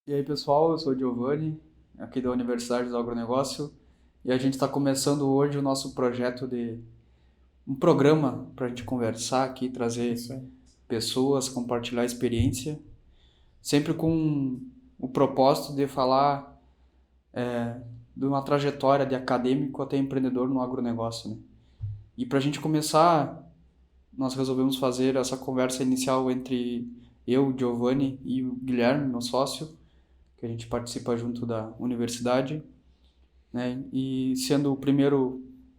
E aí, pessoal, eu sou o Giovanni, aqui da Universidade do Agronegócio, e a gente está começando hoje o nosso projeto de um programa para a gente conversar aqui, trazer Isso aí. pessoas, compartilhar experiência, sempre com o propósito de falar de uma trajetória de acadêmico até empreendedor no agronegócio, né? E para a gente começar, nós resolvemos fazer essa conversa inicial entre eu, o Giovanni e o Guilherme, meu sócio, que a gente participa junto da universidade, né? E sendo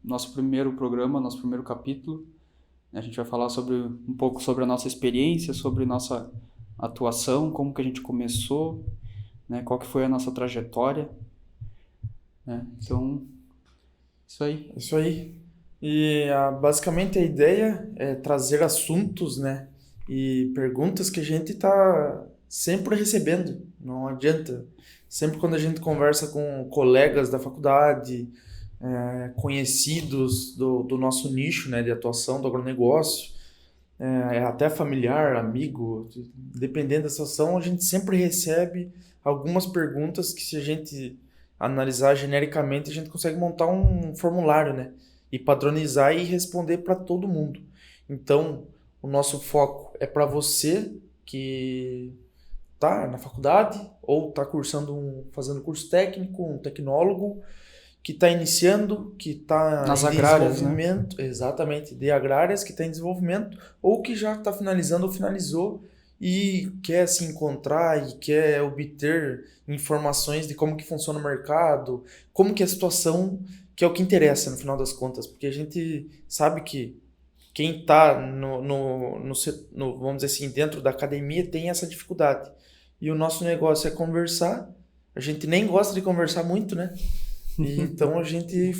nosso primeiro programa, nosso primeiro capítulo, a gente vai falar um pouco sobre a nossa experiência, sobre nossa atuação, como que a gente começou, né? Qual que foi a nossa trajetória, né? Então, isso aí. Isso aí. Basicamente a ideia é trazer assuntos, né? E perguntas que a gente tá sempre recebendo. Não adianta. Sempre quando a gente conversa com colegas da faculdade, conhecidos do nosso nicho, né, de atuação do agronegócio, até familiar, amigo, dependendo da situação, a gente sempre recebe algumas perguntas que, se a gente analisar genericamente, a gente consegue montar um formulário, né? E padronizar e responder para todo mundo. Então, o nosso foco é para você que está na faculdade ou está fazendo curso técnico, um tecnólogo que está iniciando, que está Nas em agrárias, né? desenvolvimento, exatamente, de agrárias, que está em desenvolvimento, ou que já está finalizando ou finalizou e quer se encontrar e quer obter informações de como que funciona o mercado, como que é a situação, que é o que interessa no final das contas, porque a gente sabe que quem está vamos dizer assim, dentro da academia tem essa dificuldade. E o nosso negócio é conversar. A gente nem gosta de conversar muito, né? E então a gente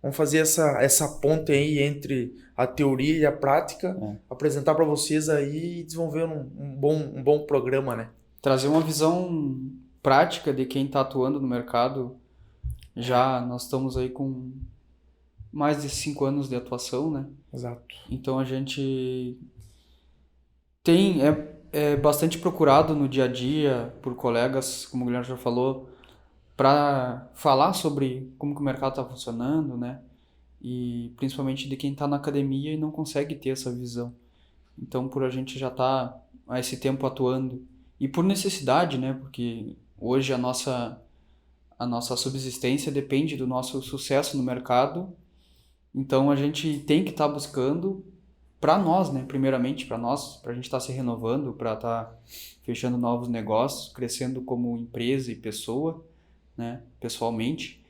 vamos fazer essa ponte aí entre a teoria e a prática, É. apresentar para vocês aí e desenvolver um bom programa, né? Trazer uma visão prática de quem está atuando no mercado. Já nós estamos aí com mais de 5 anos de atuação, né? Exato. Então a gente é bastante procurado no dia a dia por colegas, como o Guilherme já falou, para falar sobre como que o mercado está funcionando, né? E principalmente de quem está na academia e não consegue ter essa visão. Então, por a gente já estar há esse tempo atuando e por necessidade, né? Porque hoje a nossa subsistência depende do nosso sucesso no mercado. Então, a gente tem que estar buscando para nós, né? Primeiramente para nós, para a gente estar se renovando, para estar fechando novos negócios, crescendo como empresa e pessoa, né? Pessoalmente.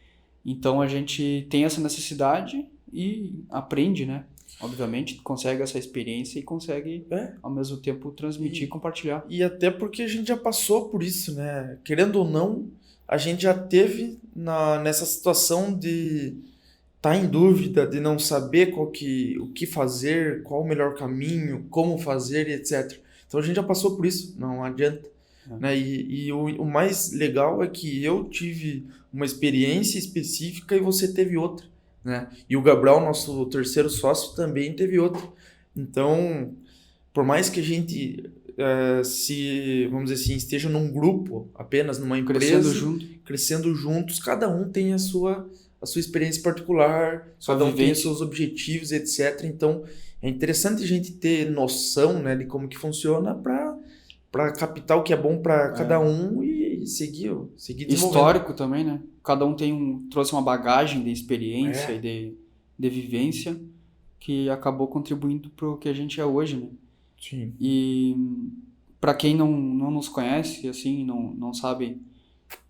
Então a gente tem essa necessidade e aprende, né? Obviamente, consegue essa experiência e consegue É, ao mesmo tempo transmitir e e, compartilhar. e até porque a gente já passou por isso, né? Querendo ou não, a gente já teve nessa situação de estar em dúvida, de não saber o que fazer, qual o melhor caminho, como fazer, e etc. Então a gente já passou por isso, não adianta. Né? E o mais legal é que eu tive uma experiência específica e você teve outra. Né? E o Gabriel, nosso terceiro sócio, também teve outra. Então, por mais que a gente vamos dizer assim, esteja num grupo, apenas numa Crescendo empresa, junto, crescendo juntos, cada um tem a sua experiência particular, sua cada um tem os vivência. seus objetivos, etc. Então, é interessante a gente ter noção, né, de como que funciona para captar o que é bom para cada É, um e seguir desenvolvendo. histórico também, né? Cada um trouxe uma bagagem de experiência e É, de vivência que acabou contribuindo para o que a gente é hoje, né? sim. E para quem não nos conhece, assim, não sabe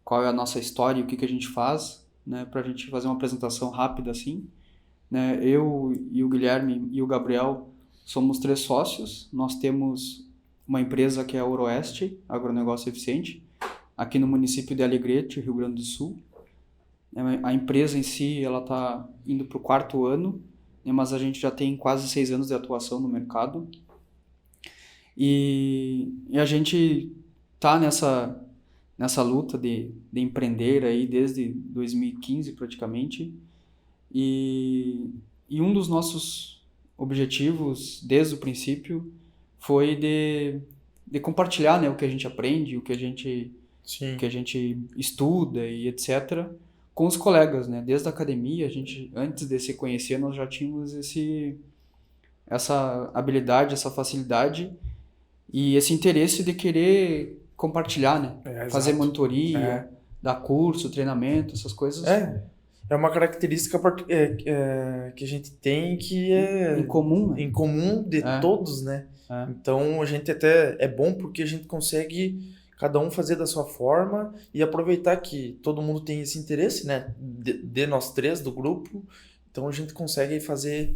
qual é a nossa história e o que a gente faz, né? Para a gente fazer uma apresentação rápida assim, né? Eu e o Guilherme e o Gabriel somos três sócios. Nós temos uma empresa que é a Oroeste, Agronegócio Eficiente, aqui no município de Alegrete, Rio Grande do Sul. A empresa em si, ela está indo para o quarto ano, né? Mas a gente já tem quase 6 anos de atuação no mercado. E a gente tá nessa luta de empreender aí desde 2015 praticamente. E, e um dos nossos objetivos desde o princípio foi de de compartilhar, né, o que a gente aprende, Sim. que a gente estuda e etc. com os colegas, né? Desde a academia, a gente, antes de se conhecer, nós já tínhamos essa habilidade, essa facilidade e esse interesse de querer compartilhar, né? Fazer Exato. monitoria, dar curso, treinamento, essas coisas É uma característica que a gente tem que em é comum, né? em comum de É, todos, né? é. Então a gente até é bom porque a gente consegue cada um fazer da sua forma e aproveitar que todo mundo tem esse interesse, né? De nós três do grupo, então a gente consegue fazer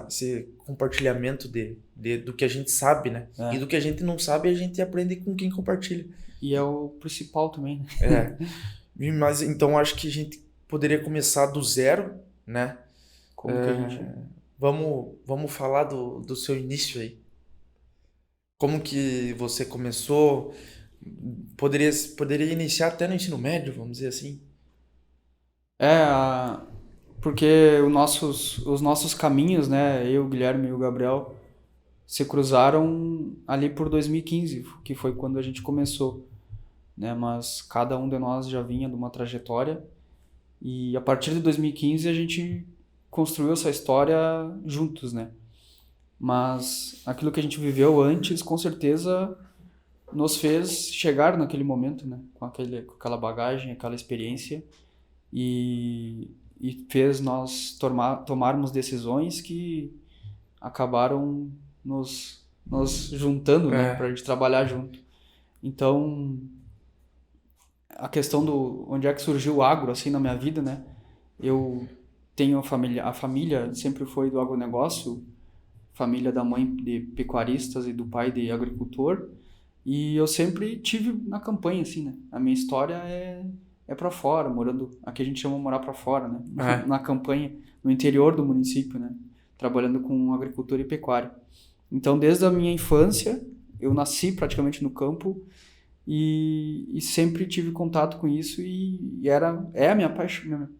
esse compartilhamento do que a gente sabe, né? E do que a gente não sabe a gente aprende com quem compartilha. E é o principal também, né? Mas então acho que a gente poderia começar do zero, né? Como que a gente... Vamos falar do seu início aí. Como que você começou? Poderia iniciar até no ensino médio, vamos dizer assim. Porque os nossos caminhos, né? Eu, o Guilherme e o Gabriel, se cruzaram ali por 2015, que foi quando a gente começou, né? Mas cada um de nós já vinha de uma trajetória e a partir de 2015 a gente construiu essa história juntos, né? Mas aquilo que a gente viveu antes, com certeza, nos fez chegar naquele momento, né? Com aquela bagagem, aquela experiência e fez nós tomarmos decisões que acabaram nos juntando, né? Pra gente trabalhar junto. Então, a questão do onde é que surgiu o agro, assim, na minha vida, né? Eu tenho a família sempre foi do agronegócio, família da mãe de pecuaristas e do pai de agricultor, e eu sempre tive na campanha, assim, né? A minha história é para fora, morando, aqui a gente chama morar para fora, né? Na campanha, no interior do município, né? Trabalhando com agricultura e pecuária. Então, desde a minha infância, eu nasci praticamente no campo e sempre tive contato com isso e é a minha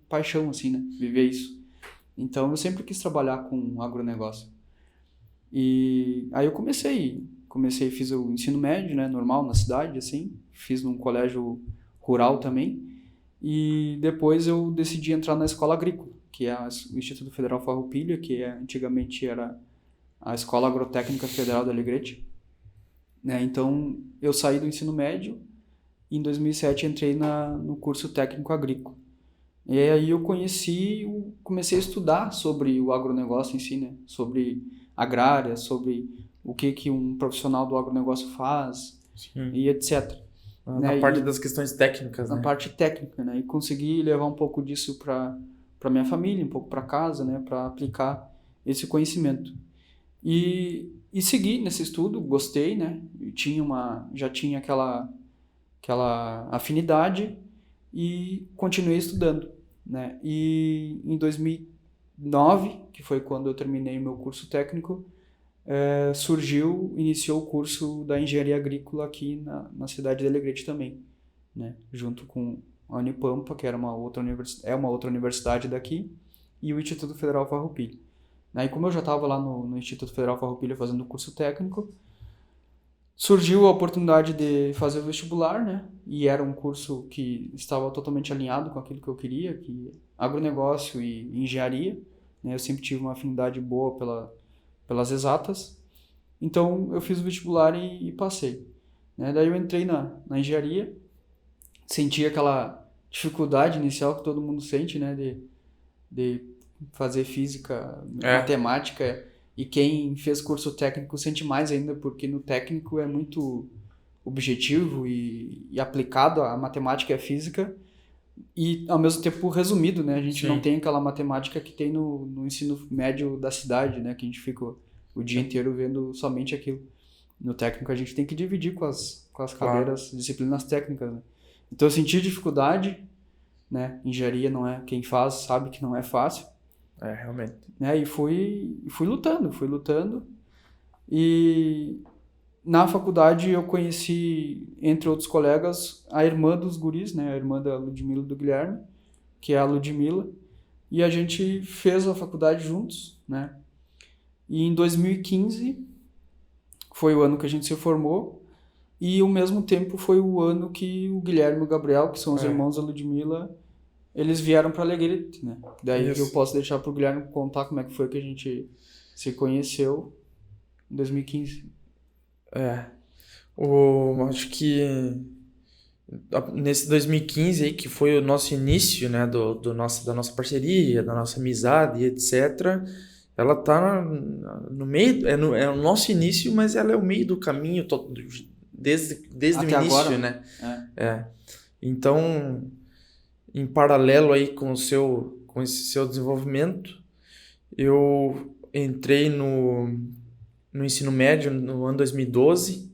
paixão, assim, né? Viver isso. Então, eu sempre quis trabalhar com agronegócio. E aí eu fiz o ensino médio, né? Normal, na cidade, assim. Fiz num colégio rural também. E depois eu decidi entrar na escola agrícola, que é o Instituto Federal Farroupilha, que antigamente era a Escola Agrotécnica Federal da Alegrete, né? Então, eu saí do ensino médio e em 2007 entrei no curso técnico agrícola. E aí eu comecei a estudar sobre o agronegócio em si, né? Sobre agrária, sobre o que um profissional do agronegócio faz. Sim. E etc. Na parte das questões técnicas, né? Na parte técnica, né? E consegui levar um pouco disso para minha família, um pouco para casa, né? Para aplicar esse conhecimento. E segui nesse estudo, gostei, né? Já tinha aquela afinidade e continuei estudando, né? E em 2009, que foi quando eu terminei meu curso técnico, iniciou o curso da engenharia agrícola aqui na cidade de Alegrete também, né? Junto com a Unipampa, que era uma outra universidade daqui, e o Instituto Federal Farroupilha. E como eu já estava lá no Instituto Federal Farroupilha fazendo o curso técnico, surgiu a oportunidade de fazer o vestibular, né? E era um curso que estava totalmente alinhado com aquilo que eu queria, que agronegócio e engenharia, né? Eu sempre tive uma afinidade boa pelas exatas. Então eu fiz o vestibular e passei, né? Daí eu entrei na engenharia, senti aquela dificuldade inicial que todo mundo sente, né? De fazer física, matemática, e quem fez curso técnico sente mais ainda, porque no técnico é muito objetivo e aplicado a matemática e a física, e ao mesmo tempo resumido, né? A gente não tem aquela matemática que tem no ensino médio da cidade, né? Que a gente fica o dia inteiro vendo somente aquilo. No técnico a gente tem que dividir com as cadeiras, disciplinas técnicas, né? Então eu senti dificuldade, né? Engenharia não é, quem faz sabe que não é fácil. Realmente. Né? E fui lutando. E na faculdade eu conheci, entre outros colegas, a irmã dos guris, né? A irmã da Ludmila e do Guilherme, que é a Ludmila. E a gente fez a faculdade juntos, né? E em 2015, foi o ano que a gente se formou, e ao mesmo tempo foi o ano que o Guilherme e o Gabriel, que são os irmãos da Ludmilla, eles vieram para Alegrete, né? Daí que eu posso deixar pro Guilherme contar como é que foi que a gente se conheceu em 2015. Acho que nesse 2015 aí, que foi o nosso início, né, da nossa parceria, da nossa amizade, etc., ela tá no meio, é o nosso início, mas ela é o meio do caminho desde o início, agora, né? Então, em paralelo aí com esse seu desenvolvimento, eu entrei no ensino médio no ano 2012,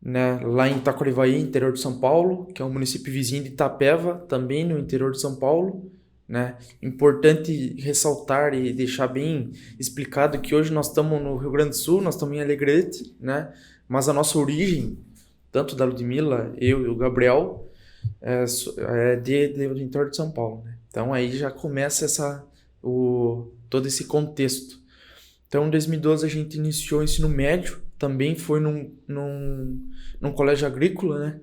né, lá em Itacoarivaí, interior de São Paulo, que é um município vizinho de Itapeva, também no interior de São Paulo, né? Importante ressaltar e deixar bem explicado que hoje nós estamos no Rio Grande do Sul, nós estamos em Alegrete, né? Mas a nossa origem, tanto da Ludmilla, eu e o Gabriel, é do interior de São Paulo, né? Então aí já começa todo esse contexto. Então, em 2012 a gente iniciou o ensino médio, também foi num colégio agrícola,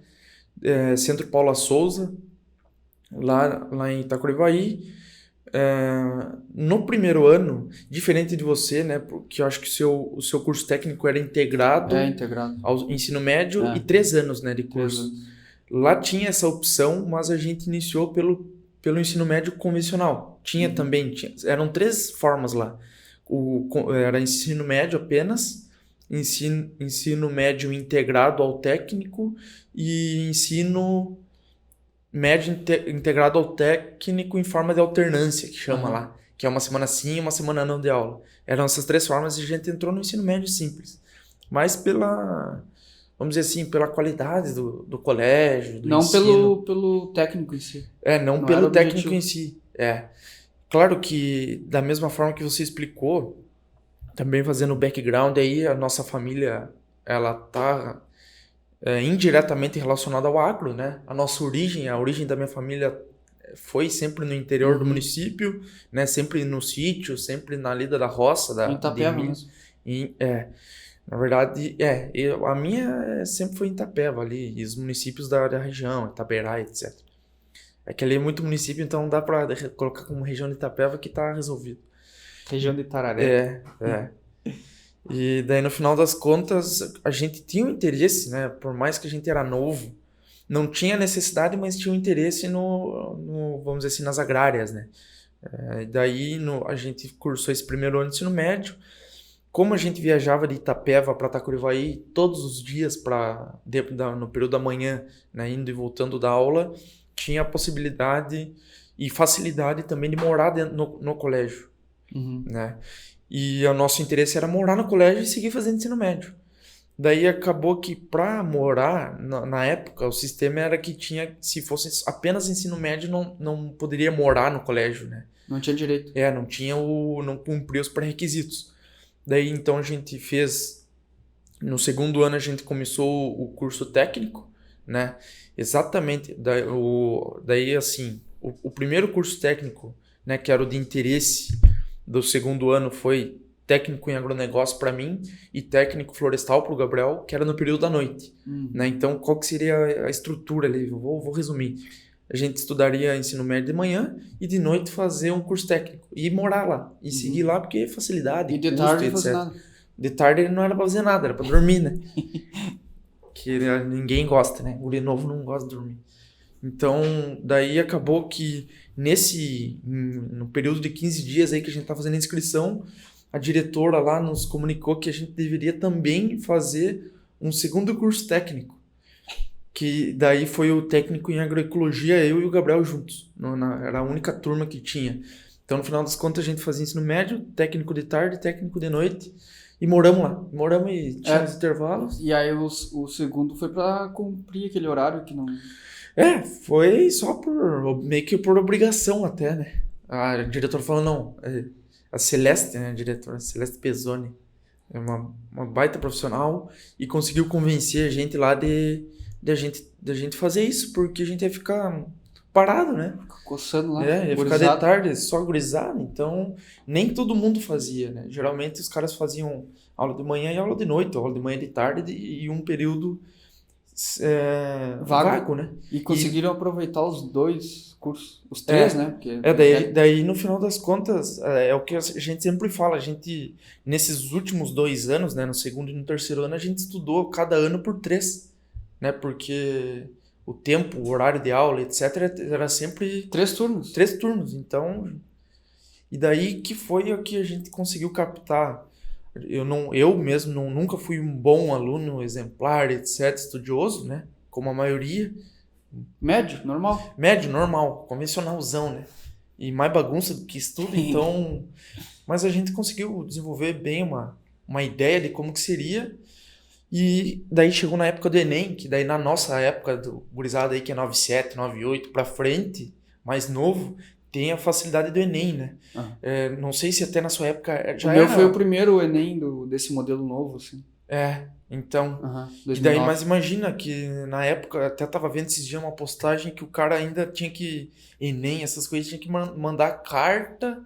né? Centro Paula Souza, lá em Itacoarivaí. No primeiro ano, diferente de você, né? Porque eu acho que o seu curso técnico era integrado, ao ensino médio e 3 anos, né, de curso. Lá tinha essa opção, mas a gente iniciou pelo ensino médio convencional. Eram 3 formas lá. Era ensino médio apenas, ensino médio integrado ao técnico e ensino médio integrado ao técnico em forma de alternância, que chama lá, que é uma semana sim e uma semana não de aula. Eram essas 3 formas e a gente entrou no ensino médio simples. Mas vamos dizer assim, pela qualidade do colégio, do ensino. Não pelo técnico em si. Não pelo técnico em si. Claro que, da mesma forma que você explicou, também fazendo o background aí, a nossa família, ela tá indiretamente relacionada ao agro, né? A origem da minha família foi sempre no interior do município, né? Sempre no sítio, sempre na lida da roça. Em Itapeva mesmo. Na verdade, a minha sempre foi em Itapeva ali, e os municípios da região, Itaberá, etc. É que ali é muito município, então dá pra colocar como região de Itapeva que tá resolvido. Região de Tararé. E daí, no final das contas, a gente tinha um interesse, né? Por mais que a gente era novo, não tinha necessidade, mas tinha um interesse vamos dizer assim, nas agrárias, né? Daí, a gente cursou esse primeiro ano de ensino médio. Como a gente viajava de Itapeva para Itacoarivaí todos os dias no período da manhã, né, indo e voltando da aula, tinha a possibilidade e facilidade também de morar no colégio, né? E o nosso interesse era morar no colégio e seguir fazendo ensino médio. Daí acabou que para morar, na época, o sistema era que se fosse apenas ensino médio, não poderia morar no colégio, né? Não tinha direito. Não cumpria os pré-requisitos. Daí então a gente fez, no segundo ano a gente começou o curso técnico, né? Exatamente, daí assim, o primeiro curso técnico, né, que era o de interesse do segundo ano, foi técnico em agronegócio para mim e técnico florestal para o Gabriel, que era no período da noite, né? Então qual que seria a estrutura ali? Eu vou resumir. A gente estudaria ensino médio de manhã e de noite fazer um curso técnico e morar lá e seguir lá porque facilidade, e de custo, tarde etc. fazer nada. De tarde não era pra fazer nada, era pra dormir, né? Que ninguém gosta, né? O guri novo não gosta de dormir. Então, daí acabou que no período de 15 dias aí que a gente tá fazendo a inscrição, a diretora lá nos comunicou que a gente deveria também fazer um segundo curso técnico. Que daí foi o técnico em agroecologia, eu e o Gabriel juntos. Era a única turma que tinha. Então, no final das contas, a gente fazia ensino médio, técnico de tarde, técnico de noite. E moramos lá. Moramos e tinha os intervalos. E aí o segundo foi pra cumprir aquele horário que não... Foi só meio que por obrigação até, né? A diretora falou, não, a Celeste, né, a diretora, Celeste Pezzoni, é uma baita profissional e conseguiu convencer a gente lá de a gente fazer isso, porque a gente ia ficar parado, né? Coçando lá. Ia ficar de tarde só gurizado, então nem todo mundo fazia, né? Geralmente os caras faziam Aula de manhã e aula de noite, aula de manhã e de tarde e um período vago, né? E conseguiram aproveitar os dois cursos, os três, né? Porque Daí no final das contas, é o que a gente sempre fala, a gente, nesses últimos 2 anos, né, no segundo e no terceiro ano, a gente estudou cada ano por 3, né, porque o tempo, o horário de aula, etc, era sempre 3 turnos. 3 turnos, então, e daí que foi o que a gente conseguiu captar. Eu mesmo nunca fui um bom aluno, exemplar, etc, estudioso, né, como a maioria. Médio, normal. Médio, normal, convencionalzão, né? E mais bagunça do que estudo, então... Mas a gente conseguiu desenvolver bem uma ideia de como que seria. E daí chegou na época do Enem, que daí na nossa época, do gurizada aí que é 97, 98 pra frente, mais novo, tem a facilidade do Enem, né? Não sei se até na sua época já O meu era... foi o primeiro Enem desse modelo novo, assim. Então... E 2009. daí, mas imagina que na época, até tava vendo esses dias uma postagem que o cara ainda tinha que... Enem, essas coisas, tinha que mandar carta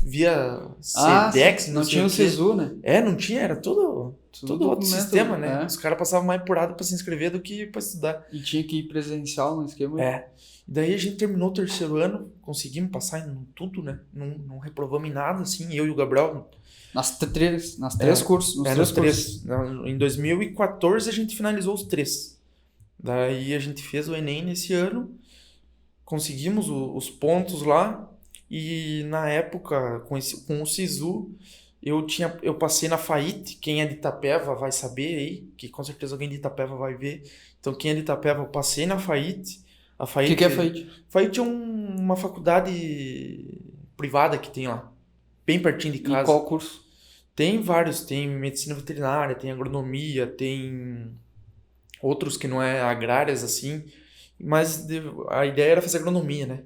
via Sedex, não sei tinha o quê. SISU, né? Não tinha, era todo outro documento, sistema, né? é. Os caras passavam mais apurado pra se inscrever do que pra estudar. E tinha que ir presencial no esquema. E daí a gente terminou o terceiro ano, conseguimos passar em tudo, né? Não reprovamos em nada, assim, eu e o Gabriel... Nas três cursos. Nos três. Em 2014 a gente finalizou os 3. Daí a gente fez o Enem nesse ano, conseguimos os pontos lá e na época com o SISU eu passei na FAIT. Quem é de Itapeva vai saber aí, que com certeza alguém de Itapeva vai ver. Então quem é de Itapeva, eu passei na FAIT. O que é FAIT? FAIT é uma faculdade privada que tem lá, bem pertinho de casa. E qual curso? Tem vários, tem medicina veterinária, tem agronomia, tem outros que não é agrárias assim, mas a ideia era fazer agronomia, né?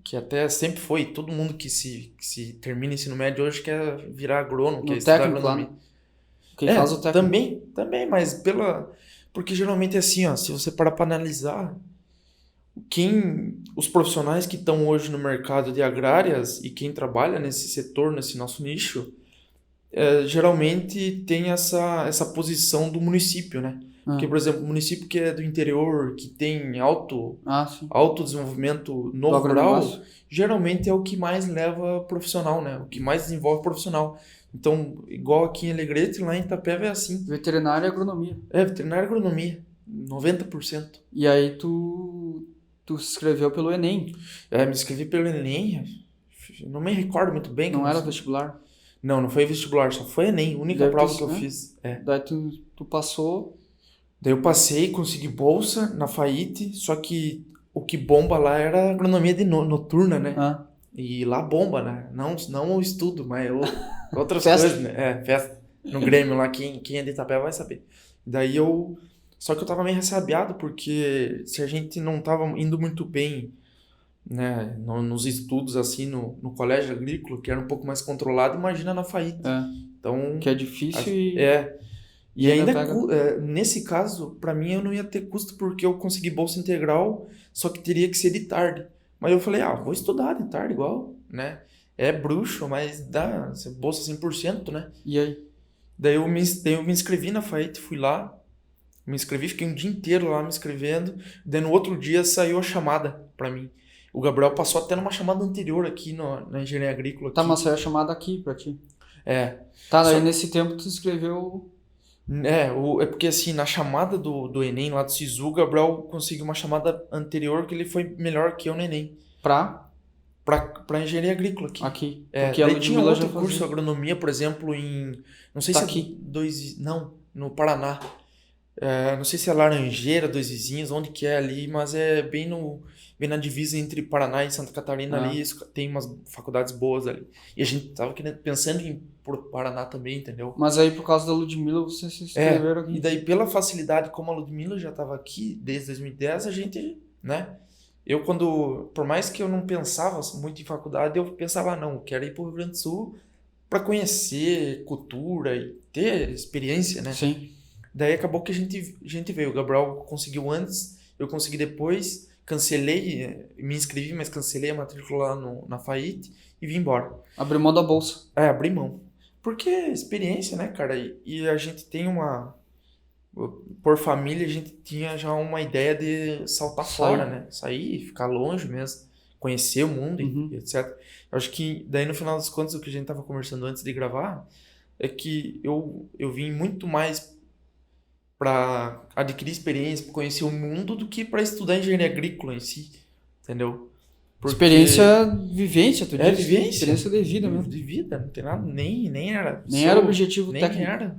Que até sempre foi, todo mundo que se termina ensino médio hoje quer virar agrônomo, quer estudar agronomia. Quem faz o técnico. Também, mas porque geralmente é assim, ó, se você parar para analisar, os profissionais que estão hoje no mercado de agrárias e quem trabalha nesse setor, nesse nosso nicho, geralmente tem essa posição do município, né? Porque, por exemplo, o município que é do interior, que tem alto desenvolvimento no rural, geralmente é o que mais leva profissional, né? O que mais desenvolve profissional. Então, igual aqui em Alegrete, lá em Itapeva é assim. Veterinária e agronomia. Veterinária e agronomia, 90%. E aí tu se inscreveu pelo Enem. Me inscrevi pelo Enem, não me recordo muito bem. Não era vestibular? Não foi vestibular, só foi Enem, única prova que eu fiz. Daí tu passou... Daí eu passei, consegui bolsa na FAIT, só que o que bomba lá era a agronomia noturna, né? E lá bomba, né? Não o estudo, mas outras coisas, né? Festa. No Grêmio lá, quem é de Itapeva vai saber. Daí só que eu tava meio ressabiado, porque se a gente não tava indo muito bem, né, nos estudos, assim, no colégio agrícola, que era um pouco mais controlado, imagina na FAIT. Então, que é difícil E ainda, nesse caso, pra mim eu não ia ter custo porque eu consegui bolsa integral, só que teria que ser de tarde. Mas eu falei, vou estudar de tarde igual, né? É bruxo, mas dá bolsa 100%, né? E aí? Daí eu me inscrevi na FAIT, fui lá, me inscrevi, fiquei um dia inteiro lá me inscrevendo. Daí no outro dia saiu a chamada pra mim. O Gabriel passou até numa chamada anterior aqui na engenharia agrícola. Tá, mas saiu a chamada aqui pra ti. Tá, daí nesse tempo tu escreveu... É porque assim, na chamada do Enem lá do SISU, o Gabriel conseguiu uma chamada anterior que ele foi melhor que eu no Enem. Pra engenharia agrícola aqui. Porque daí tinha outro curso, agronomia, por exemplo, não sei se aqui. No Paraná. Não sei se é Laranjeira, Dois Vizinhos, onde que é ali, mas é bem na divisa entre Paraná e Santa Catarina ali, tem umas faculdades boas ali. E a gente tava pensando em ir pro Paraná também, entendeu? Mas aí por causa da Ludmilla vocês se inscreveram aqui. E daí pela facilidade, como a Ludmilla já tava aqui desde 2010, a gente, né? Eu por mais que eu não pensava muito em faculdade, eu pensava, não, eu quero ir pro Rio Grande do Sul para conhecer cultura e ter experiência, né? Sim. Daí acabou que a gente veio. O Gabriel conseguiu antes, eu consegui depois, cancelei, me inscrevi, mas cancelei a matrícula lá na FAIT e vim embora. Abriu mão da bolsa. Abri mão. Porque é experiência, né, cara? E a gente tem por família, a gente tinha já uma ideia de saltar fora, né? Sair, ficar longe mesmo, conhecer o mundo e etc. Eu acho que daí no final das contas, o que a gente tava conversando antes de gravar, é que eu vim muito mais para adquirir experiência, para conhecer o mundo, do que para estudar engenharia agrícola em si, entendeu? Porque Experiência, vivência, tu é disse. vivência. Experiência de vida mesmo. De vida, não tem nada, nem era. Nem era objetivo nem técnico. era.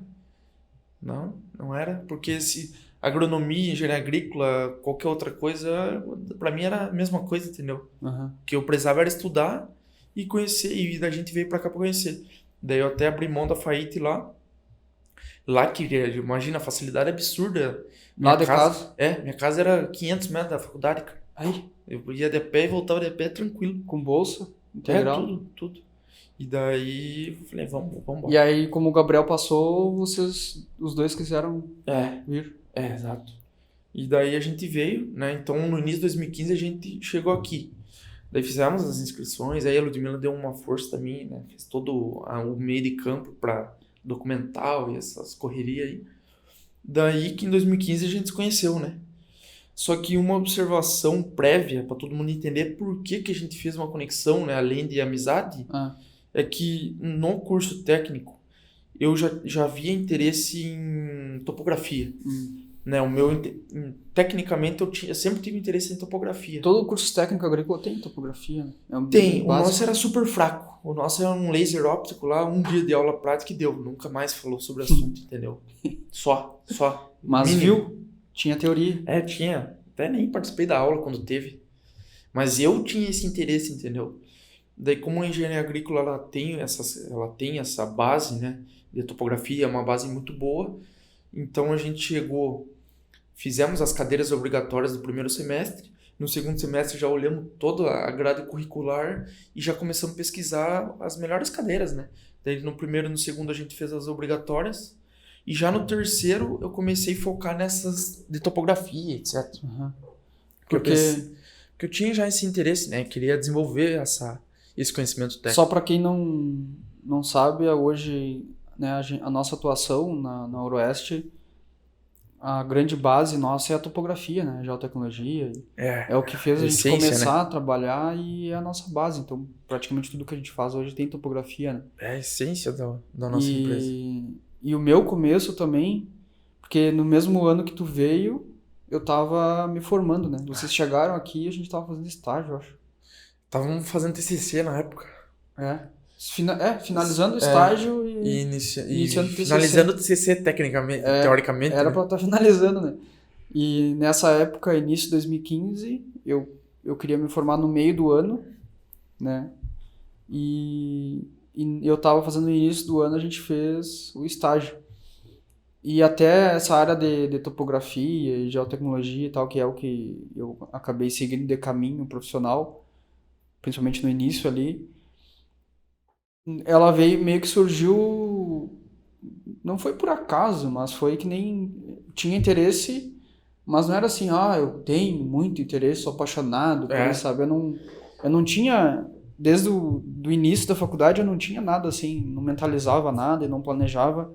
Não era, porque se agronomia, engenharia agrícola, qualquer outra coisa, para mim era a mesma coisa, entendeu? Uhum. O que eu precisava era estudar e conhecer, e a gente veio para cá para conhecer. Daí eu até abri mão da FAIT lá que, imagina, a facilidade absurda. Lá de casa? Minha casa era 500 metros da faculdade, cara. Aí, Eu ia de pé e voltava de pé tranquilo. com bolsa integral. Tudo. E daí eu falei, vamos embora. E aí, como o Gabriel passou, vocês, os dois quiseram vir. Exato. E daí a gente veio, né? Então no início de 2015 a gente chegou aqui. Daí fizemos as inscrições, aí a Ludmilla deu uma força também, né? Fez todo o meio de campo para documental e essas correrias aí. Daí que em 2015 a gente se conheceu, né? Só que uma observação prévia para todo mundo entender por que a gente fez uma conexão, né, além de amizade, é que no curso técnico eu já havia interesse em topografia. Né, tecnicamente eu sempre tive interesse em topografia. Todo curso técnico agrícola tem topografia, né? Tem, o nosso era super fraco. O nosso era um laser óptico lá, um dia de aula prática e deu. Nunca mais falou sobre o assunto, entendeu? Só. Mas viu? Tinha teoria. Tinha. Até nem participei da aula quando teve. Mas eu tinha esse interesse, entendeu? Daí, como a engenharia agrícola ela tem essa base, né, de topografia, é uma base muito boa. Então a gente fizemos as cadeiras obrigatórias do primeiro semestre. No segundo semestre já olhamos toda a grade curricular e já começamos a pesquisar as melhores cadeiras, né? Daí no primeiro e no segundo a gente fez as obrigatórias. E já no terceiro eu comecei a focar nessas de topografia, etc. Porque eu tinha já esse interesse, né? Queria desenvolver esse conhecimento técnico. Só para quem não sabe, hoje, né, a nossa atuação na Euroeste, a grande base nossa é a topografia, né? Geotecnologia. É o que fez a gente começar, né, a trabalhar, e é a nossa base. Então, praticamente tudo que a gente faz hoje tem topografia, né? É a essência da nossa empresa. E o meu começo também, porque no mesmo ano que tu veio, eu tava me formando, né? Vocês chegaram aqui e a gente tava fazendo estágio, eu acho. Estavam fazendo TCC na época. Finalizando o estágio e iniciando o TCC. Finalizando o TCC tecnicamente, teoricamente. Era, né, pra estar finalizando, né? E nessa época, início de 2015, eu queria me formar no meio do ano, né? E eu tava fazendo no início do ano, a gente fez o estágio. E até essa área de topografia e geotecnologia e tal, que é o que eu acabei seguindo de caminho profissional, principalmente no início ali, ela meio que surgiu, não foi por acaso, mas foi que nem tinha interesse, mas não era assim, eu tenho muito interesse, sou apaixonado por isso, sabe? Eu não tinha, desde do início da faculdade, eu não tinha nada assim, não mentalizava nada e não planejava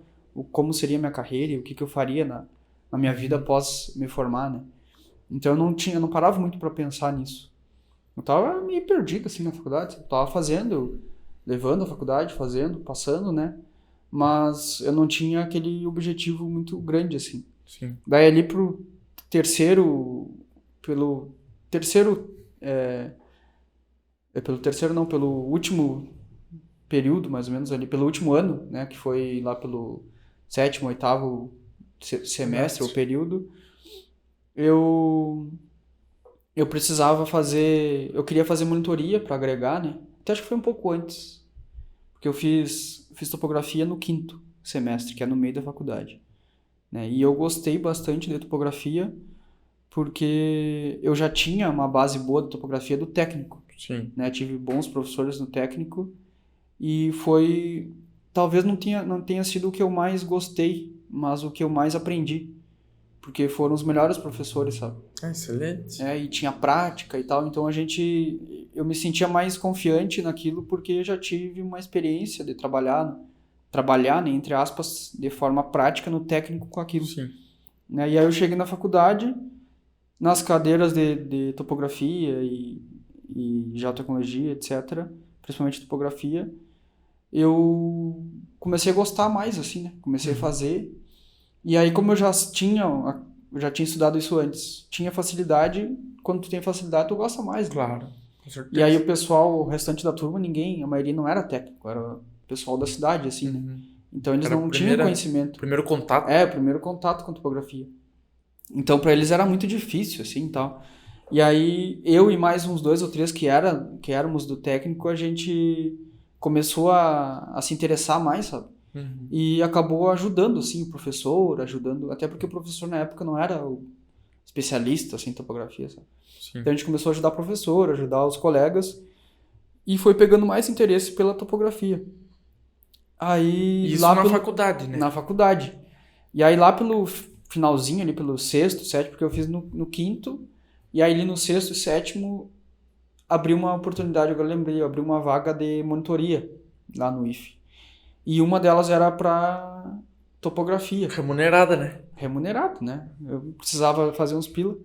como seria a minha carreira e o que eu faria na minha vida após me formar, né? Então eu não parava muito para pensar nisso. Eu tava meio perdido assim na faculdade, eu tava levando a faculdade, passando, né? Mas eu não tinha aquele objetivo muito grande, assim. Sim. Daí ali pelo último período, mais ou menos ali, pelo último ano, né? Que foi lá pelo 7º, 8º semestre ou período, eu precisava eu queria fazer monitoria para agregar, né? Até acho que foi um pouco antes, porque eu fiz topografia no 5º semestre, que é no meio da faculdade, né? E eu gostei bastante de topografia, porque eu já tinha uma base boa de topografia do técnico. Sim. Né? Tive bons professores no técnico, e talvez não tenha sido o que eu mais gostei, mas o que eu mais aprendi, porque foram os melhores professores, sabe? Excelente. E tinha prática e tal, então eu me sentia mais confiante naquilo, porque eu já tive uma experiência de trabalhar trabalhar, né, entre aspas, de forma prática no técnico com aquilo. Sim. Né? E aí eu cheguei na faculdade, nas cadeiras de topografia e geotecnologia, etc., principalmente topografia, eu comecei a gostar mais, assim, né? Comecei a fazer. E aí, como eu já tinha estudado isso antes, tinha facilidade, quando tu tem facilidade, tu gosta mais, né? Claro, com certeza. E aí o pessoal, o restante da turma, a maioria não era técnico, era o pessoal da cidade, assim, né? Então eles Era não tinham conhecimento. Primeiro contato. O primeiro contato com topografia. Então para eles era muito difícil, assim, e tal. E aí eu e mais uns 2 ou 3 que éramos do técnico, a gente começou a se interessar mais, sabe? E acabou ajudando, assim, o professor, até porque o professor na época não era o especialista, assim, em topografia, sabe? Sim. Então a gente começou a ajudar o professor, ajudar os colegas, e foi pegando mais interesse pela topografia. Aí, Isso lá na faculdade, né? Na faculdade. E aí lá pelo finalzinho, ali pelo sexto, sétimo, porque eu fiz no quinto, e aí ali no sexto e sétimo abriu uma oportunidade, agora eu lembrei, abriu uma vaga de monitoria lá no IFE. E uma delas era para topografia. Remunerada, né? Remunerado, né? Eu precisava fazer uns pila.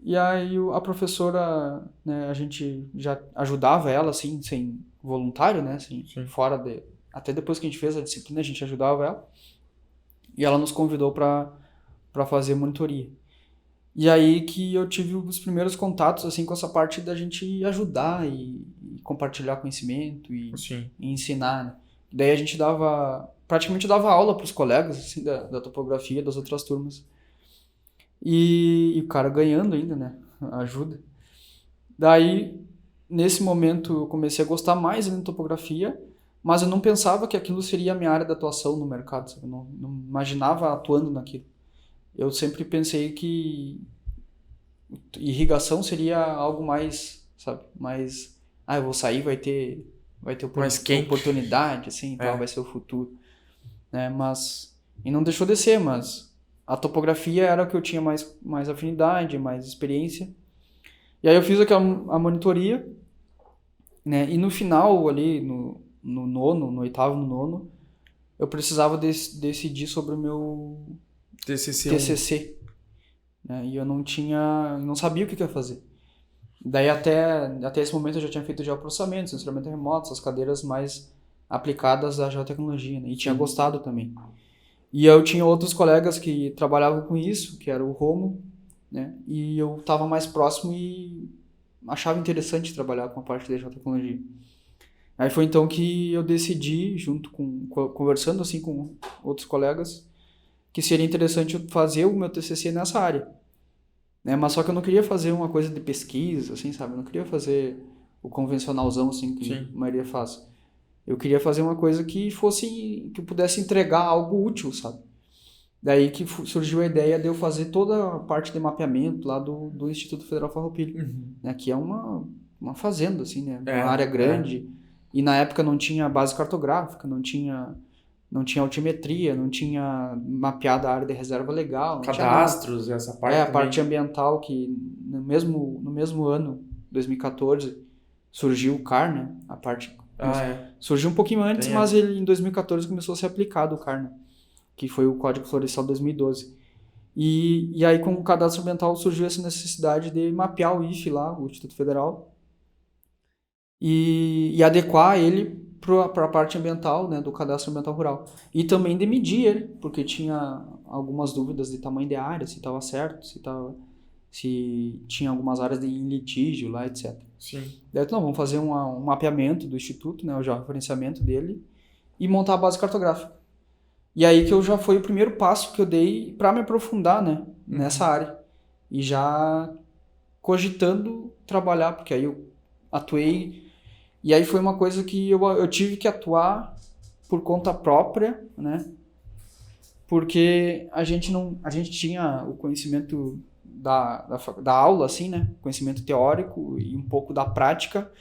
E aí a professora, né, a gente já ajudava ela, assim, sem voluntário, né? Assim, Sim. fora de... Até depois que a gente fez a disciplina, a gente ajudava ela. E ela nos convidou para fazer monitoria. E aí que eu tive os primeiros contatos, assim, com essa parte da gente ajudar e compartilhar conhecimento e ensinar, né? Daí a gente praticamente dava aula para os colegas, assim, da topografia das outras turmas. E o cara ganhando ainda, né? Ajuda. Daí, nesse momento, eu comecei a gostar mais de topografia, mas eu não pensava que aquilo seria a minha área de atuação no mercado, sabe? Eu não imaginava atuando naquilo. Eu sempre pensei que irrigação seria algo mais, sabe? Mais, eu vou sair, vai ter Mais quente. oportunidade, assim, tal, vai ser o futuro, né? E não deixou de ser, mas a topografia era o que eu tinha mais afinidade, mais experiência. E aí eu fiz a monitoria, né? E no final ali, no oitavo, no nono, eu precisava decidir sobre o meu TCC, né? E eu não sabia o que eu ia fazer. Daí até esse momento eu já tinha feito geoprocessamento, sensoramento remoto, essas cadeiras mais aplicadas à geotecnologia, né? E tinha gostado também. E eu tinha outros colegas que trabalhavam com isso, que era o Romo, né? E eu estava mais próximo e achava interessante trabalhar com a parte de geotecnologia. Aí foi então que eu decidi, conversando assim com outros colegas, que seria interessante eu fazer o meu TCC nessa área, né? Mas só que eu não queria fazer uma coisa de pesquisa, assim, sabe? Eu não queria fazer o convencionalzão, assim, que a maioria faz. Eu queria fazer uma coisa que eu pudesse entregar algo útil, sabe? Daí que surgiu a ideia de eu fazer toda a parte de mapeamento lá do Instituto Federal Farroupilha, né? Que é uma fazenda, assim, né? Uma área grande. E na época não tinha base cartográfica, não tinha altimetria, não tinha mapeado a área de reserva legal. Cadastros, essa parte a parte ambiental, que no mesmo ano, 2014, surgiu o CAR, né? A parte... Surgiu um pouquinho antes, mas ele, em 2014 começou a ser aplicado o CAR, né? Que foi o Código Florestal 2012. E aí com o cadastro ambiental surgiu essa necessidade de mapear o IFE lá, o Instituto Federal, e adequar ele para a parte ambiental, né, do cadastro ambiental rural. E também de medir ele, porque tinha algumas dúvidas de tamanho de área, se estava certo, se tinha algumas áreas em litígio lá, etc. Sim. Daí, então, vamos fazer um mapeamento do Instituto, né, o georreferenciamento dele, e montar a base cartográfica. E aí que já foi o primeiro passo que eu dei para me aprofundar, né, nessa área. E já cogitando trabalhar, porque aí eu atuei. E aí foi uma coisa que eu tive que atuar por conta própria, né? Porque a gente tinha o conhecimento da aula, assim, né? Conhecimento teórico e um pouco da prática,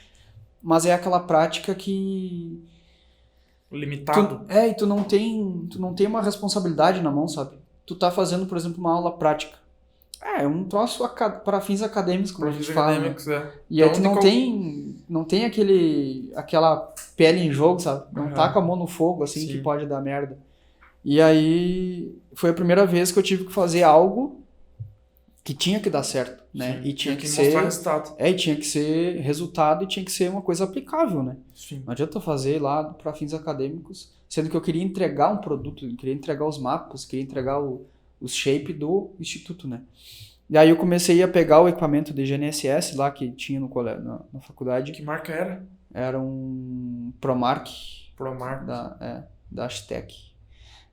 mas é aquela prática que... Limitado. E tu não tem uma responsabilidade na mão, sabe? Tu tá fazendo, por exemplo, uma aula prática. É um troço para fins acadêmicos, como a gente Profis fala, né? acadêmicos, é. E aí Então, tu não tem aquela pele em jogo, sabe? Não tá com a mão no fogo, assim, que Sim. pode dar merda. E aí foi a primeira vez que eu tive que fazer algo que tinha que dar certo, né? Sim. E tinha que mostrar ser... resultado. E tinha que ser resultado e tinha que ser uma coisa aplicável, né? Sim. Não adianta eu fazer lá para fins acadêmicos, sendo que eu queria entregar um produto, eu queria entregar os mapas, queria entregar os shape do instituto, né? E aí eu comecei a pegar o equipamento de GNSS lá que tinha no colégio, na faculdade. Que marca era? Era um Promark Promark. da Ashtec.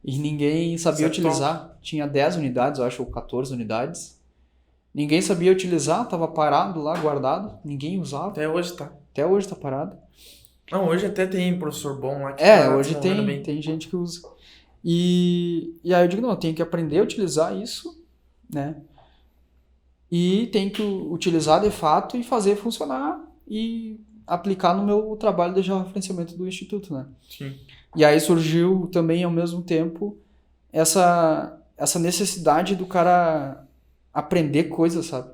E ninguém sabia utilizar. Tinha 10 unidades, eu acho, ou 14 unidades. Ninguém sabia utilizar, tava parado lá, guardado. Ninguém usava. Até hoje tá. Até hoje tá parado. Não, hoje até tem professor bom lá que Hoje tem gente que usa. E aí eu digo, não, eu tenho que aprender a utilizar isso, né? E tenho que utilizar de fato e fazer funcionar e aplicar no meu trabalho de georreferenciamento do Instituto, né? Sim. E aí surgiu também, ao mesmo tempo, essa necessidade do cara aprender coisas, sabe?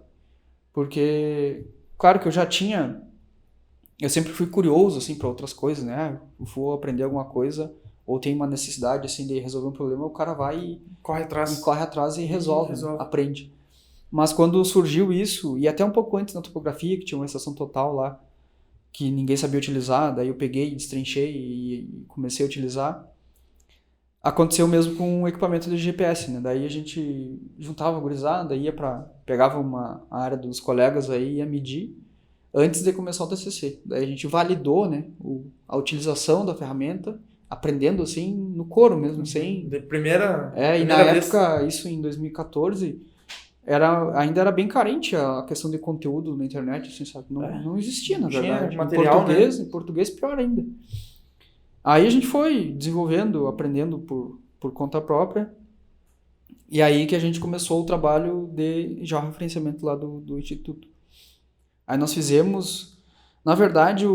Porque, claro que eu sempre fui curioso, assim, para outras coisas, né? Eu vou aprender alguma coisa, ou tem uma necessidade, assim, de resolver um problema, o cara vai e corre atrás e resolve. Aprende. Mas quando surgiu isso, e até um pouco antes na topografia, que tinha uma estação total lá, que ninguém sabia utilizar, daí eu peguei, destrinchei e comecei a utilizar. Aconteceu mesmo com o equipamento de GPS, né? Daí a gente juntava a gurizada, pegava a área dos colegas aí e ia medir antes de começar o TCC. Daí a gente validou, né, a utilização da ferramenta, aprendendo assim no couro mesmo, sem... De primeira e na época, isso em 2014... ainda era bem carente a questão de conteúdo na internet, assim, sabe? Não existia, na verdade. Material, em português, pior ainda. Aí a gente foi desenvolvendo, aprendendo por conta própria. E aí que a gente começou o trabalho de georreferenciamento lá do Instituto. Aí nós fizemos... Na verdade,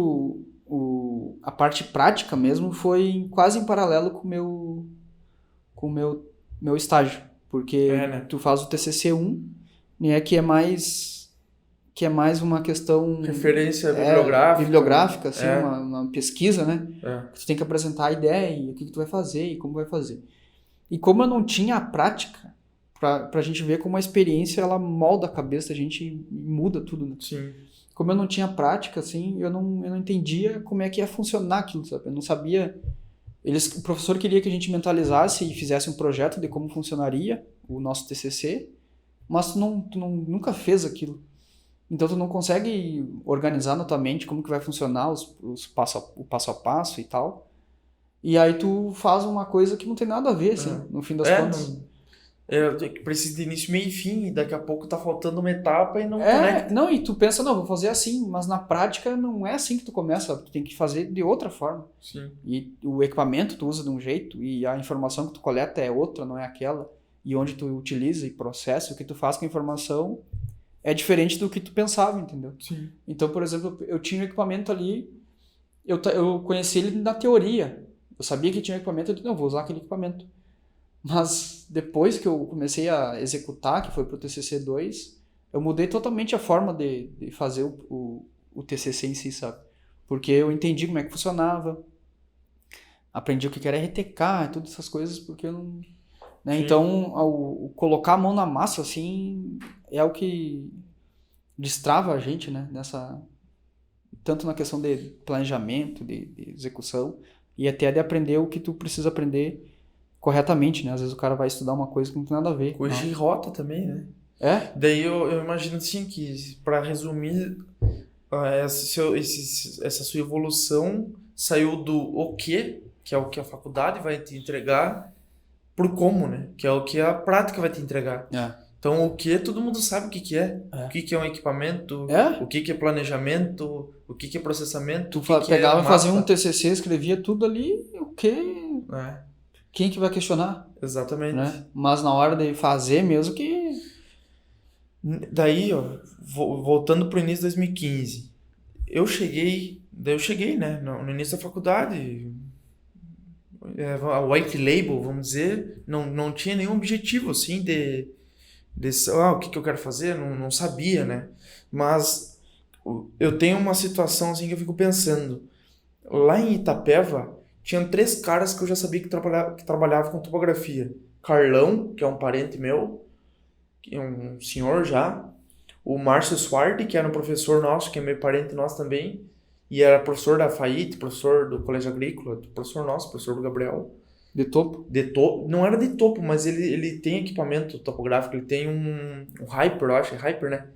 a parte prática mesmo foi quase em paralelo com o meu estágio. Porque tu faz o TCC1, né, que é mais uma questão... Referência bibliográfica, assim, uma pesquisa, né? Tu tem que apresentar a ideia, o que tu vai fazer e como vai fazer. E como eu não tinha a prática, pra gente ver como a experiência, ela molda a cabeça da gente e muda tudo, né? Sim. Como eu não tinha prática, assim, eu não entendia como é que ia funcionar aquilo, sabe? Eu não sabia... O professor queria que a gente mentalizasse e fizesse um projeto de como funcionaria o nosso TCC, mas tu nunca fez aquilo. Então tu não consegue organizar na tua mente como que vai funcionar o passo a passo e tal. E aí tu faz uma coisa que não tem nada a ver, assim, no fim das contas. Precisa de início, meio e fim, e daqui a pouco tá faltando uma etapa e não conecta. Não, e tu pensa, não, vou fazer assim, mas na prática não é assim que tu começa, tu tem que fazer de outra forma. Sim. E o equipamento tu usa de um jeito, e a informação que tu coleta é outra, não é aquela. E onde tu utiliza e processa, o que tu faz com a informação é diferente do que tu pensava, entendeu? Sim. Então, por exemplo, eu tinha um equipamento ali, eu conheci ele na teoria. Eu sabia que tinha um equipamento, eu disse, não, vou usar aquele equipamento. Mas depois que eu comecei a executar, que foi pro TCC2, eu mudei totalmente a forma de fazer o TCC em si, sabe? Porque eu entendi como é que funcionava, aprendi o que era RTK, todas essas coisas, porque eu não... Né? Então, o colocar a mão na massa, assim, é o que destrava a gente, né? Tanto na questão de planejamento, de execução, e até de aprender o que tu precisa aprender corretamente, né? Às vezes o cara vai estudar uma coisa que não tem nada a ver. Corrigir rota também, né? Daí eu imagino assim que, para resumir, essa sua evolução saiu do o que é o que a faculdade vai te entregar, pro como, né? Que é o que a prática vai te entregar. Então, o que todo mundo sabe o que é. O que é um equipamento, o que é planejamento, o que é processamento. Tu pegava, fazia um TCC, escrevia tudo ali, o que... Quem que vai questionar? Exatamente. Né? Mas na hora de fazer mesmo que... Daí, voltando pro início de 2015, eu cheguei, né, no início da faculdade, a white label, vamos dizer, não tinha nenhum objetivo, assim, de o que eu quero fazer? Não sabia, né? Mas eu tenho uma situação assim que eu fico pensando. Lá em Itapeva, tinham 3 caras que eu já sabia que trabalhava com topografia. Carlão, que é um parente meu, que é um senhor já. O Márcio Swart, que era um professor nosso, que é meio parente nosso também. E era professor da FAIT, professor do Colégio Agrícola, professor nosso, professor do Gabriel. De topo? Não era de topo, mas ele tem equipamento topográfico, ele tem um Hyper, eu acho, é Hyper, né?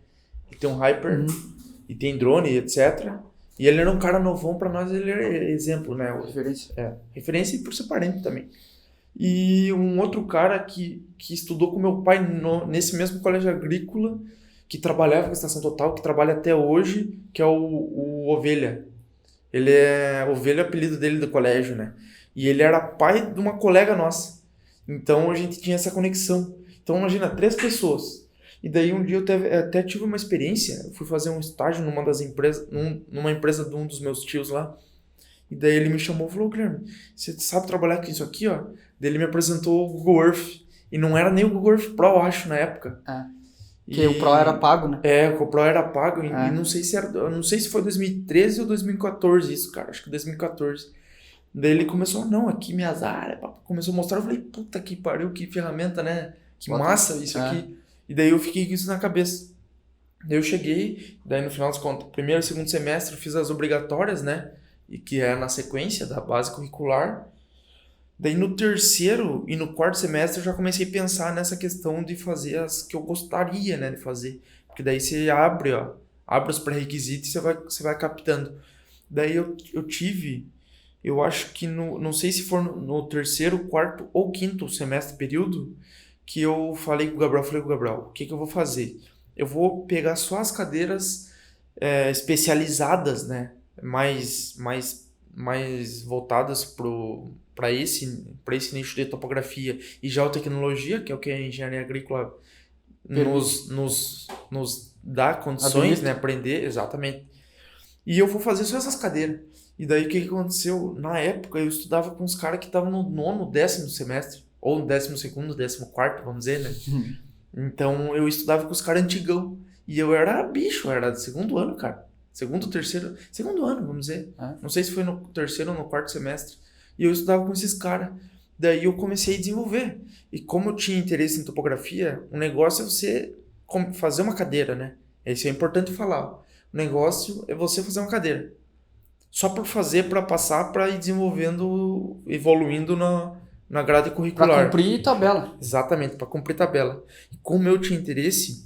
Ele tem um Hyper e tem drone, etc. E ele era um cara novão pra nós, ele é exemplo, né? Referência. Referência e por ser parente também. E um outro cara que estudou com meu pai nesse mesmo colégio agrícola, que trabalhava com estação total, que trabalha até hoje, que é o Ovelha. Ele é Ovelha, apelido dele do colégio, né? E ele era pai de uma colega nossa. Então a gente tinha essa conexão. Então imagina, 3 pessoas. E daí um dia eu até tive uma experiência. Eu fui fazer um estágio numa das empresas, numa empresa de um dos meus tios lá. E daí ele me chamou e falou: Guilherme, você sabe trabalhar com isso aqui, ó? Daí ele me apresentou o Google Earth. E não era nem o Google Earth Pro, eu acho, na época. Porque o Pro era pago, né? O Pro era pago. E não sei se foi 2013 ou 2014 isso, cara. Acho que 2014. Daí ele começou, não, aqui minhas áreas, começou a mostrar, eu falei, puta que pariu, que ferramenta, né? Que massa isso aqui. E daí eu fiquei com isso na cabeça. Daí eu cheguei, daí no final das contas, primeiro e segundo semestre eu fiz as obrigatórias, né? E que é na sequência da base curricular. Daí no terceiro e no quarto semestre eu já comecei a pensar nessa questão de fazer as que eu gostaria, né, de fazer. Porque daí você abre os pré-requisitos e você vai captando. Daí eu tive... Eu acho que não sei se for no terceiro, quarto ou quinto semestre período, que eu falei com o Gabriel, o que eu vou fazer? Eu vou pegar só as cadeiras especializadas, né? Mais voltadas para esse nicho de topografia e geotecnologia, que é o que a engenharia agrícola nos dá condições, né? Aprender, exatamente. E eu vou fazer só essas cadeiras. E daí o que aconteceu? Na época eu estudava com uns caras que estavam no 9º, 10º semestre, ou no 12º, 14º, vamos dizer, né? Então eu estudava com os caras antigão. E eu era bicho, eu era do 2º ano, cara. 2º, 3º, 2º ano, vamos dizer. Não sei se foi no 3º ou no 4º semestre. E eu estudava com esses caras. Daí eu comecei a desenvolver. E como eu tinha interesse em topografia, o negócio é você fazer uma cadeira, né? Isso é importante falar. O negócio é você fazer uma cadeira. Só por fazer, para passar, para ir desenvolvendo, evoluindo na grade curricular. Para cumprir tabela. Exatamente, para cumprir tabela. E como eu tinha interesse,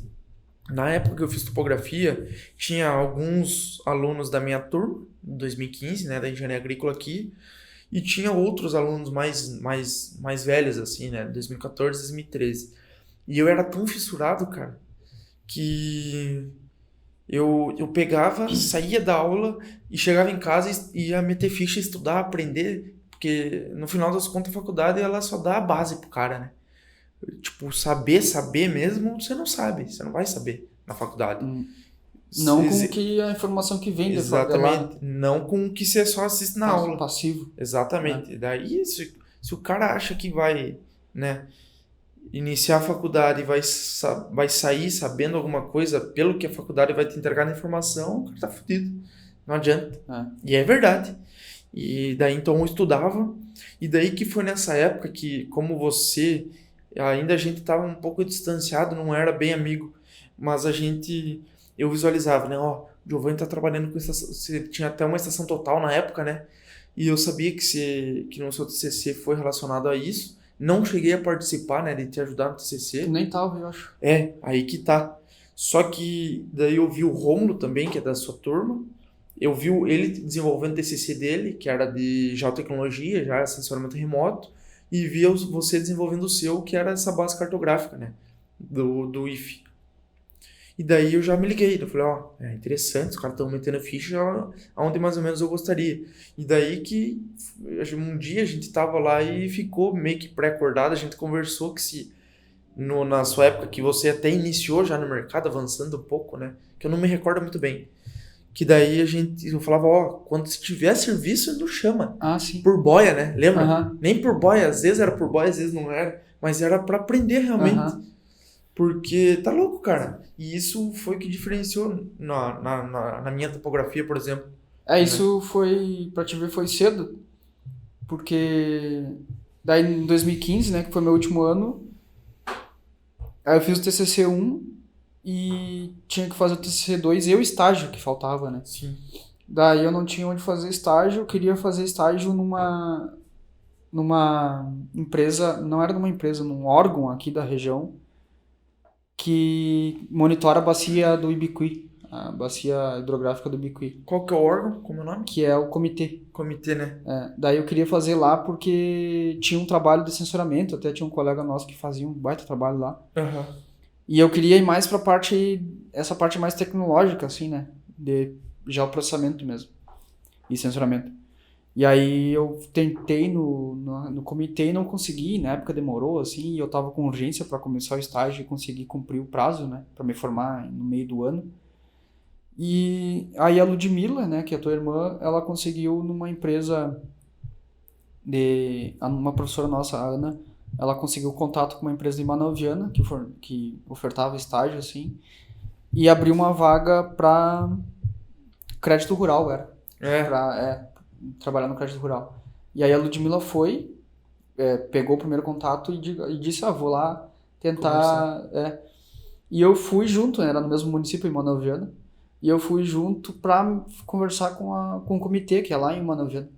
na época que eu fiz topografia, tinha alguns alunos da minha turma, em 2015, né, da engenharia agrícola aqui, e tinha outros alunos mais velhos, assim, né, 2014, 2013. E eu era tão fissurado, cara, que... Eu pegava, saía da aula e chegava em casa e ia meter ficha, estudar, aprender, porque no final das contas a faculdade ela só dá a base pro cara, né? Tipo, saber mesmo, você não sabe, você não vai saber na faculdade. Não com que a informação que vem da faculdade. Exatamente, não com o que você só assiste na aula. Passivo. Exatamente. Daí, se o cara acha que vai, né, iniciar a faculdade e vai sair sabendo alguma coisa pelo que a faculdade vai te entregar na informação, o cara tá fudido. Não adianta. E é verdade. E daí então eu estudava. E daí que foi nessa época que, como você, ainda a gente tava um pouco distanciado, não era bem amigo. Mas eu visualizava, né? Ó, o Giovanni tá trabalhando com estação. Você tinha até uma estação total na época, né? E eu sabia que no seu TCC foi relacionado a isso. Não cheguei a participar, né, de te ajudar no TCC. Nem tava, eu acho. Aí que tá. Só que daí eu vi o Rômulo também, que é da sua turma. Eu vi ele desenvolvendo o TCC dele, que era de geotecnologia, já sensoramento remoto. E vi você desenvolvendo o seu, que era essa base cartográfica, né, do IFE. E daí eu já me liguei, eu falei, ó, é interessante, os caras estão metendo ficha aonde mais ou menos eu gostaria. E daí que um dia a gente tava lá e ficou meio que pré-acordado, a gente conversou que na sua época que você até iniciou já no mercado, avançando um pouco, né, que eu não me recordo muito bem. Que daí eu falava, ó, quando se tiver serviço, nos chama. Sim. Por boia, né, lembra? Nem por boia, às vezes era por boia, às vezes não era, mas era para aprender realmente. Porque tá louco, cara. E isso foi o que diferenciou na minha topografia, por exemplo. Né? Isso foi, pra te ver, foi cedo, porque daí em 2015, né, que foi meu último ano, aí eu fiz o TCC 1 e tinha que fazer o TCC 2 e o estágio que faltava, né? Sim. Daí eu não tinha onde fazer estágio, eu queria fazer estágio numa empresa, não era numa empresa, num órgão aqui da região que monitora a bacia do Ibiqui, a bacia hidrográfica do Ibiqui, Qual que é o órgão? Como é o nome? que é o comitê. Comitê, né? Daí eu queria fazer lá porque tinha um trabalho de censuramento, até tinha um colega nosso que fazia um baita trabalho lá. Aham. E eu queria ir mais pra essa parte mais tecnológica, assim, né? De geoprocessamento mesmo, e censuramento. E aí eu tentei no comitê e não consegui, na época demorou, assim, e eu tava com urgência para começar o estágio e conseguir cumprir o prazo, né, para me formar no meio do ano. E aí a Ludmilla, né, que é a tua irmã, ela conseguiu numa empresa uma professora nossa, a Ana, ela conseguiu contato com uma empresa de Manoel Viana, que ofertava estágio, assim, e abriu uma vaga para crédito rural, era. É. Trabalhar no crédito rural. E aí a Ludmilla foi, pegou o primeiro contato e disse, vou lá tentar... E eu fui junto, né, era no mesmo município, em Manoel Viana, e eu fui junto pra conversar com o comitê, que é lá em Manoel Viana.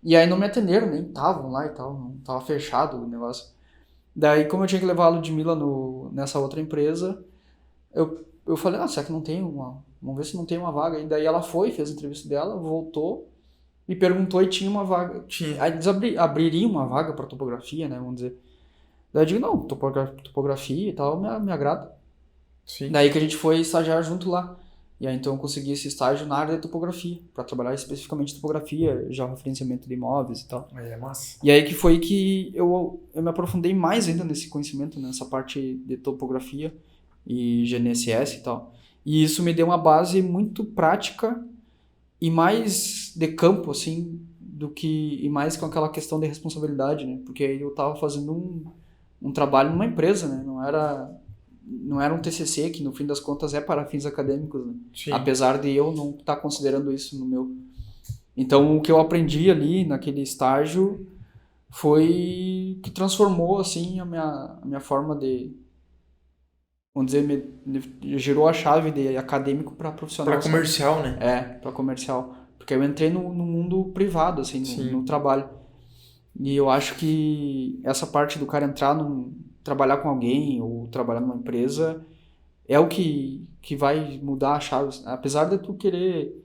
E aí não me atenderam, nem estavam lá e tal, não tava fechado o negócio. Daí, como eu tinha que levar a Ludmilla nessa outra empresa, eu falei, será que não tem vamos ver se não tem uma vaga. E daí ela foi, fez a entrevista dela, voltou, me perguntou e tinha uma vaga. Aí eles abririam uma vaga para topografia, né, vamos dizer. Daí eu digo, não, topografia e tal, me agrada. Sim. Daí que a gente foi estagiar junto lá. E aí então eu consegui esse estágio na área de topografia, para trabalhar especificamente topografia, já referenciamento de imóveis e tal. Aí é massa. E aí que foi que eu me aprofundei mais ainda nesse conhecimento, nessa parte de topografia e GNSS e tal. E isso me deu uma base muito prática e mais de campo, assim, e mais com aquela questão de responsabilidade, né? Porque aí eu tava fazendo um trabalho numa empresa, né? Não era um TCC, que no fim das contas é para fins acadêmicos, né? Sim. Apesar de eu não estar considerando isso no meu. Então, o que eu aprendi ali naquele estágio foi que transformou, assim, a minha forma de... Vamos dizer, girou a chave de acadêmico para profissional. Para comercial, né? Para comercial. Porque eu entrei no mundo privado, assim, no trabalho. E eu acho que essa parte do cara trabalhar com alguém ou trabalhar numa empresa é o que vai mudar a chave. Apesar de tu querer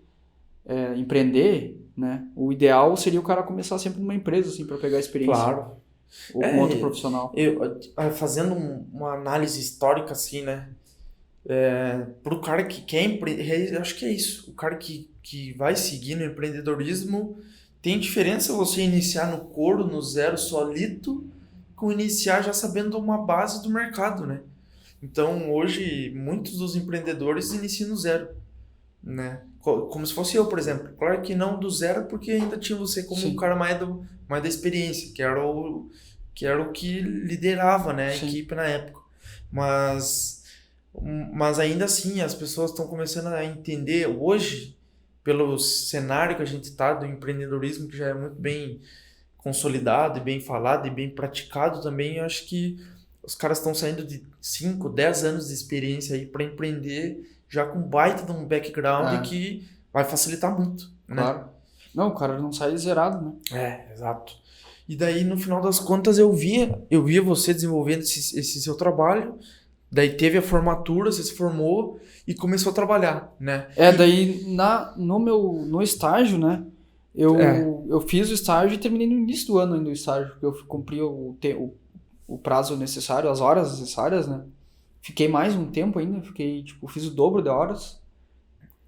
empreender, né? O ideal seria o cara começar sempre numa empresa, assim, para pegar experiência. Claro. Ou com outro profissional. Fazendo uma análise histórica, assim, né? Pro cara que quer empreender, acho que é isso. O cara que vai seguir no empreendedorismo, tem diferença você iniciar no couro, no zero, solito, com iniciar já sabendo uma base do mercado, né? Então, hoje, muitos dos empreendedores iniciam no zero, né? Como se fosse eu, por exemplo. Claro que não do zero, porque ainda tinha você como Sim. um cara mais da experiência, que era o que liderava, né, a equipe na época. Mas ainda assim, as pessoas estão começando a entender hoje, pelo cenário que a gente está do empreendedorismo, que já é muito bem consolidado e bem falado e bem praticado também, eu acho que os caras estão saindo de 5, 10 anos de experiência aí para empreender já com baita de um background que vai facilitar muito, né? Claro. Não, o cara não sai zerado, né? Exato. E daí, no final das contas, eu via você desenvolvendo esse seu trabalho, daí teve a formatura, você se formou e começou a trabalhar, né? Daí no estágio, né? Eu fiz o estágio e terminei no início do ano ainda o estágio, porque eu cumpri o prazo necessário, as horas necessárias, né? Fiquei mais um tempo ainda, fiz o dobro de horas.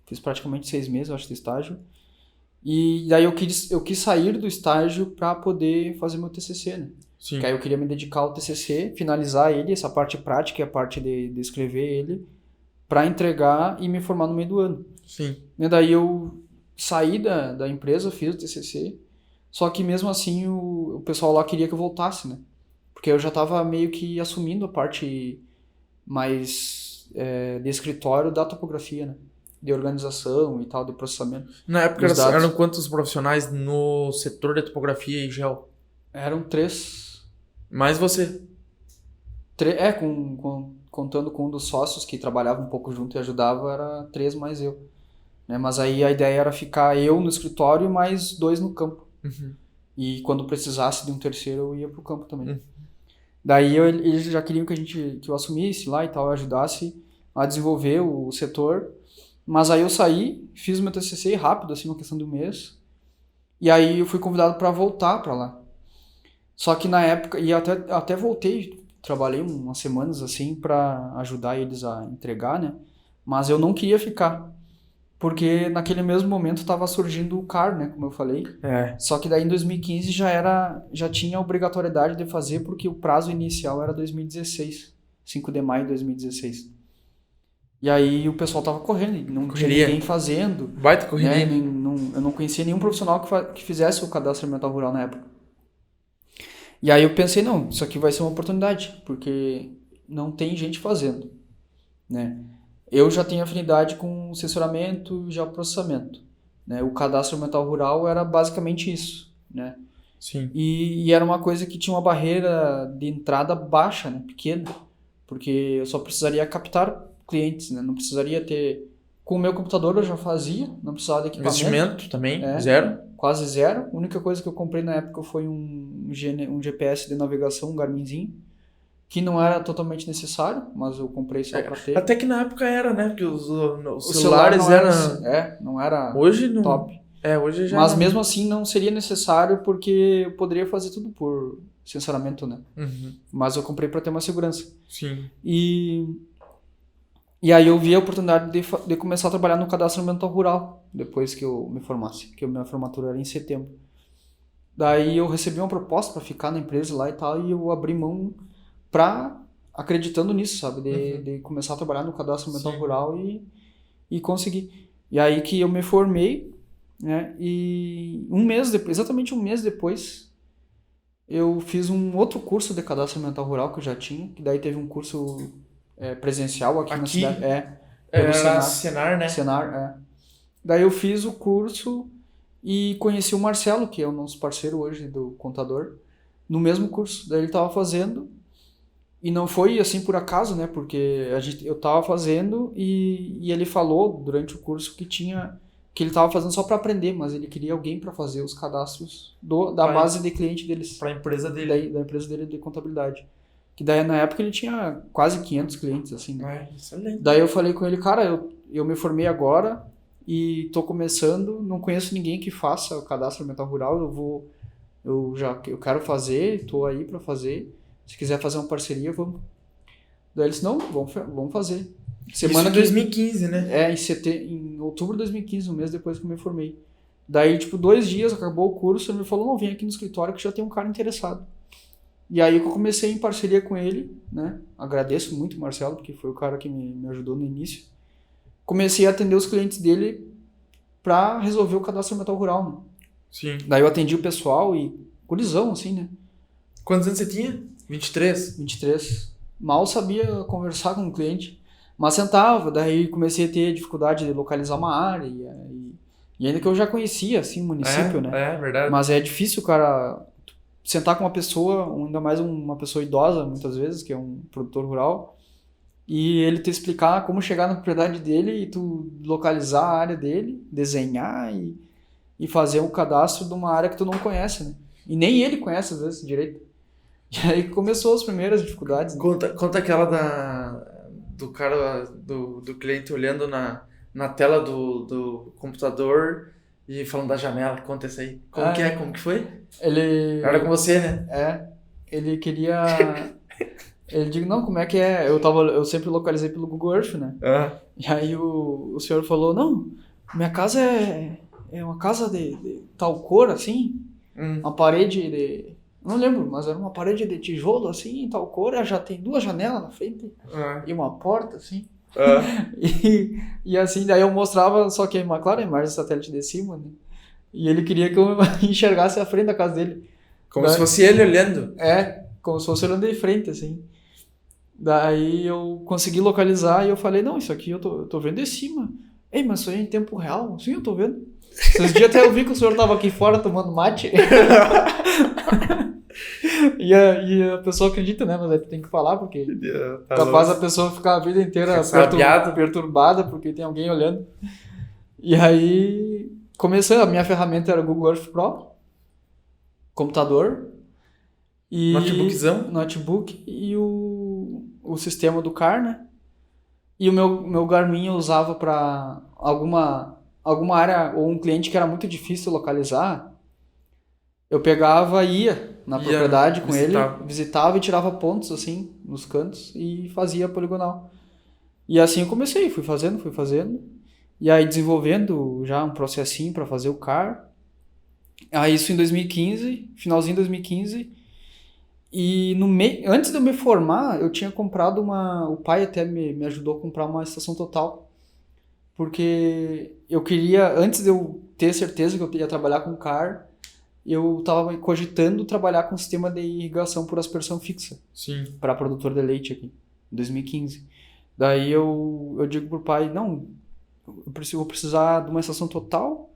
Fiz praticamente 6 meses, eu acho, de estágio. E daí eu quis sair do estágio para poder fazer meu TCC, né? Sim. Que aí eu queria me dedicar ao TCC, finalizar ele, essa parte prática e a parte de escrever ele, para entregar e me formar no meio do ano. Sim. E daí eu saí da empresa, fiz o TCC, só que mesmo assim o pessoal lá queria que eu voltasse, né? Porque eu já estava meio que assumindo a parte mais de escritório da topografia, né? De organização e tal, de processamento. Na época Os dados. eram quantos profissionais no setor de topografia e geo? Eram 3. Mais você. Contando com um dos sócios que trabalhava um pouco junto e ajudava, era 3 mais eu. Né? Mas aí a ideia era ficar eu no escritório e mais 2 no campo. Uhum. E quando precisasse de um terceiro, eu ia pro campo também. Uhum. Daí eles já queriam que eu assumisse lá e tal, ajudasse a desenvolver o setor. Mas aí eu saí, fiz o meu TCC rápido, assim, uma questão de um mês. E aí eu fui convidado para voltar para lá. Só que na época, e até voltei, trabalhei umas semanas assim para ajudar eles a entregar, né? Mas eu não queria ficar, porque naquele mesmo momento estava surgindo o CAR, né? Como eu falei. Só que daí em 2015 já tinha a obrigatoriedade de fazer, porque o prazo inicial era 2016, 5 de maio de 2016. E aí o pessoal tava correndo, não tinha ninguém fazendo. Baita correria. Né? Eu não conhecia nenhum profissional que fizesse o cadastro ambiental rural na época. E aí eu pensei, não, isso aqui vai ser uma oportunidade, porque não tem gente fazendo, né? Eu já tenho afinidade com censuramento e geoprocessamento, né? O cadastro ambiental rural era basicamente isso, né? Sim. E era uma coisa que tinha uma barreira de entrada baixa, né? Pequena, porque eu só precisaria captar clientes, né? Não precisaria ter... Com o meu computador eu já fazia, não precisava de equipamento. Investimento também, zero. Quase zero. A única coisa que eu comprei na época foi um GPS de navegação, um Garminzinho, que não era totalmente necessário, mas eu comprei só pra ter. Até que na época era, né? Porque os celulares celulares eram... não era hoje não... top. Hoje já... Mas mesmo assim não seria necessário, porque eu poderia fazer tudo por censuramento, né? Uhum. Mas eu comprei pra ter uma segurança. Sim. E aí eu vi a oportunidade de começar a trabalhar no cadastro ambiental rural, depois que eu me formasse, que a minha formatura era em setembro. Daí eu recebi uma proposta para ficar na empresa lá e tal, e eu abri mão acreditando nisso, sabe? De começar a trabalhar no cadastro ambiental rural e conseguir. E aí que eu me formei, né? E exatamente um mês depois, eu fiz um outro curso de cadastro ambiental rural que eu já tinha, que daí teve um curso... presencial aqui na cidade. Era Senar, né? Senar, Daí eu fiz o curso e conheci o Marcelo, que é o nosso parceiro hoje do contador, no mesmo curso. Daí ele estava fazendo, e não foi assim por acaso, né? Porque eu estava fazendo e ele falou durante o curso que ele estava fazendo só para aprender, mas ele queria alguém para fazer os cadastros da base de cliente deles. Para a empresa dele. Da empresa dele de contabilidade. Que daí na época ele tinha quase 500 clientes, assim, né? Excelente. Daí eu falei com ele, cara, eu me formei agora e tô começando, não conheço ninguém que faça o cadastro ambiental rural, eu quero fazer, tô aí pra fazer, se quiser fazer uma parceria, vamos. Daí ele disse, não, vamos fazer. Isso em 2015, né? Em outubro de 2015, um mês depois que eu me formei. Daí, 2 dias, acabou o curso, ele me falou, não, vem aqui no escritório que já tem um cara interessado. E aí que eu comecei em parceria com ele, né? Agradeço muito o Marcelo, porque foi o cara que me ajudou no início. Comecei a atender os clientes dele para resolver o cadastro ambiental rural, né? Sim. Daí eu atendi o pessoal e gurizão, assim, né? Quantos anos você tinha? 23? 23. Mal sabia conversar com o cliente, mas sentava. Daí comecei a ter dificuldade de localizar uma área e ainda que eu já conhecia, assim, o município, né? É, verdade. Mas é difícil, cara... sentar com uma pessoa, ainda mais uma pessoa idosa, muitas vezes, que é um produtor rural, e ele te explicar como chegar na propriedade dele e tu localizar a área dele, desenhar e fazer um cadastro de uma área que tu não conhece, né? E nem ele conhece, às vezes, direito. E aí começou as primeiras dificuldades. Né? Conta aquela do cara, do cliente olhando na tela do computador e falando da janela. Conta isso aí. Como que é? Como que foi? Era com você, né? Ele queria... Ele disse, não, como é que é? Eu sempre localizei pelo Google Earth, né? E aí o senhor falou, não, minha casa é uma casa de tal cor, assim, uma parede de... Não lembro, mas era uma parede de tijolo, assim, tal cor, já tem 2 janelas na frente e uma porta, assim. E assim, daí eu mostrava, só que, claro, a imagem de satélite de cima, né? E ele queria que eu enxergasse a frente da casa dele. Como se fosse ele olhando. Como se fosse olhando de frente, assim. Daí eu consegui localizar e eu falei, não, isso aqui eu tô vendo de cima. Ei, mas isso aí é em tempo real? Sim, eu tô vendo. Esses dias até eu vi que o senhor tava aqui fora tomando mate. E a pessoa acredita, né? Mas aí tu tem que falar, porque Tá capaz a louco. pessoa ficar a vida inteira Fica sabiado. perturbada porque tem alguém olhando. E aí comecei, a minha ferramenta era o Google Earth Pro, computador e Notebookzão. notebook e o sistema do CAR, né? E o meu Garmin eu usava para alguma área ou um cliente que era muito difícil localizar. Eu pegava e ia na propriedade com ele, visitava e tirava pontos assim nos cantos e fazia poligonal. E assim eu comecei, fui fazendo. E aí desenvolvendo já um processinho para fazer o CAR. Aí isso em 2015, finalzinho de 2015. E antes de eu me formar, eu tinha comprado o pai até me ajudou a comprar uma estação total. Porque eu queria, antes de eu ter certeza que eu ia trabalhar com CAR, eu estava cogitando trabalhar com sistema de irrigação por aspersão fixa. Sim. Para produtor de leite aqui, em 2015. Daí eu digo pro pai, não, vou precisar de uma estação total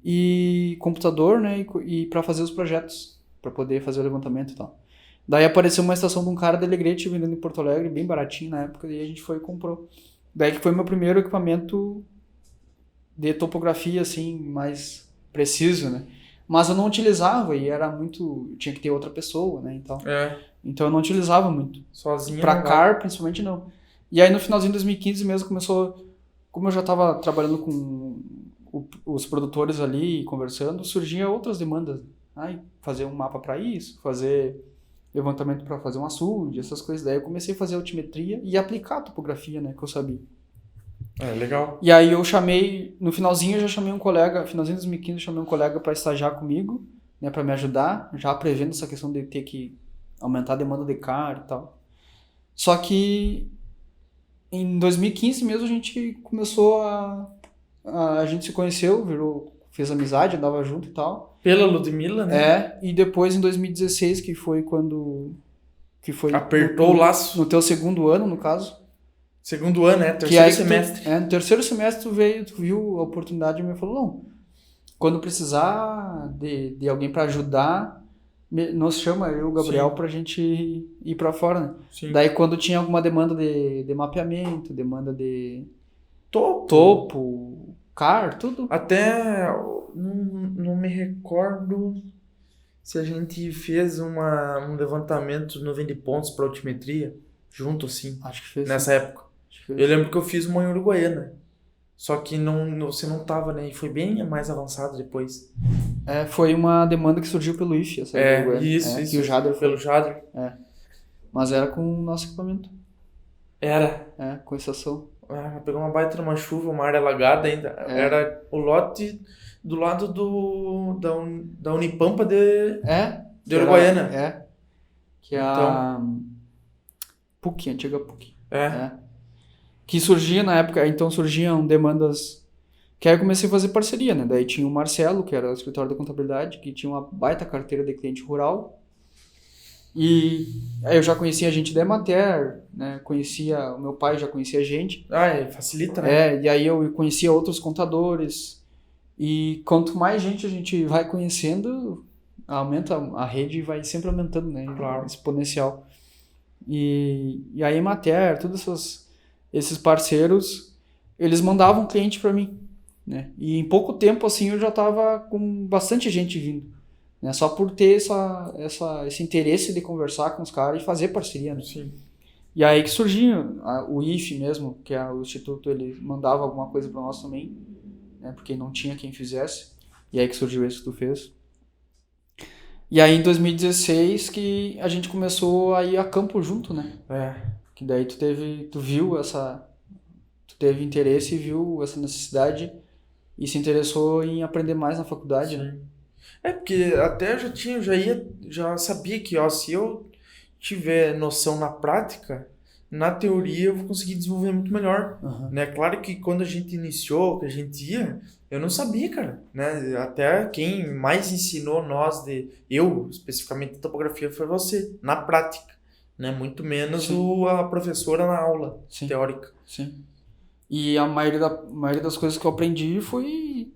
e computador, né, e para fazer os projetos, para poder fazer o levantamento e tal. Daí apareceu uma estação de um cara de Alegrete vendendo em Porto Alegre, bem baratinho na época, e a gente foi e comprou. Daí que foi meu primeiro equipamento de topografia, assim, mais preciso, né? Mas eu não utilizava e era muito... Tinha que ter outra pessoa, né? Então eu não utilizava muito. Sozinho. Pra CAR, principalmente, não. E aí no finalzinho de 2015 mesmo começou... Como eu já estava trabalhando com os produtores ali, conversando, surgiam outras demandas. Fazer um mapa para isso, fazer levantamento para fazer um açude, essas coisas. Daí eu comecei a fazer altimetria e aplicar a topografia, né? Que eu sabia. Legal. E aí eu chamei, no finalzinho eu já chamei um colega, finalzinho de 2015 eu chamei um colega para estagiar comigo, né, para me ajudar, já prevendo essa questão de ter que aumentar a demanda de CAR e tal. Só que em 2015 mesmo a gente começou a gente se conheceu, fez amizade, andava junto e tal. Pela Ludmilla, né? E depois em 2016, que foi quando... Apertou o laço. No teu segundo ano, no caso. Segundo ano, terceiro semestre. No terceiro semestre tu viu a oportunidade e me falou, não, quando precisar de alguém para ajudar, nos chama, eu e o Gabriel, pra gente ir para fora, né? Sim. Daí quando tinha alguma demanda de mapeamento, demanda de topo, CAR, tudo. Até não me recordo se a gente fez um levantamento no Vende Pontos para altimetria, junto assim. Acho que fez. Nessa época. Eu lembro que eu fiz uma em Uruguaiana. Só que você não tava, né? E foi bem mais avançado depois. Foi uma demanda que surgiu pelo IFE, essa Uruguaiana. Isso. Que o Jader pelo Jader. Mas era com o nosso equipamento. Era. Com estação. Pegou uma baita numa chuva, uma área alagada ainda. Era o lote do lado da Unipampa de Uruguaiana. Que é a PUC, antiga PUC. Que surgia na época, então surgiam demandas que aí eu comecei a fazer parceria, né? Daí tinha o Marcelo, que era o escritório da contabilidade, que tinha uma baita carteira de cliente rural. E aí eu já conhecia a gente da Emater, né? O meu pai já conhecia a gente. Facilita, né? E aí eu conhecia outros contadores. E quanto mais gente a gente vai conhecendo, aumenta a rede, vai sempre aumentando, né? Claro. Exponencial. E aí a Emater, todos esses parceiros, eles mandavam cliente para mim, né? E em pouco tempo, assim, eu já tava com bastante gente vindo, né? Só por ter esse interesse de conversar com os caras e fazer parceria, né? Sim. E aí que surgia o IFE mesmo, que é o Instituto, ele mandava alguma coisa para nós também, né? Porque não tinha quem fizesse. E aí que surgiu esse que tu fez. E aí em 2016 que a gente começou a ir a campo junto, né? Que daí tu teve interesse e viu essa necessidade e se interessou em aprender mais na faculdade, né? Porque até já sabia que, se eu tiver noção na prática, na teoria eu vou conseguir desenvolver muito melhor, né? Claro que quando a gente iniciou, que a gente ia, eu não sabia, cara, né? Até quem mais ensinou eu especificamente a topografia, foi você, na prática, né? Muito menos Sim. a professora na aula Sim, teórica. sim. E a maioria das coisas que eu aprendi foi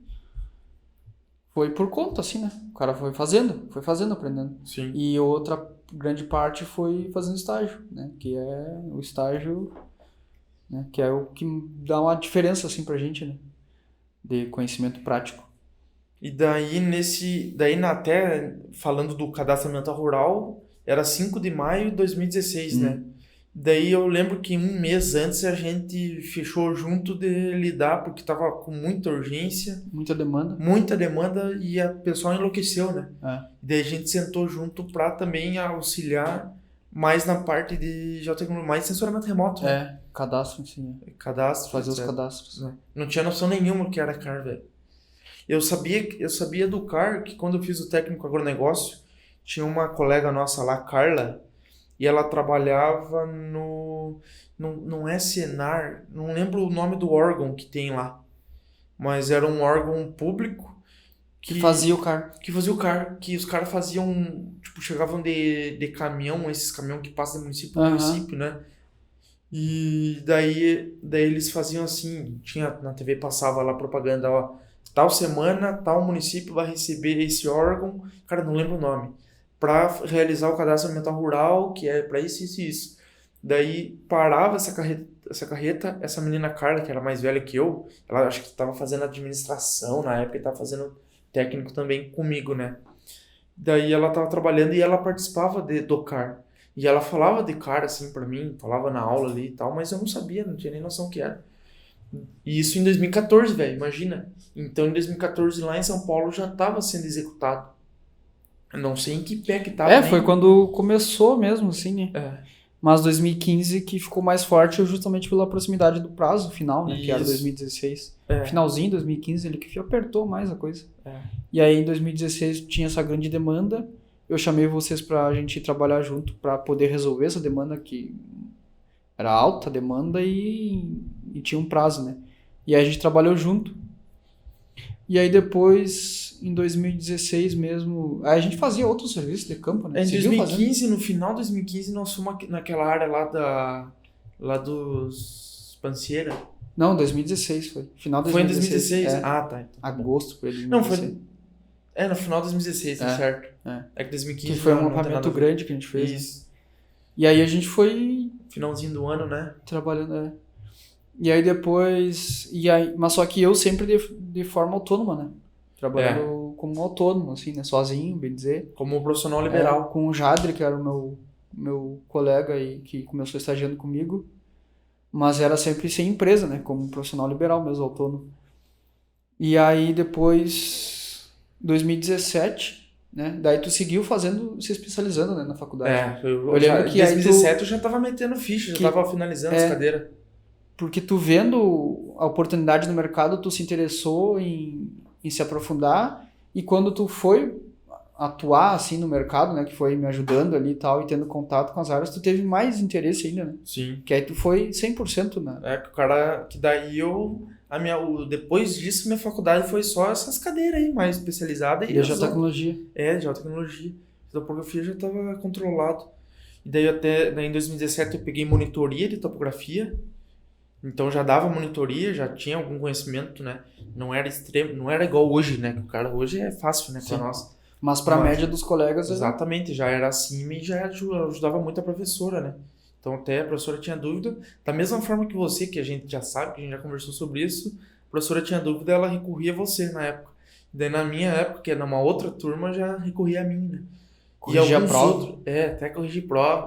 por conta, assim, né? O cara foi fazendo, aprendendo. Sim. E outra grande parte foi fazendo estágio, né? Que é o estágio, né? Que é o que dá uma diferença, assim, pra gente, né? De conhecimento prático. E daí até falando do cadastro ambiental rural, era 5 de maio de 2016, né? Daí eu lembro que um mês antes a gente fechou junto de lidar, porque tava com muita urgência, Muita demanda. muita demanda e a pessoa enlouqueceu, né? É. Daí a gente sentou junto para também auxiliar mais na parte de geotecnologia, mais sensoramento remoto, né? É, cadastro, assim, Cadastro, fazer os etc. cadastros. Não tinha noção nenhuma do que era CAR, velho. Eu sabia do CAR que quando eu fiz o técnico agronegócio, tinha uma colega nossa lá, Carla, e ela trabalhava não é Senar, não lembro o nome do órgão que tem lá, mas era um órgão público Que fazia o CAR. que fazia o CAR, que os caras faziam, tipo, chegavam de caminhão, esses caminhão que passam de município para município, né? E daí eles faziam assim, tinha na TV passava lá propaganda, ó, tal semana, tal município vai receber esse órgão, cara, não lembro o nome, para realizar o cadastro ambiental rural, que é para isso, isso e isso. Daí parava essa menina Carla, que era mais velha que eu, ela acho que estava fazendo administração na época e estava fazendo técnico também comigo, né? Daí ela estava trabalhando e ela participava do CAR. E ela falava de CAR assim pra mim, falava na aula ali e tal, mas eu não sabia, não tinha nem noção o que era. E isso em 2014, velho, imagina. Então em 2014 lá em São Paulo já estava sendo executado. Eu não sei em que pé que tava. Foi quando começou mesmo, assim, né? É. Mas 2015 que ficou mais forte justamente pela proximidade do prazo final, né? Que era Isso. 2016. É. Finalzinho de 2015, ele que apertou mais a coisa. É. E aí em 2016 tinha essa grande demanda. Eu chamei vocês pra gente trabalhar junto pra poder resolver essa demanda que era alta a demanda e tinha um prazo, né? E aí a gente trabalhou junto. E aí depois, em 2016 mesmo, aí a gente fazia outros serviços de campo, né? Em Seguiu 2015, no final de 2015, nós fomos naquela área lá dos Pancieira. Não, 2016 foi. Final de Foi em 2016. 2016? Ah, tá. Então, Agosto foi 2016. não, foi. No final de 2016, tá certo. É que 2015 que foi um não tem acampamento nada a ver. grande que a gente fez. Isso. Né? E aí a gente foi Finalzinho do ano, né? trabalhando, E aí depois. Mas só que eu sempre de forma autônoma, né? Trabalhando como autônomo, assim, né? Sozinho, bem dizer. Como profissional liberal. Com o Jadre, que era o meu colega aí, que começou estagiando comigo. Mas era sempre sem empresa, né? Como profissional liberal mesmo, autônomo. E aí depois, 2017, né? Daí tu seguiu se especializando, né, na faculdade. Eu lembro que em aí 2017 eu já tava metendo ficha, já tava finalizando as cadeiras. Porque tu vendo a oportunidade no mercado, tu se interessou em se aprofundar, e quando tu foi atuar assim no mercado, né, que foi me ajudando ali e tal, e tendo contato com as áreas, tu teve mais interesse ainda, né? Sim. Que aí tu foi 100%, né? Que o cara, que daí depois disso minha faculdade foi só essas cadeiras aí, mais especializadas. E a geotecnologia. Geotecnologia. Topografia já estava controlado. E daí em 2017 eu peguei monitoria de topografia. Então já dava monitoria, já tinha algum conhecimento, né? Não era extremo, não era igual hoje, né? Que o cara hoje é fácil, né? Com a nossa. Mas para a média dos colegas... Exatamente, já era acima e já ajudava muito a professora, né? Então até a professora tinha dúvida. Da mesma forma que você, que a gente já sabe, que a gente já conversou sobre isso, a professora tinha dúvida, ela recorria a você na época. Daí na minha época, que é numa outra turma, já recorria a mim, né? Corrigir a prova? Até corrigir prova.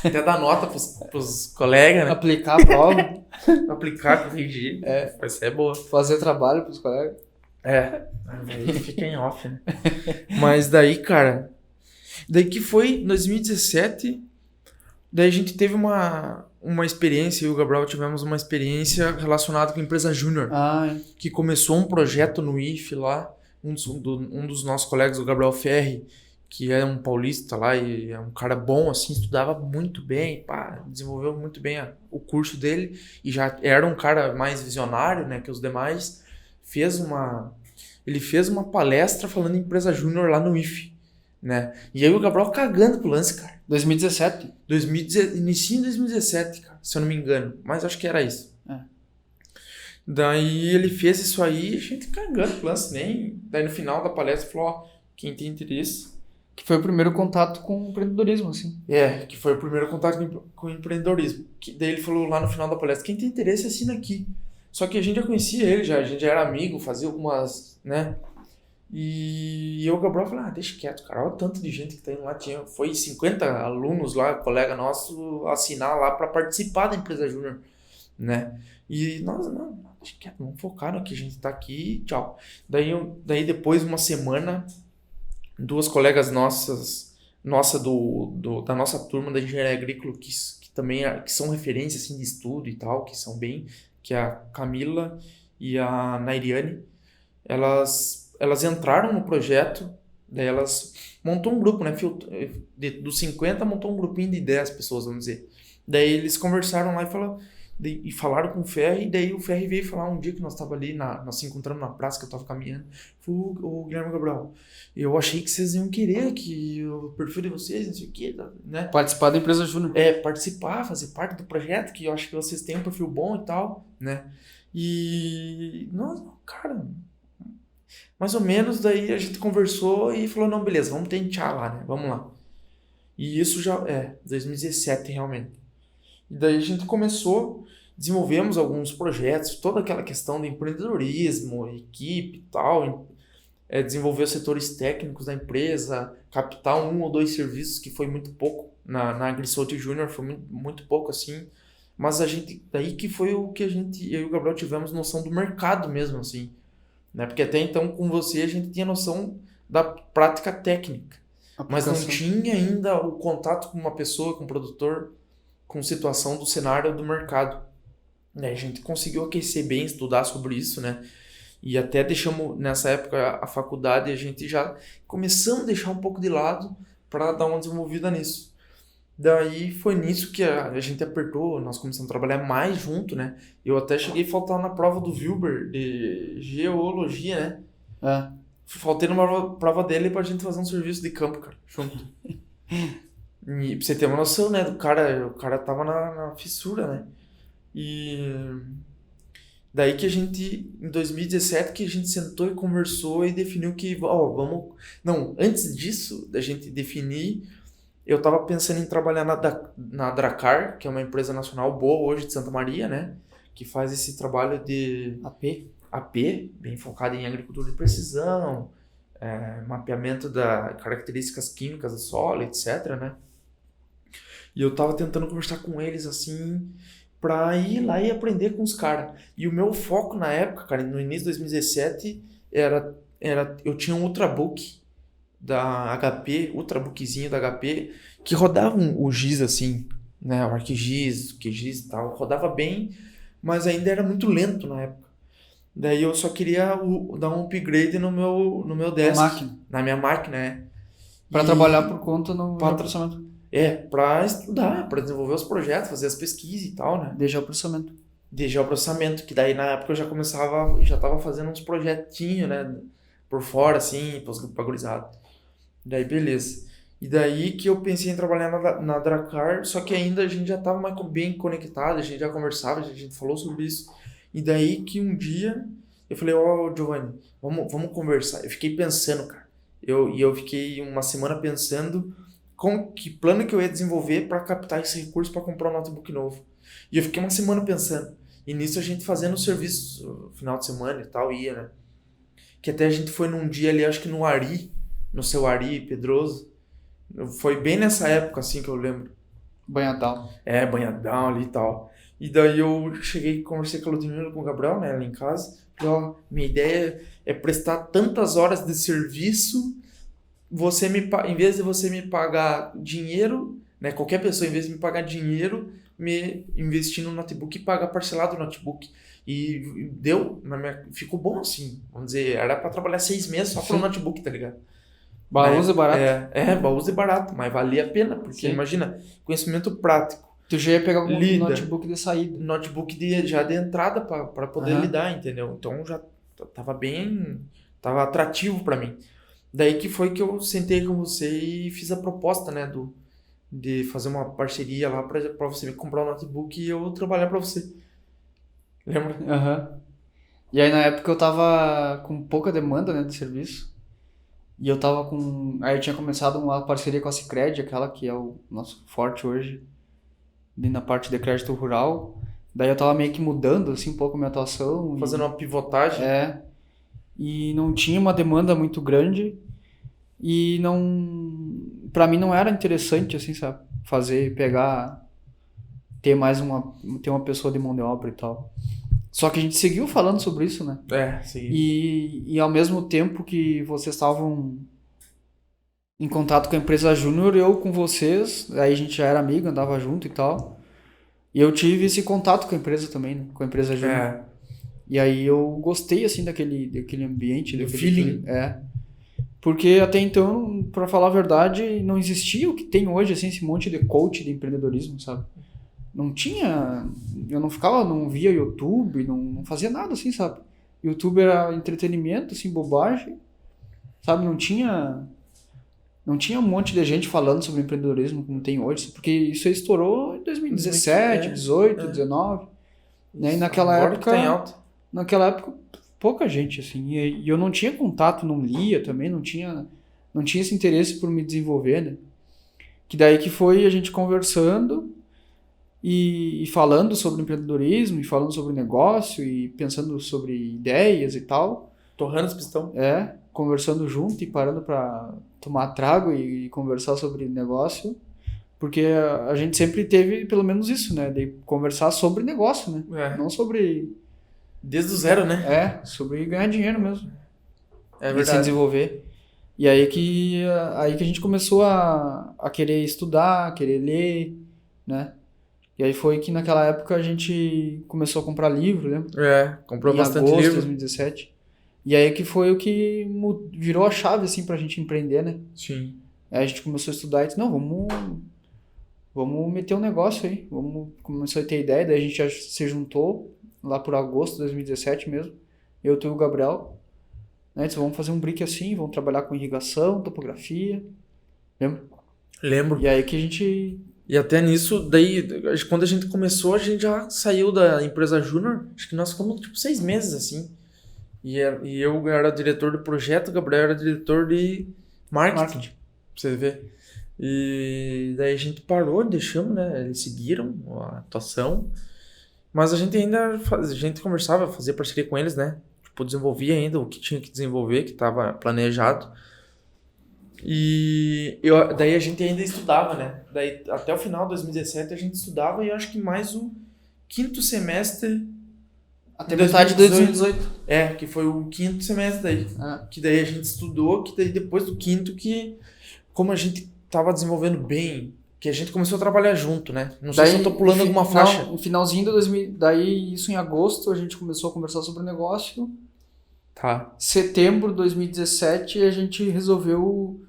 Até dar nota pros colegas, né? Aplicar a prova. Aplicar, corrigir. Vai ser boa. Fazer trabalho pros colegas. Aí fica em off, né? Mas daí, cara... Daí que foi em 2017... Daí a gente teve uma experiência, eu e o Gabriel tivemos uma experiência relacionada com a empresa Júnior. Que começou um projeto no IFE lá. Um dos nossos colegas, o Gabriel Ferri, que é um paulista lá e é um cara bom, assim, estudava muito bem, desenvolveu muito bem o curso dele e já era um cara mais visionário, né, que os demais. Ele fez uma palestra falando em empresa júnior lá no IFE, né? E aí o Gabriel cagando pro lance, cara. 2017? Início de 2017, cara, se eu não me engano. Mas acho que era isso. É. Daí ele fez isso aí, a gente cagando pro lance, nem... Daí no final da palestra falou, ó, quem tem interesse... Que foi o primeiro contato com o empreendedorismo, assim. Que foi o primeiro contato com o empreendedorismo. Daí ele falou lá no final da palestra, quem tem interesse assina aqui. Só que a gente já conhecia ele, a gente já era amigo, fazia algumas, né? E eu, o Gabriel, falei, deixa quieto, cara, olha o tanto de gente que tá indo lá. Foi 50 alunos lá, colega nosso, assinar lá para participar da empresa Júnior, né? E nós, não, deixa quieto, vamos focar no que a gente tá aqui, tchau. Daí depois, uma semana, duas colegas nossas, da nossa turma da engenharia agrícola, que também que são referências assim, de estudo e tal, que são bem, que é a Camila e a Nairiane, elas entraram no projeto, daí elas montou um grupo, né? Dos 50 montou um grupinho de 10 pessoas, vamos dizer. Daí eles conversaram lá e falaram com o Ferri, e daí o Ferri veio falar um dia que nós estávamos ali, nós se encontramos na praça, que eu estava caminhando. Falou, ô Guilherme Gabriel, eu achei que vocês iam querer que o perfil de vocês, não sei o quê, né? Participar da empresa Júnior. Participar, fazer parte do projeto, que eu acho que vocês têm um perfil bom e tal, né? E, nossa, cara, mais ou menos, daí a gente conversou e falou, não, beleza, vamos tentar lá, né? Vamos lá. E isso já 2017 realmente. E daí a gente começou, desenvolvemos alguns projetos, toda aquela questão do empreendedorismo, equipe e tal, desenvolver os setores técnicos da empresa, captar 1 ou 2 serviços, que foi muito pouco, na AgriSolt Júnior foi muito, muito pouco assim, mas daí que foi o que eu e o Gabriel tivemos noção do mercado mesmo, assim, né? Porque até então com você a gente tinha noção da prática técnica, mas não tinha ainda o contato com uma pessoa, com um produtor, com situação do cenário do mercado, né? A gente conseguiu aquecer bem, estudar sobre isso, né? E até deixamos nessa época a faculdade, a gente já começamos a deixar um pouco de lado para dar uma desenvolvida nisso. Daí foi nisso que a gente apertou, nós começamos a trabalhar mais junto, né? Eu até cheguei a faltar na prova do Wilber de geologia, né? Faltei numa prova dele pra gente fazer um serviço de campo, cara, junto. E pra você ter uma noção, né, o cara tava na fissura, né? E daí que a gente, em 2017, que a gente sentou e conversou e definiu que, vamos... Não, antes disso, da gente definir, eu tava pensando em trabalhar na Dracar, que é uma empresa nacional boa hoje de Santa Maria, né? Que faz esse trabalho de AP, bem focado em agricultura de precisão, mapeamento das características químicas do solo, etc, né? E eu tava tentando conversar com eles, assim, pra ir lá e aprender com os caras. E o meu foco na época, cara, no início de 2017, eu tinha um Ultrabook da HP, Ultrabookzinho da HP, que rodava o GIS, assim, né, o ArcGIS, o QGIS e tal, rodava bem, mas ainda era muito lento na época. Daí eu só queria dar um upgrade no meu desk, na minha máquina, né. Pra trabalhar por conta no processamento. Pra estudar, pra desenvolver os projetos, fazer as pesquisas e tal, né. DG processamento. DG processamento, que daí na época eu já tava fazendo uns projetinhos, né, por fora, assim, pra gurizada. Daí beleza. E daí que eu pensei em trabalhar na Dracar, só que ainda a gente já tava mais bem conectado, a gente já conversava, a gente falou sobre isso. E daí que um dia eu falei, Giovanni, vamos conversar. Eu fiquei pensando, cara. Eu fiquei uma semana pensando que plano que eu ia desenvolver para captar esse recurso para comprar um notebook novo. E eu fiquei uma semana pensando. E nisso a gente fazendo o serviço final de semana e tal, ia, né? Que até a gente foi num dia ali, acho que no seu Ari Pedroso. Foi bem nessa época, assim, que eu lembro. Banhadão. Banhadão ali e tal. E daí eu cheguei, conversei com a Ludmilla, com o Gabriel, né, ali em casa. Falei, minha ideia é prestar tantas horas de serviço, em vez de você me pagar dinheiro, né, qualquer pessoa, em vez de me pagar dinheiro, me investir no notebook e pagar parcelado o notebook. E ficou bom assim, vamos dizer, era pra trabalhar 6 meses só pro notebook, tá ligado? Baús é barato. Baús é barato, mas valia a pena, porque imagina, conhecimento prático. Tu já ia pegar um notebook de saída. Notebook já de entrada pra poder lidar, entendeu? Então já tava atrativo pra mim. Daí que foi que eu sentei com você e fiz a proposta, né, de fazer uma parceria lá pra você me comprar um notebook e eu trabalhar pra você. Lembra? Aham. E aí na época eu tava com pouca demanda, né, de serviço. E eu tava com. Aí eu tinha começado uma parceria com a Sicredi, aquela que é o nosso forte hoje, ali na parte de crédito rural. Daí eu tava meio que mudando, assim, um pouco a minha atuação. Fazendo uma pivotagem. E não tinha uma demanda muito grande. E não. Pra mim não era interessante, assim, sabe? Pegar, ter uma pessoa de mão de obra e tal. Só que a gente seguiu falando sobre isso, né? Sim. E ao mesmo tempo que vocês estavam em contato com a empresa Júnior, eu com vocês, aí a gente já era amigo, andava junto e tal. E eu tive esse contato com a empresa também, né? Com a empresa Júnior. E aí eu gostei, assim, daquele ambiente. Do daquele feeling. Porque até então, pra falar a verdade, não existia o que tem hoje, assim, esse monte de coach de empreendedorismo, sabe? Não tinha... Eu não ficava, não via YouTube, não fazia nada, assim, sabe? YouTube era entretenimento, assim, bobagem, sabe? Não tinha um monte de gente falando sobre empreendedorismo como tem hoje, porque isso aí estourou em 2017, 18, 19, né? E Agora que tá em alta. naquela época, pouca gente, assim, e eu não tinha contato, não lia também, não tinha esse interesse por me desenvolver, né? Que daí que foi a gente conversando e falando sobre empreendedorismo, e falando sobre negócio, e pensando sobre ideias e tal. Torrando os pistão. Conversando junto e parando para tomar trago e conversar sobre negócio, porque a gente sempre teve pelo menos isso, né, de conversar sobre negócio, né, não sobre... Desde o zero, né? Sobre ganhar dinheiro mesmo. É E verdade. se desenvolver. E aí que a gente começou a querer estudar, querer ler, né, e aí foi que naquela época a gente começou a comprar livro, lembra? Comprou Em bastante agosto de livro. 2017. E aí que foi o que virou a chave, assim, pra gente empreender, né? Sim. Aí a gente começou a estudar e disse, não, vamos meter um negócio aí. Começou a ter ideia, daí a gente já se juntou lá por agosto de 2017 mesmo. Eu, tu e o Gabriel. Né? Disse, vamos fazer um brick assim, vamos trabalhar com irrigação, topografia. Lembra? Lembro. E aí que a gente... E até nisso, daí, quando a gente começou, a gente já saiu da empresa Júnior. Acho que nós ficamos, tipo, 6 meses, assim. E eu era diretor do projeto, o Gabriel era diretor de marketing. Pra você ver. E daí a gente parou, deixamos, né? Eles seguiram a atuação. Mas a gente conversava, fazia parceria com eles, né? Tipo, desenvolvia ainda o que tinha que desenvolver, que estava planejado. E daí a gente ainda estudava, né? Daí até o final de 2017 a gente estudava e eu acho que mais o 5º semestre... Até metade de 2018. Que foi o 5º semestre daí. Que daí a gente estudou, que daí depois do 5º que... Como a gente tava desenvolvendo bem, que a gente começou a trabalhar junto, né? Não sei se eu tô pulando alguma faixa. No finalzinho de 2000, daí isso em agosto a gente começou a conversar sobre o negócio. Setembro de 2017 a gente resolveu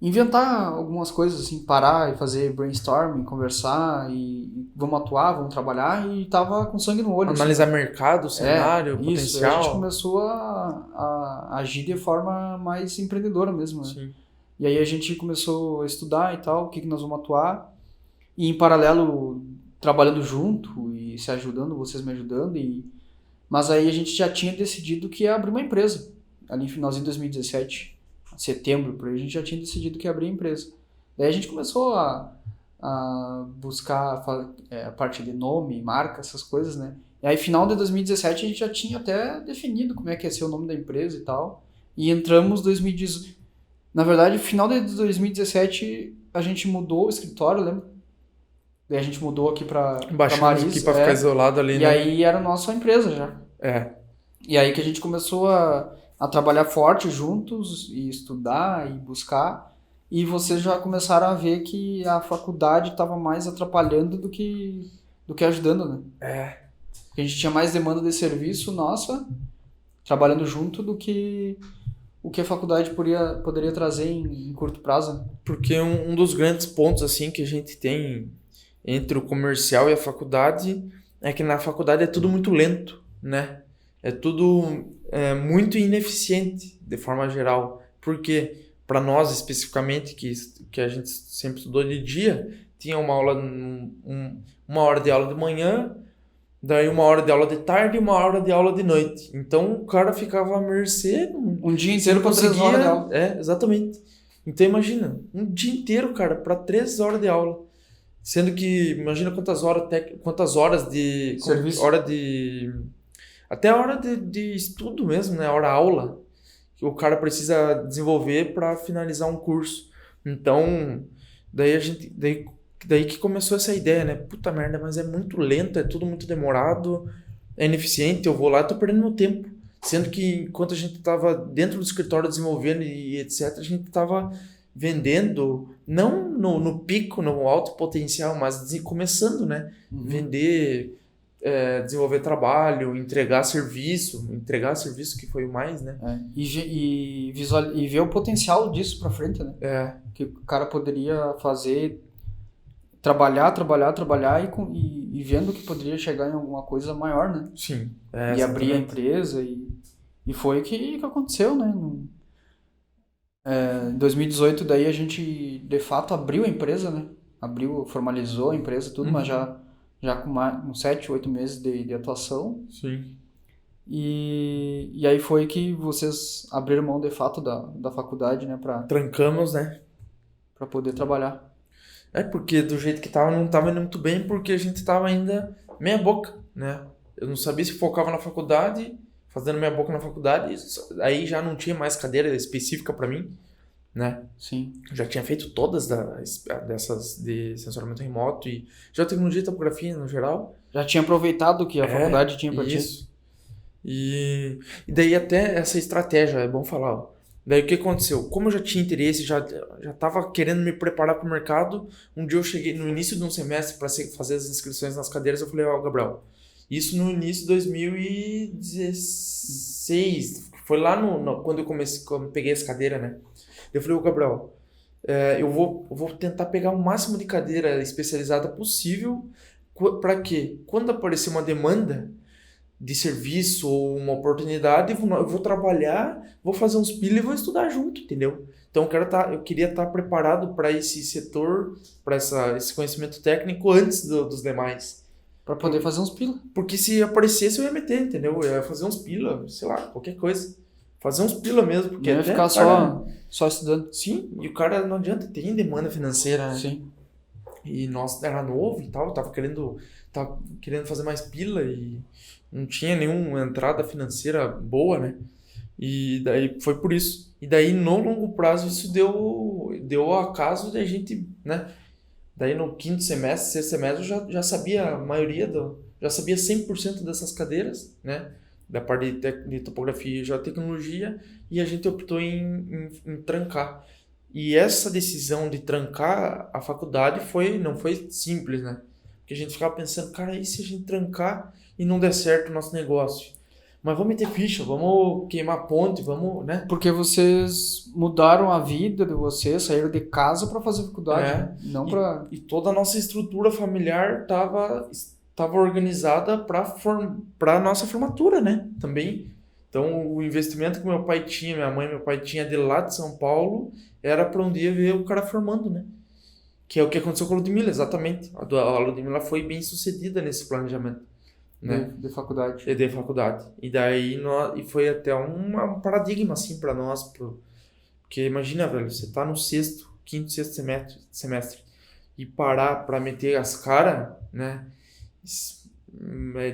inventar algumas coisas, assim, parar e fazer brainstorming, conversar e vamos atuar, vamos trabalhar e tava com sangue no olho. Analisar mercado, cenário, potencial. A gente começou a agir de forma mais empreendedora mesmo, né? Sim. E aí a gente começou a estudar e tal, o que nós vamos atuar. E em paralelo, trabalhando junto e se ajudando, vocês me ajudando. Mas aí a gente já tinha decidido que ia abrir uma empresa. Ali no finalzinho de 2017, setembro, por aí, a gente já tinha decidido que ia abrir a empresa. Daí a gente começou a buscar a parte de nome, marca, essas coisas, né? E aí final de 2017 a gente já tinha até definido como é que ia ser o nome da empresa e tal. E entramos em 2018. Na verdade, final de 2017 a gente mudou o escritório, lembra? Daí a gente mudou aqui pra Maris. Aqui pra ficar isolado ali, né? E aí era a nossa empresa já. E aí que a gente começou a trabalhar forte juntos e estudar e buscar. E vocês já começaram a ver que a faculdade estava mais atrapalhando do que ajudando, né? Porque a gente tinha mais demanda de serviço nossa, trabalhando junto, do que o que a faculdade poderia trazer em curto prazo. Porque um dos grandes pontos assim que a gente tem entre o comercial e a faculdade é que na faculdade é tudo muito lento, né? É tudo muito ineficiente, de forma geral. Porque para nós especificamente, que a gente sempre estudou de dia, tinha uma aula, uma hora de aula de manhã, daí uma hora de aula de tarde e uma hora de aula de noite. Então o cara ficava à mercê. Um dia Você não inteiro com 3 horas de aula. É, exatamente. Então imagina, um dia inteiro, cara, para 3 horas de aula. Sendo que, imagina quantas horas de Serviço. hora de até a hora de estudo mesmo, né? Hora aula que o cara precisa desenvolver para finalizar um curso. Então, daí que começou essa ideia, né? Puta merda, mas é muito lento, é tudo muito demorado, é ineficiente, eu vou lá e tô perdendo meu tempo. Sendo que enquanto a gente tava dentro do escritório desenvolvendo e etc, a gente tava vendendo, não no pico, no alto potencial, mas começando, né? Vender, desenvolver trabalho, entregar serviço que foi o mais, né? E ver o potencial disso pra frente, né? Que o cara poderia fazer, trabalhar e vendo que poderia chegar em alguma coisa maior, né? Sim. E abrir a empresa e foi o que aconteceu, né? Em 2018 daí a gente de fato abriu a empresa, né? Formalizou a empresa, tudo, mas já com uns 7, 8 meses de atuação. Sim. E aí foi que vocês abriram mão de fato da faculdade, né? Trancamos, né? Pra poder trabalhar. Porque do jeito que tava, não tava indo muito bem, porque a gente tava ainda meia boca, né? Eu não sabia se focava na faculdade, fazendo meia boca na faculdade, aí já não tinha mais cadeira específica para mim, né? Sim. Já tinha feito todas dessas de sensoramento remoto e já tecnologia e topografia no geral. Já tinha aproveitado o que a faculdade tinha para ti. Isso. E daí até essa estratégia, é bom falar, ó. Daí o que aconteceu? Como eu já tinha interesse, já estava querendo me preparar para o mercado, um dia eu cheguei no início de um semestre para fazer as inscrições nas cadeiras, eu falei, ó, Gabriel, isso no início de 2016, foi lá quando eu peguei as cadeiras, né? Eu falei, ô Gabriel, eu vou tentar pegar o máximo de cadeira especializada possível, para quê? Quando aparecer uma demanda de serviço ou uma oportunidade, eu vou trabalhar, vou fazer uns pila e vou estudar junto, entendeu? Então eu queria estar preparado para esse setor, para esse conhecimento técnico antes dos demais. Para poder fazer uns pila. Porque se aparecesse eu ia meter, entendeu? Eu ia fazer uns pila, sei lá, qualquer coisa. Fazer uns pila mesmo. Porque não ia ficar só estudando. Sim, e o cara não adianta, tem demanda financeira, né? Sim. E nós era novo e tal, tava querendo fazer mais pila e não tinha nenhuma entrada financeira boa, né? E daí foi por isso. E daí no longo prazo isso deu acaso de a gente, né? Daí no quinto semestre, sexto semestre eu já sabia a maioria já sabia 100% dessas cadeiras, né? Da parte de topografia e geotecnologia, e a gente optou em trancar. E essa decisão de trancar a faculdade não foi simples, né? Porque a gente ficava pensando, cara, e se a gente trancar e não der certo o nosso negócio? Mas vamos meter ficha, vamos queimar ponte, vamos, né? Porque vocês mudaram a vida de vocês, saíram de casa para fazer faculdade, né? Não para... E toda a nossa estrutura familiar tava organizada para nossa formatura, né? Também. Então, o investimento que meu pai tinha, minha mãe e meu pai tinha de lá de São Paulo, era para um dia ver o cara formando, né? Que é o que aconteceu com a Ludmilla, exatamente. A Ludmilla foi bem sucedida nesse planejamento, né? De faculdade. De faculdade. E daí e foi até um paradigma, assim, para nós. Porque imagina, velho, você tá no quinto, sexto semestre e parar para meter as caras, né?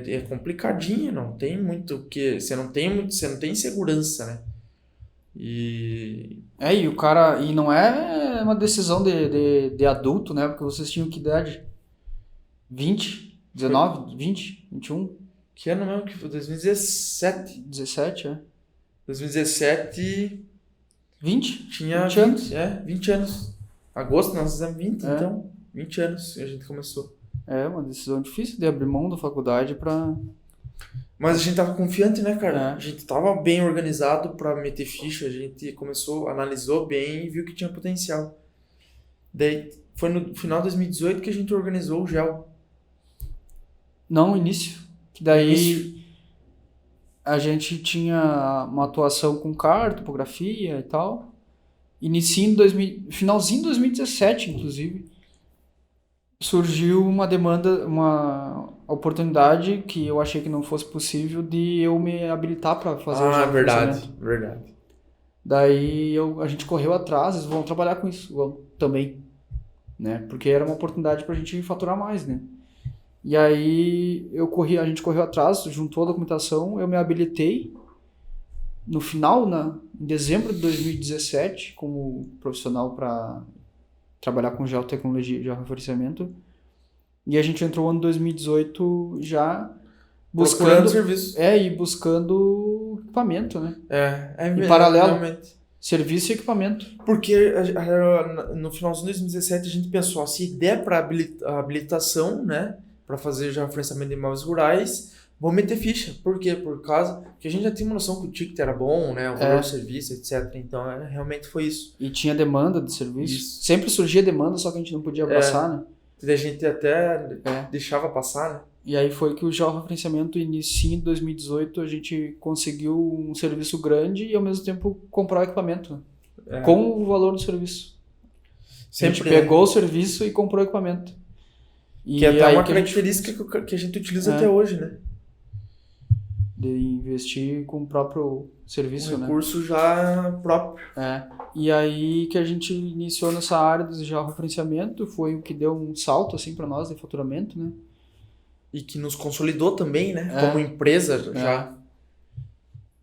É complicadinho, não tem muito que você não tem segurança, né? E o cara, e não é uma decisão de adulto, né? Porque vocês tinham que idade? 20, 19, 20, 21? Que ano mesmo que foi? 2017. 17, 2017 20? tinha 20 anos. 20 anos. Agosto nós fizemos 20, então 20 anos que a gente começou. É uma decisão difícil de abrir mão da faculdade pra... Mas a gente tava confiante, né, cara? A gente tava bem organizado pra meter ficha, a gente analisou bem e viu que tinha potencial. Daí foi no final de 2018 que a gente organizou o GEL. Não, início. Que daí a gente tinha uma atuação com CAR, topografia e tal. finalzinho de 2017, inclusive, surgiu uma demanda, uma oportunidade que eu achei que não fosse possível de eu me habilitar para fazer o georreferenciamento. Verdade. Daí a gente correu atrás, eles vão trabalhar com isso também, né? Porque era uma oportunidade para a gente faturar mais, né? E aí a gente correu atrás, juntou a documentação, eu me habilitei no final, em dezembro de 2017, como profissional para trabalhar com geotecnologia, georreferenciamento. E a gente entrou no ano 2018 já Procurando serviço. E buscando equipamento, né? Em paralelo, realmente. Serviço e equipamento. Porque no finalzinho de 2017 a gente pensou, se der para habilitação, né, para fazer já referenciamento de imóveis rurais, vou meter ficha. Por quê? Por causa que a gente já tinha uma noção que o ticket era bom, né, o valor do serviço, etc. Então, realmente foi isso. E tinha demanda de serviço. Isso. Sempre surgia demanda, só que a gente não podia abraçar, né? E a gente até deixava passar, né? E aí foi que o georreferenciamento, início de 2018, a gente conseguiu um serviço grande e ao mesmo tempo comprar o equipamento, né? Com o valor do serviço. Sempre, a gente pegou o serviço e comprou o equipamento. Que é até uma característica que a gente utiliza até hoje, né? De investir com o próprio serviço, né? Recurso já próprio. E aí que a gente iniciou nessa área do georreferenciamento, foi o que deu um salto assim para nós de faturamento, né? E que nos consolidou também, né? Como empresa já.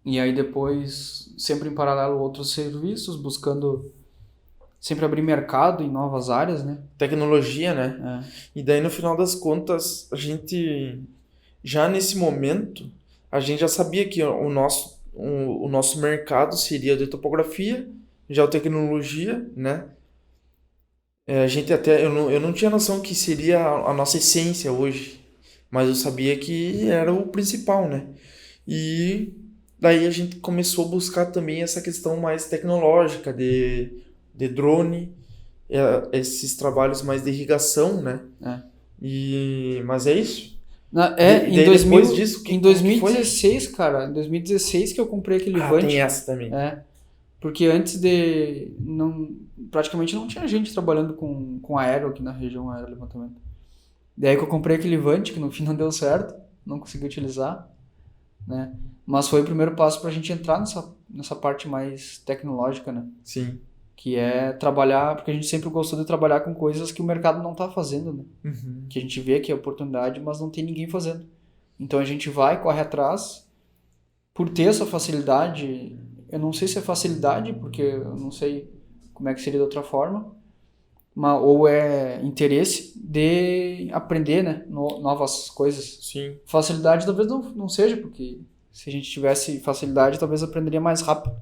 E aí depois, sempre em paralelo, outros serviços, buscando sempre abrir mercado em novas áreas, né? Tecnologia, né? E daí, no final das contas, a gente, já nesse momento, a gente já sabia que o nosso mercado seria de topografia, geotecnologia, né? A gente eu não tinha noção que seria a nossa essência hoje. Mas eu sabia que era o principal, né? E daí a gente começou a buscar também essa questão mais tecnológica de drone, esses trabalhos mais de irrigação, né? Mas é isso. Depois disso, em 2016, cara, em 2016 que eu comprei aquele Vant. Tem essa também. Porque antes praticamente não tinha gente trabalhando com aéreo aqui na região, aerolevantamento. Daí que eu comprei aquele Vant, que no fim não deu certo, não consegui utilizar, né? Mas foi o primeiro passo pra gente entrar nessa parte mais tecnológica, né? Sim. Que é trabalhar, porque a gente sempre gostou de trabalhar com coisas que o mercado não tá fazendo, né? Uhum. Que a gente vê que é oportunidade, mas não tem ninguém fazendo. Então a gente corre atrás, por ter essa facilidade, eu não sei se é facilidade, porque eu não sei como é que seria de outra forma, ou é interesse de aprender, né, novas coisas. Sim. Facilidade talvez não seja, porque se a gente tivesse facilidade, talvez aprenderia mais rápido,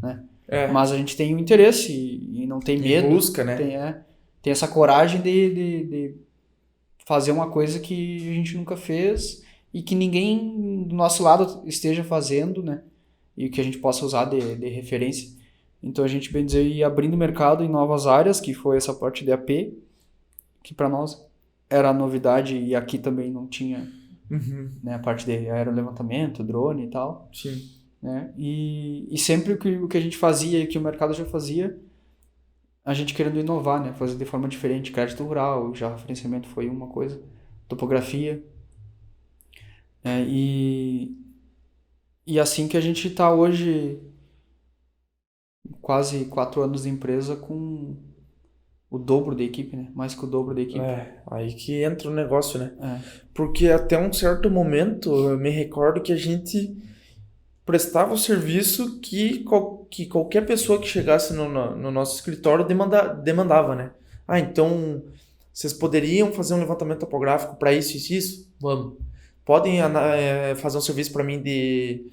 né? Mas a gente tem o interesse e não tem medo. Busca, né? Tem essa coragem de fazer uma coisa que a gente nunca fez e que ninguém do nosso lado esteja fazendo, né? E que a gente possa usar de referência. Então a gente, bem dizer, ia abrindo mercado em novas áreas, que foi essa parte de AP, que para nós era novidade e aqui também não tinha, né, a parte de aerolevantamento, drone e tal. Sim. Né? E sempre o que a gente fazia e que o mercado já fazia, a gente querendo inovar, né? Fazer de forma diferente. Crédito rural, já referenciamento foi uma coisa, topografia. E assim que a gente está hoje, quase 4 anos de empresa, com o dobro da equipe, né? Mais que o dobro da equipe. Aí que entra o negócio, né? Porque até um certo momento, eu me recordo que a gente prestava o serviço que qualquer pessoa que chegasse no nosso escritório demandava, né? Então, vocês poderiam fazer um levantamento topográfico para isso e isso? Vamos. Podem fazer um serviço para mim de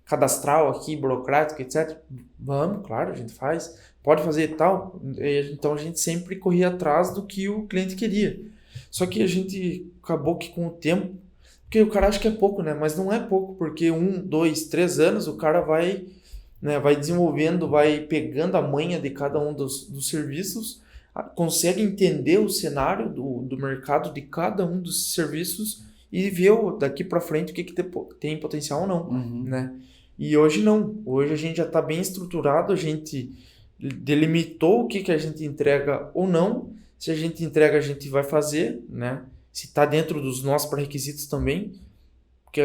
cadastral aqui, burocrático, etc. Vamos, claro, a gente faz. Pode fazer tal. Então a gente sempre corria atrás do que o cliente queria. Só que a gente acabou que com o tempo, porque o cara acha que é pouco, né? Mas não é pouco, porque 1, 2, 3 anos o cara vai desenvolvendo, vai pegando a manha de cada um dos serviços, consegue entender o cenário do mercado de cada um dos serviços e ver daqui para frente o que tem potencial ou não, né? E hoje não. Hoje a gente já está bem estruturado, a gente delimitou o que a gente entrega ou não. Se a gente entrega, a gente vai fazer, né? Se está dentro dos nossos pré-requisitos também, porque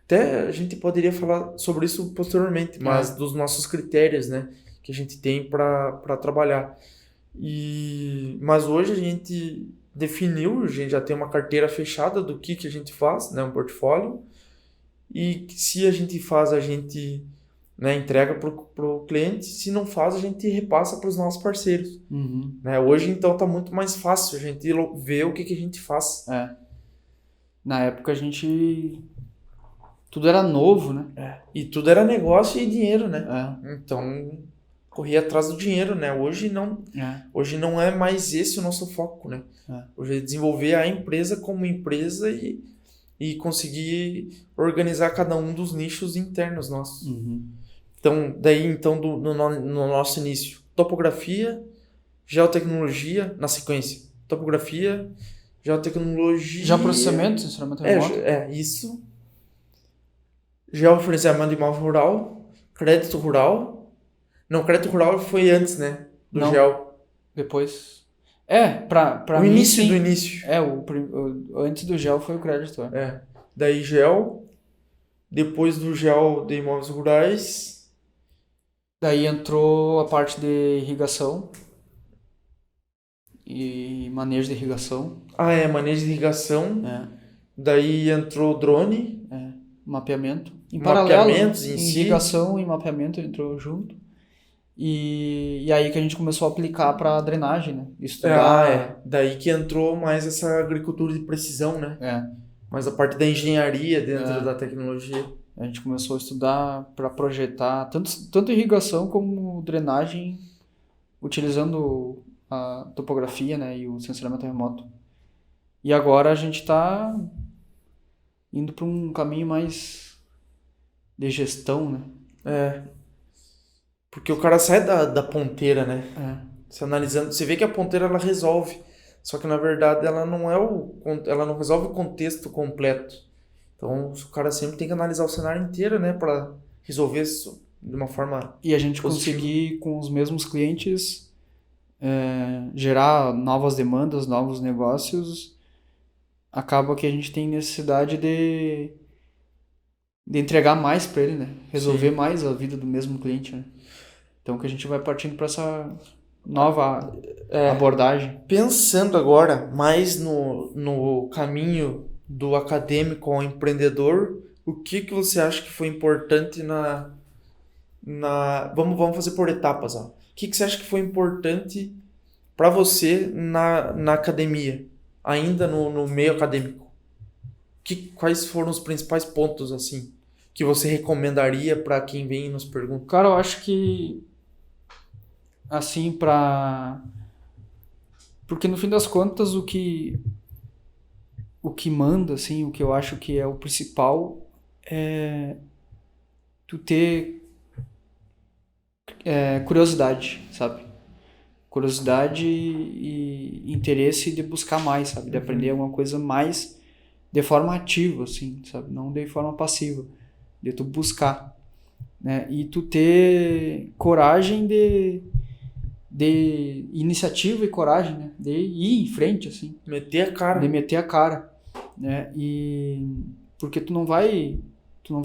até a gente poderia falar sobre isso posteriormente, mas dos nossos critérios, né? Que a gente tem para trabalhar. Mas hoje a gente definiu, a gente já tem uma carteira fechada do que a gente faz, né? Um portfólio. E se a gente faz, a gente, né, entrega pro cliente. Se não faz, a gente repassa para os nossos parceiros. Uhum. Né? Hoje, então, tá muito mais fácil a gente ver o que a gente faz. Na época a gente... Tudo era novo, né? E tudo era negócio e dinheiro, né? Então, correr atrás do dinheiro, né? Hoje não é mais esse o nosso foco, né? Hoje é desenvolver a empresa como empresa e conseguir organizar cada um dos nichos internos nossos. Uhum. Então, no nosso início, topografia, geotecnologia, na sequência. Topografia, geotecnologia... Geoprocessamento, sensoramento remoto. Isso. Georreferenciamento de imóvel rural, crédito rural. Não, crédito rural foi antes, né? Não, geo. Depois. Pra o mim, início sim. do início. Antes do gel foi o crédito. Daí gel. Depois do gel de imóveis rurais. Daí entrou a parte de irrigação. E manejo de irrigação. Manejo de irrigação. Daí entrou drone. Mapeamento. Em paralelo, em irrigação e mapeamento entrou junto. E aí que a gente começou a aplicar para drenagem, né? Estudar. Daí que entrou mais essa agricultura de precisão, né? Mais a parte da engenharia dentro da tecnologia. A gente começou a estudar para projetar tanto irrigação como drenagem, utilizando a topografia, né? E o sensoramento remoto. E agora a gente está indo para um caminho mais de gestão, né? Porque o cara sai da ponteira, né? Você analisando, você vê que a ponteira ela resolve. Só que na verdade ela não resolve o contexto completo. Então o cara sempre tem que analisar o cenário inteiro, né? Para resolver isso de uma forma E a gente positiva. conseguir com os mesmos clientes gerar novas demandas, novos negócios, acaba que a gente tem necessidade de entregar mais para ele, né? Resolver mais a vida do mesmo cliente, né? Então que a gente vai partindo para essa nova abordagem. Pensando agora mais no caminho do acadêmico ao empreendedor, o que você acha que foi importante vamos fazer por etapas, ó. O que você acha que foi importante para você na academia, ainda no meio acadêmico? Quais foram os principais pontos, assim, que você recomendaria para quem vem e nos pergunta? Cara, eu acho que assim, porque no fim das contas o que manda, assim, o que eu acho que é o principal é tu ter curiosidade, sabe? Curiosidade e interesse de buscar mais, sabe? De aprender alguma coisa mais de forma ativa, assim, sabe? Não de forma passiva, de tu buscar, né? E tu ter coragem de iniciativa e coragem, né? De ir em frente, assim. Meter a cara. De meter a cara, né? E porque tu não vai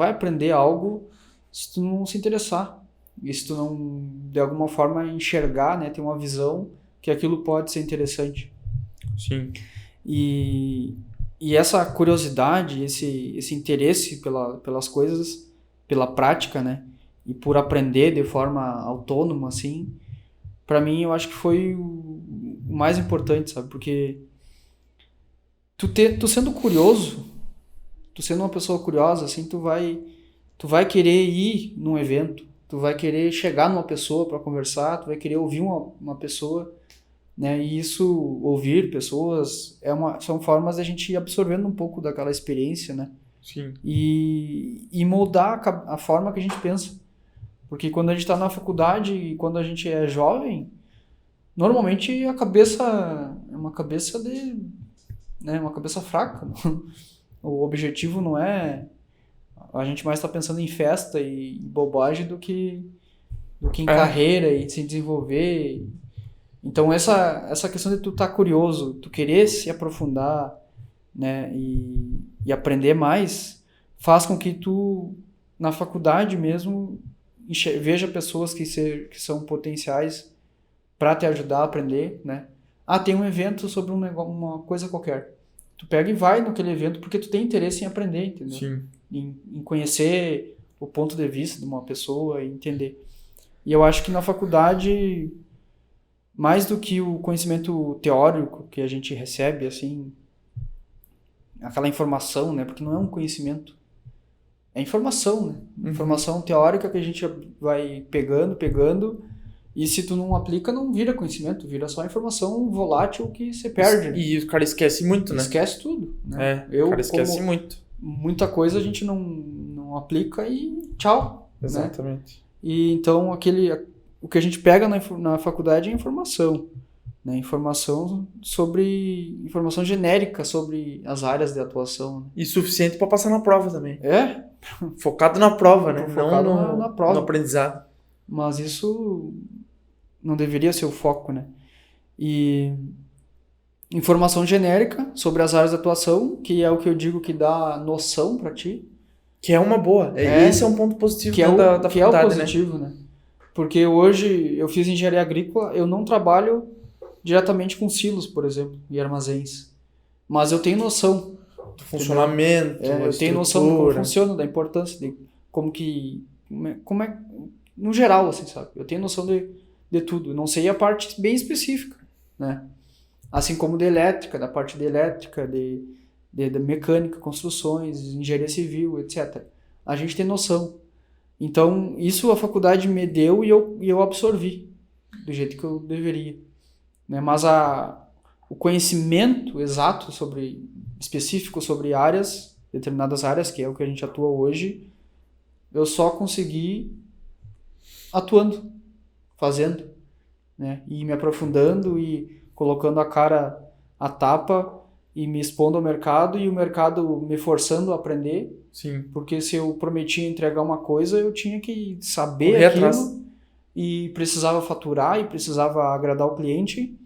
aprender algo se tu não se interessar. E se tu não, de alguma forma, enxergar, né? Ter uma visão que aquilo pode ser interessante. Sim. E essa curiosidade, esse interesse pelas coisas, pela prática, né? E por aprender de forma autônoma, assim, pra mim eu acho que foi o mais importante, sabe? Porque tu sendo curioso, tu sendo uma pessoa curiosa, assim, tu vai querer ir num evento, tu vai querer chegar numa pessoa para conversar, tu vai querer ouvir uma pessoa, né? E isso, ouvir pessoas, são formas de a gente ir absorvendo um pouco daquela experiência, né? Sim. E moldar a forma que a gente pensa. Porque quando a gente está na faculdade e quando a gente é jovem, normalmente a cabeça é uma cabeça uma cabeça fraca. O objetivo não é... A gente mais está pensando em festa e bobagem do que do que em carreira e se desenvolver. Então essa questão de tu estar curioso, tu querer se aprofundar, né, e aprender mais, faz com que tu, na faculdade mesmo, veja pessoas que são potenciais para te ajudar a aprender, né? Tem um evento sobre uma coisa qualquer. Tu pega e vai naquele evento porque tu tem interesse em aprender, entendeu? Sim. Em conhecer o ponto de vista de uma pessoa e entender. E eu acho que na faculdade, mais do que o conhecimento teórico que a gente recebe, assim, aquela informação, né? Porque não é um conhecimento, é informação, né? Informação teórica que a gente vai pegando, e se tu não aplica, não vira conhecimento, vira só informação volátil que você perde. E o cara esquece muito, né? Esquece tudo, né? O cara esquece muito. Muita coisa a gente não aplica e tchau. Exatamente. Né? E então o que a gente pega na faculdade é informação. Né? Informação genérica sobre as áreas de atuação. Né? E suficiente para passar na prova também. Focado na prova, né? Focado não na prova. No aprendizado. Mas isso não deveria ser o foco, né? E informação genérica sobre as áreas de atuação, que é o que eu digo que dá noção para ti. Que é uma boa. Esse é um ponto positivo da faculdade, que é o positivo, né? Porque hoje eu fiz engenharia agrícola, eu não trabalho diretamente com silos, por exemplo, e armazéns. Mas eu tenho noção do funcionamento, eu tenho noção de como funciona, da importância, de como é, no geral, assim, sabe? Eu tenho noção de tudo. Não sei a parte bem específica, né? Assim como da parte de elétrica, de mecânica, construções, engenharia civil, etc. A gente tem noção. Então, isso a faculdade me deu e eu absorvi do jeito que eu deveria. Né? Mas o conhecimento exato específico sobre determinadas áreas, que é o que a gente atua hoje, eu só consegui atuando, fazendo, né? E me aprofundando e colocando a cara a tapa e me expondo ao mercado e o mercado me forçando a aprender. Sim. Porque se eu prometia entregar uma coisa, eu tinha que saber aquilo e precisava faturar e precisava agradar o cliente.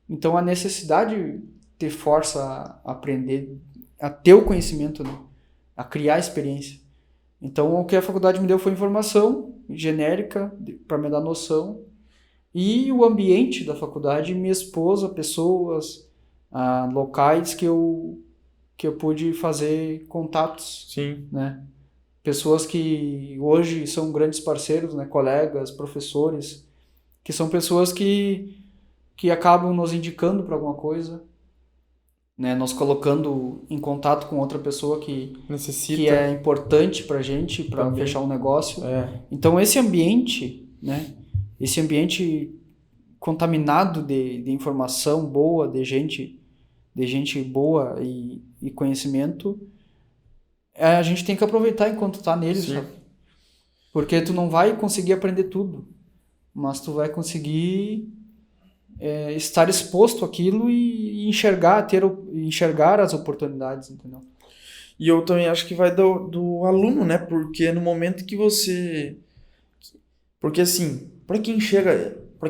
Então a necessidade te força a aprender, a ter o conhecimento, né? A criar experiência. Então o que a faculdade me deu foi informação genérica para me dar noção, e o ambiente da faculdade me expôs a pessoas, a locais que eu pude fazer contatos. Sim. Né? Pessoas que hoje são grandes parceiros, né? Colegas, professores, que são pessoas que acabam nos indicando para alguma coisa, né? Nos colocando em contato com outra pessoa que é importante para a gente, para fechar um negócio. Então esse ambiente, né? Esse ambiente contaminado de informação boa, de gente boa e conhecimento, a gente tem que aproveitar enquanto está nele, sabe? Porque tu não vai conseguir aprender tudo, mas tu vai conseguir estar exposto àquilo e enxergar as oportunidades, entendeu? E eu também acho que vai do aluno, né? Porque no momento que você... Porque assim, para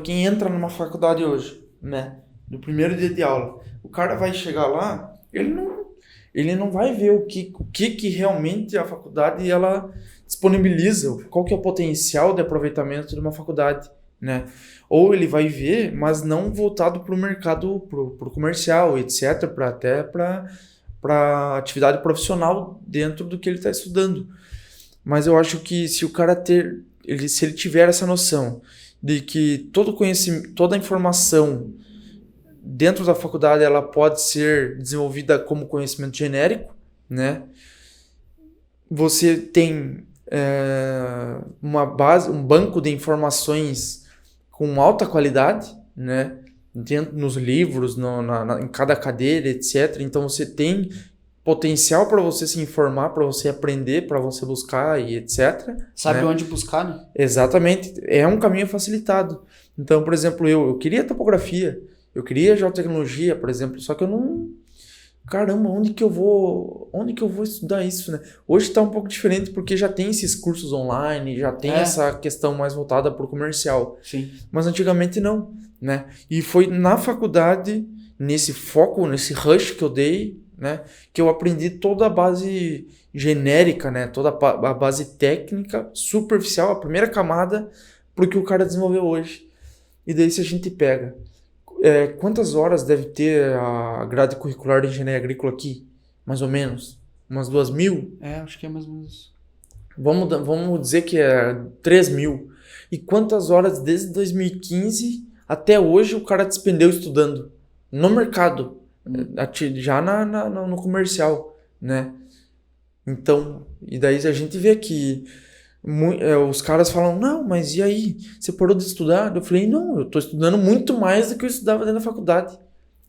quem entra numa faculdade hoje, né? No primeiro dia de aula, o cara vai chegar lá, ele não vai ver o que realmente a faculdade ela disponibiliza, qual que é o potencial de aproveitamento de uma faculdade, né? Ou ele vai ver, mas não voltado para o mercado, pro comercial, etc., para atividade profissional dentro do que ele está estudando. Mas eu acho que se o cara se ele tiver essa noção de que todo conhecimento, toda a informação dentro da faculdade ela pode ser desenvolvida como conhecimento genérico, né? Você tem uma base, um banco de informações com alta qualidade, né? Nos livros, em cada cadeira, etc. Então você tem potencial para você se informar, para você aprender, para você buscar e etc. Sabe, né? Onde buscar, né? Exatamente. É um caminho facilitado. Então, por exemplo, eu queria topografia, eu queria geotecnologia, por exemplo, só que eu caramba, onde que eu vou estudar isso, né? Hoje tá um pouco diferente porque já tem esses cursos online, já tem essa questão mais voltada pro comercial. Sim. Mas antigamente não, né? E foi na faculdade, nesse foco, nesse rush que eu dei, né, que eu aprendi toda a base genérica, né, toda a base técnica, superficial, a primeira camada pro que o cara desenvolveu hoje. E daí se a gente pega, quantas horas deve ter a grade curricular de engenharia agrícola aqui? Mais ou menos? Umas 2.000? Acho que é mais ou menos isso. Vamos dizer que é 3.000. E quantas horas desde 2015 até hoje o cara despendeu estudando? No mercado, já no comercial, né? Então, e daí a gente vê que os caras falam, não, mas e aí? Você parou de estudar? Eu falei, não, eu tô estudando muito mais do que eu estudava dentro da faculdade,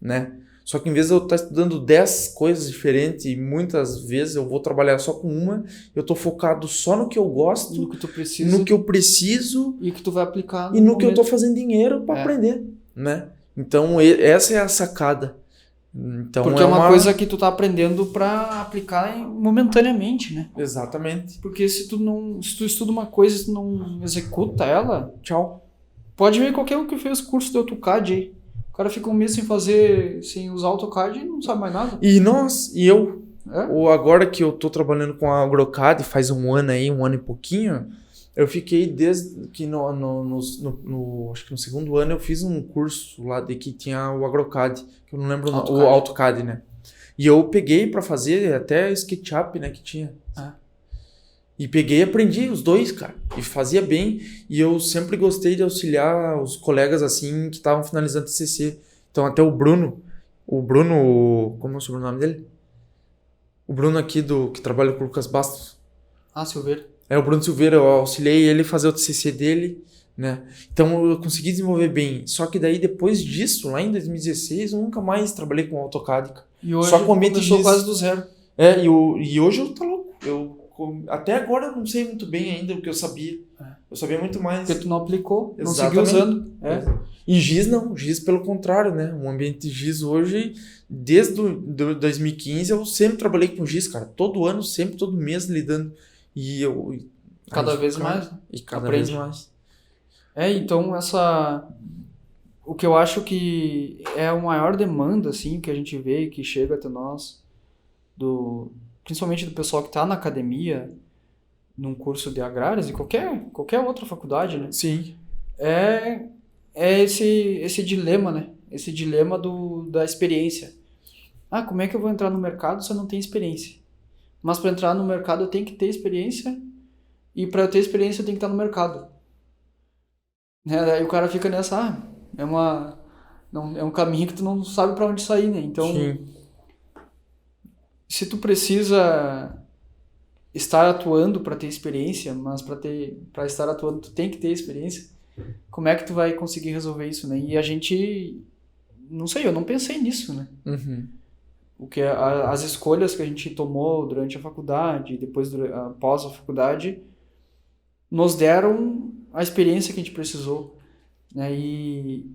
né? Só que em vez de eu estar estudando 10 coisas diferentes e muitas vezes eu vou trabalhar só com uma, eu tô focado só no que eu gosto, no que tu precisa, no que eu preciso e que tu vai aplicar e no que eu tô fazendo dinheiro para aprender, né? Então, essa é a sacada. Então, porque é uma coisa que tu tá aprendendo para aplicar momentaneamente, né? Exatamente. Porque se tu estuda uma coisa e tu não executa ela, tchau. Pode ver qualquer um que fez curso de AutoCAD aí. O cara fica um mês sem usar AutoCAD e não sabe mais nada. E eu, agora que eu tô trabalhando com a AgroCAD faz um ano e pouquinho, eu fiquei desde que acho que no segundo ano eu fiz um curso lá de que tinha o AgroCAD, que eu não lembro o AutoCAD, né? E eu peguei para fazer até SketchUp, né, que tinha. E peguei e aprendi os dois, cara. E fazia bem. E eu sempre gostei de auxiliar os colegas assim que estavam finalizando o TCC. Então até o Bruno, como é o sobrenome dele? O Bruno aqui que trabalha com o Lucas Bastos. Silveira. O Bruno Silveira, eu auxiliei ele a fazer o TCC dele, né? Então eu consegui desenvolver bem. Só que daí depois disso, lá em 2016, eu nunca mais trabalhei com AutoCAD. E hoje só com ambiente começou quase do zero. E hoje eu tô louco. Até agora eu não sei muito bem ainda o que eu sabia. Eu sabia muito mais. Porque tu não aplicou, Exatamente. não seguiu usando. E GIS não, GIS pelo contrário, né? O ambiente de GIS hoje, desde 2015, eu sempre trabalhei com GIS, cara. Todo ano, sempre, todo mês lidando. Cada vez mais. E cada vez mais. Então o que eu acho que é a maior demanda, assim, que a gente vê, que chega até nós, principalmente do pessoal que está na academia, num curso de agrárias e qualquer outra faculdade, né? Sim. É esse dilema, né? Esse dilema da experiência. Como é que eu vou entrar no mercado se eu não tenho experiência? Mas para entrar no mercado eu tenho que ter experiência, e para eu ter experiência eu tenho que estar no mercado. Aí o cara fica nessa, é um caminho que tu não sabe para onde sair, né? Então, sim. Se tu precisa estar atuando para ter experiência, mas para estar atuando tu tem que ter experiência, como é que tu vai conseguir resolver isso, né? E a gente, não sei, eu não pensei nisso, né? Uhum. As escolhas que a gente tomou durante a faculdade, depois após a faculdade, nos deram a experiência que a gente precisou, né? E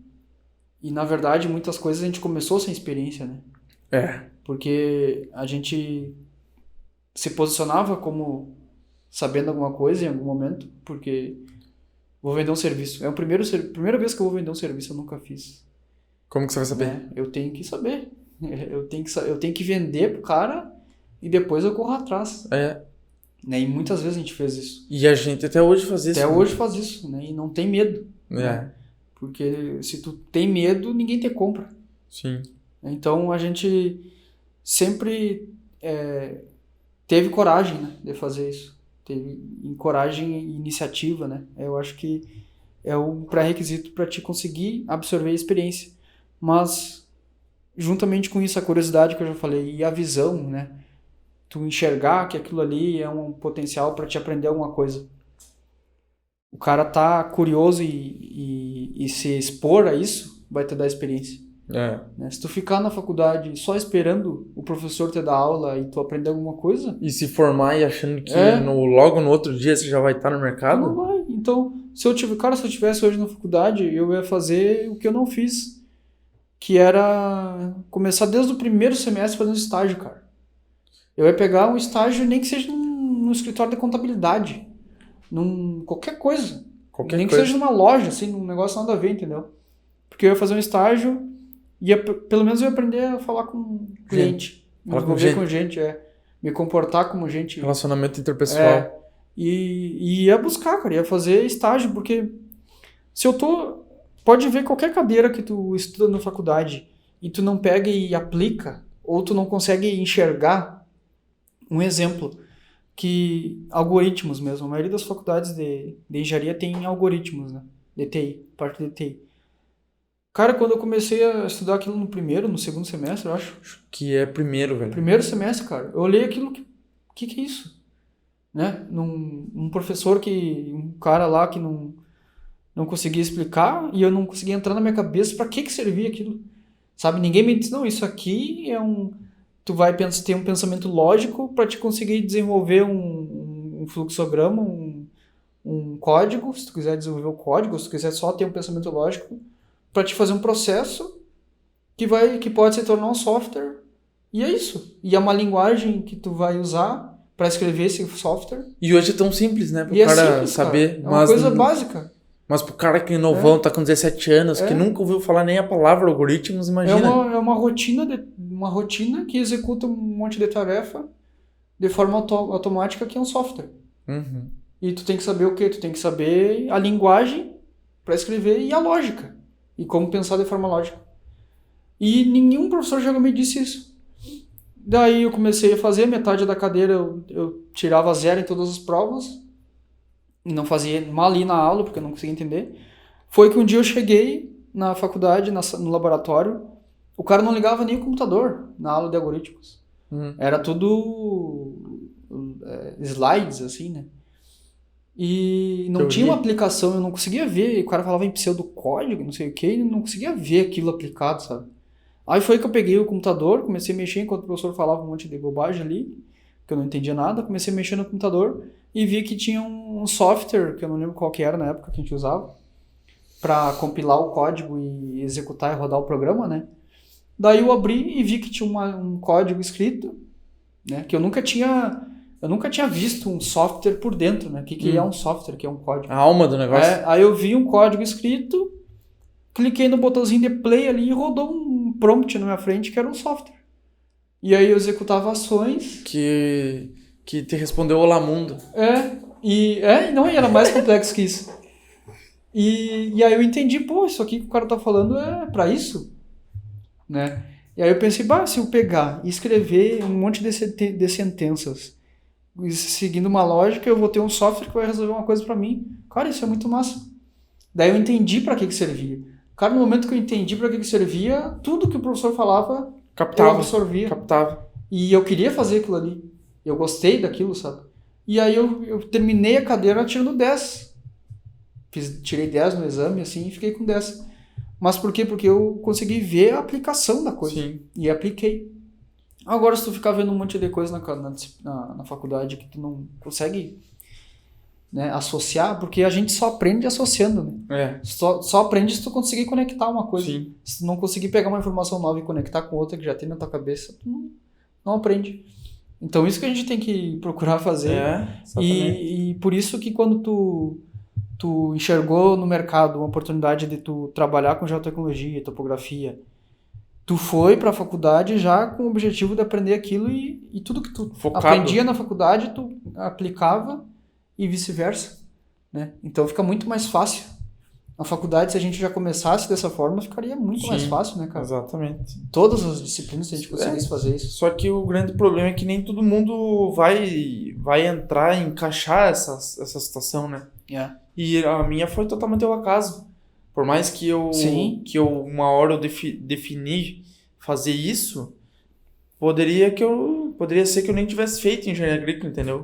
na verdade muitas coisas a gente começou sem experiência, né? Porque a gente se posicionava como sabendo alguma coisa em algum momento, porque vou vender um serviço. É a primeira vez que eu vou vender um serviço, eu nunca fiz. Como que você vai saber? Eu tenho que saber. Eu tenho que vender pro cara e depois eu corro atrás. Né? E muitas vezes a gente fez isso. E a gente até hoje faz isso. Até hoje faz isso, né? E não tem medo. Né? Porque se tu tem medo, ninguém te compra. Sim. Então a gente sempre teve coragem, né, de fazer isso. Teve coragem e iniciativa, né? Eu acho que é um pré-requisito para te conseguir absorver a experiência. Mas, juntamente com isso, a curiosidade que eu já falei e a visão, né? Tu enxergar que aquilo ali é um potencial para te aprender alguma coisa. O cara tá curioso e se expor a isso, vai te dar experiência. Né? Se tu ficar na faculdade só esperando o professor te dar aula e tu aprender alguma coisa... E se formar e achando que logo no outro dia você já vai estar no mercado? Não vai. Então, se eu tivesse hoje na faculdade, eu ia fazer o que eu não fiz que era começar desde o primeiro semestre fazendo estágio, cara. Eu ia pegar um estágio nem que seja num escritório de contabilidade, qualquer coisa. Nem que seja numa loja, assim, num negócio nada a ver, entendeu? Porque eu ia fazer um estágio e pelo menos eu ia aprender a falar com cliente. Me envolver com gente, me comportar como gente. Relacionamento interpessoal. E ia buscar, cara, ia fazer estágio, porque se eu pode ver qualquer cadeira que tu estuda na faculdade e tu não pega e aplica, ou tu não consegue enxergar. Um exemplo, que algoritmos mesmo, a maioria das faculdades de engenharia tem algoritmos, né? De TI, parte de TI. Cara, quando eu comecei a estudar aquilo no segundo semestre, eu acho. Que é primeiro, velho. Primeiro semestre, cara. Eu olhei aquilo, que é isso? Né? Um professor um cara lá que não conseguia explicar e eu não conseguia entrar na minha cabeça pra que servia aquilo. Sabe? Ninguém me disse, não, isso aqui é tu vai ter um pensamento lógico para te conseguir desenvolver um fluxograma, um código, se tu quiser desenvolver o código, se tu quiser só ter um pensamento lógico, para te fazer um processo que pode se tornar um software. E é isso. E é uma linguagem que tu vai usar para escrever esse software. E hoje é tão simples, né? Pro cara saber. É uma coisa básica. Mas pro cara que é novão, tá com 17 anos, que nunca ouviu falar nem a palavra algoritmos, imagina. É uma rotina que executa um monte de tarefa de forma automática, que é um software. Uhum. E tu tem que saber o quê? Tu tem que saber a linguagem para escrever e a lógica. E como pensar de forma lógica. E nenhum professor já me disse isso. Daí eu comecei a fazer, metade da cadeira eu tirava 0 em todas as provas. Não fazia mal ali na aula, porque eu não conseguia entender. Foi que um dia eu cheguei na faculdade, no laboratório, o cara não ligava nem o computador na aula de algoritmos. Era tudo slides, assim, né? E não tinha uma aplicação, eu não conseguia ver. O cara falava em pseudocódigo, não sei o que, e não conseguia ver aquilo aplicado, sabe? Aí foi que eu peguei o computador, comecei a mexer enquanto o professor falava um monte de bobagem ali, que eu não entendia nada. Comecei a mexer no computador e vi que tinha um software, que eu não lembro qual que era na época que a gente usava, para compilar o código e executar e rodar o programa, né? Daí eu abri e vi que tinha um código escrito, né? Que eu nunca tinha visto um software por dentro, né? O que é um software, que é um código. A alma do negócio. Aí eu vi um código escrito, cliquei no botãozinho de play ali e rodou um prompt na minha frente que era um software. E aí eu executava ações... Que te respondeu Olá Mundo. E não era mais complexo que isso. E aí eu entendi, isso aqui que o cara tá falando é pra isso, né? E aí eu pensei, se eu pegar e escrever um monte de sentenças seguindo uma lógica, eu vou ter um software que vai resolver uma coisa pra mim. Cara, isso é muito massa. Daí eu entendi pra que servia. Cara, no momento que eu entendi pra que servia, tudo que o professor falava, eu absorvia. Captava. E eu queria fazer aquilo ali. Eu gostei daquilo, sabe? E aí eu terminei a cadeira tirando 10. Tirei 10 no exame, assim, e fiquei com 10. Mas por quê? Porque eu consegui ver a aplicação da coisa. Sim. E apliquei. Agora, se tu ficar vendo um monte de coisa na faculdade que tu não consegue, né, associar, porque a gente só aprende associando, né? Só aprende se tu conseguir conectar uma coisa. Sim. Se tu não conseguir pegar uma informação nova e conectar com outra que já tem na tua cabeça, tu não aprende. Então, isso que a gente tem que procurar fazer. E por isso que quando tu enxergou no mercado uma oportunidade de tu trabalhar com geotecnologia, topografia, tu foi para a faculdade já com o objetivo de aprender aquilo e tudo que tu aprendia na faculdade, tu aplicava e vice-versa, né? Então fica muito mais fácil. A faculdade, se a gente já começasse dessa forma, ficaria muito mais fácil, né, cara? Exatamente. Todas as disciplinas, se a gente conseguisse fazer isso. Só que o grande problema é que nem todo mundo vai entrar e encaixar essa situação, né? E a minha foi totalmente ao acaso. Por mais que eu uma hora eu defini fazer isso, poderia ser que eu nem tivesse feito engenharia agrícola, entendeu?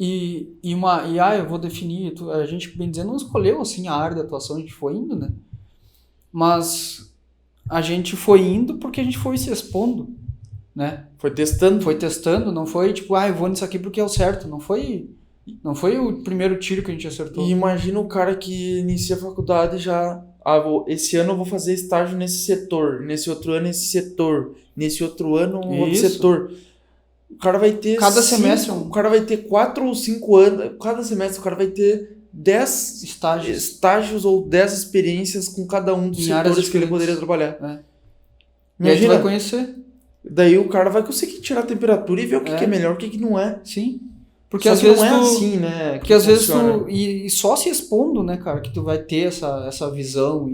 Eu vou definir, a gente, bem dizer, não escolheu assim a área de atuação, a gente foi indo, né? Mas a gente foi indo porque a gente foi se expondo, né? Foi testando. Não foi tipo, eu vou nisso aqui porque é o certo, não foi o primeiro tiro que a gente acertou. E imagina o cara que inicia a faculdade já esse ano eu vou fazer estágio nesse setor, nesse outro ano esse setor, nesse outro ano outro setor. O cara vai ter cada semestre o cara vai ter 4 ou 5 anos, cada semestre o cara vai ter 10 estágios ou 10 experiências com cada um dos setores que ele poderia trabalhar. E aí tu vai conhecer. Daí o cara vai conseguir tirar a temperatura e ver o que é melhor, o que não é. Sim. Porque só às que vezes não é assim, né? Porque às vezes tu... E só se expondo, né, cara, que tu vai ter essa visão.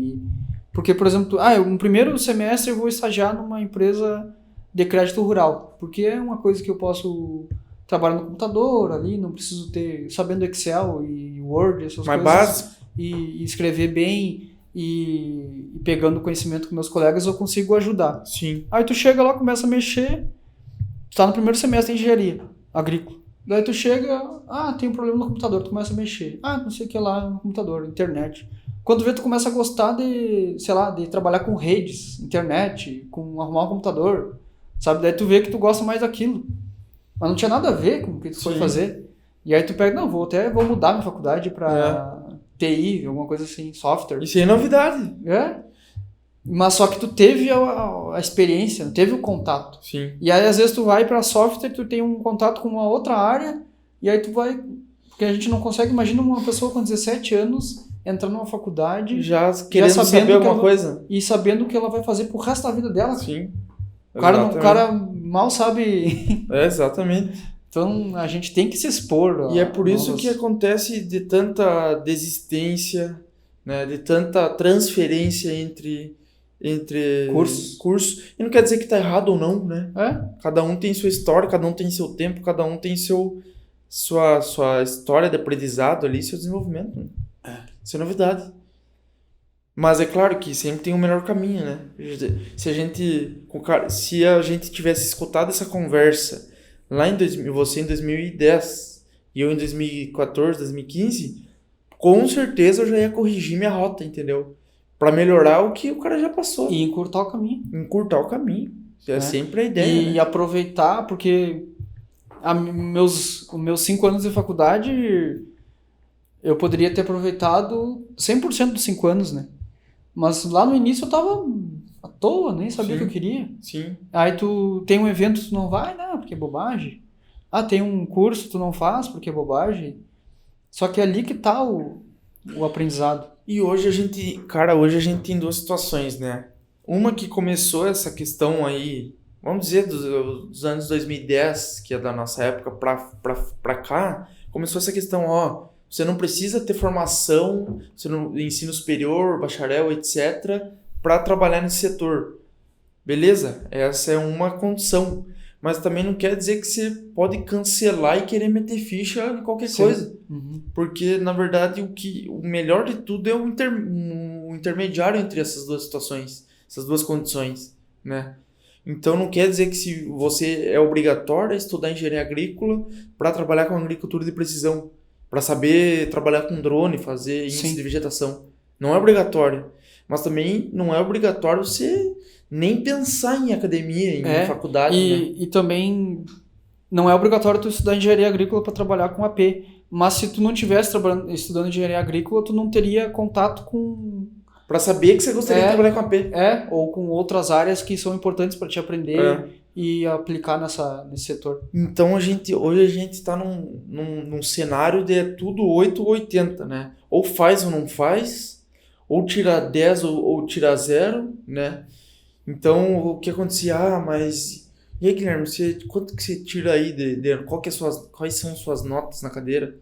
Porque, por exemplo, no primeiro semestre eu vou estagiar numa empresa de crédito rural. Porque é uma coisa que eu posso trabalhar no computador ali, não preciso ter... Sabendo Excel e Word, essas coisas. Básico. E escrever bem e pegando conhecimento com meus colegas eu consigo ajudar. Sim. Aí tu chega lá, começa a mexer, tu tá no primeiro semestre de engenharia agrícola. Daí tu chega, tem um problema no computador, tu começa a mexer. Não sei o que lá no computador, internet. Quando vê, tu começa a gostar de, sei lá, de trabalhar com redes, internet, com arrumar um computador, sabe? Daí tu vê que tu gosta mais daquilo. Mas não tinha nada a ver com o que tu foi fazer. E aí tu pega, vou mudar minha faculdade pra TI, alguma coisa assim, software. Isso aí é novidade. Mas só que tu teve a experiência, teve o contato. Sim. E aí às vezes tu vai pra software, tu tem um contato com uma outra área, e aí tu vai... Porque a gente não consegue, imagina uma pessoa com 17 anos entrar numa faculdade... Já querendo saber alguma coisa. E sabendo o que ela vai fazer pro resto da vida dela. Sim. O cara mal sabe... Exatamente. Então a gente tem que se expor. E é por isso que acontece de tanta desistência, né, de tanta transferência entre cursos. E não quer dizer que tá errado ou não, né? Cada um tem sua história, cada um tem seu tempo, cada um tem sua história de aprendizado ali, seu desenvolvimento. Isso é novidade. Mas é claro que sempre tem um melhor caminho, né? Se a gente tivesse escutado essa conversa lá você em 2010 e eu em 2014, 2015, com certeza eu já ia corrigir minha rota, entendeu? Pra melhorar o que o cara já passou. E encurtar o caminho. É sempre a ideia. E né? Aproveitar, porque os meus 5 anos de faculdade eu poderia ter aproveitado 100% dos 5 anos, né? Mas lá no início eu tava à toa, nem sabia o que eu queria. Sim. Aí tu tem um evento, tu não vai, não, porque é bobagem. Tem um curso, tu não faz, porque é bobagem. Só que é ali que tá o aprendizado. E hoje a gente tem duas situações, né? Uma que começou essa questão aí, vamos dizer, dos anos 2010, que é da nossa época pra cá, começou essa questão, você não precisa ter formação, ensino superior, bacharel, etc., para trabalhar nesse setor. Beleza? Essa é uma condição. Mas também não quer dizer que você pode cancelar e querer meter ficha em qualquer coisa. Uhum. Porque, na verdade, o melhor de tudo é o intermediário entre essas duas situações, essas duas condições, né? Então, não quer dizer que se você é obrigatório estudar engenharia agrícola para trabalhar com agricultura de precisão, para saber trabalhar com drone, fazer índice de vegetação. Não é obrigatório. Mas também não é obrigatório você nem pensar em academia, em faculdade. E também não é obrigatório tu estudar engenharia agrícola para trabalhar com AP. Mas se tu não estivesse estudando engenharia agrícola, tu não teria contato com... Para saber que você gostaria de trabalhar com AP. Ou com outras áreas que são importantes para te aprender e aplicar nesse setor. Então, hoje a gente está num cenário de tudo 8 ou 80, né? Ou faz ou não faz, ou tira 10 ou tira 0, né? Então, o que acontecia? Mas... E aí, Guilherme, quanto que você tira aí quais são suas notas na cadeira?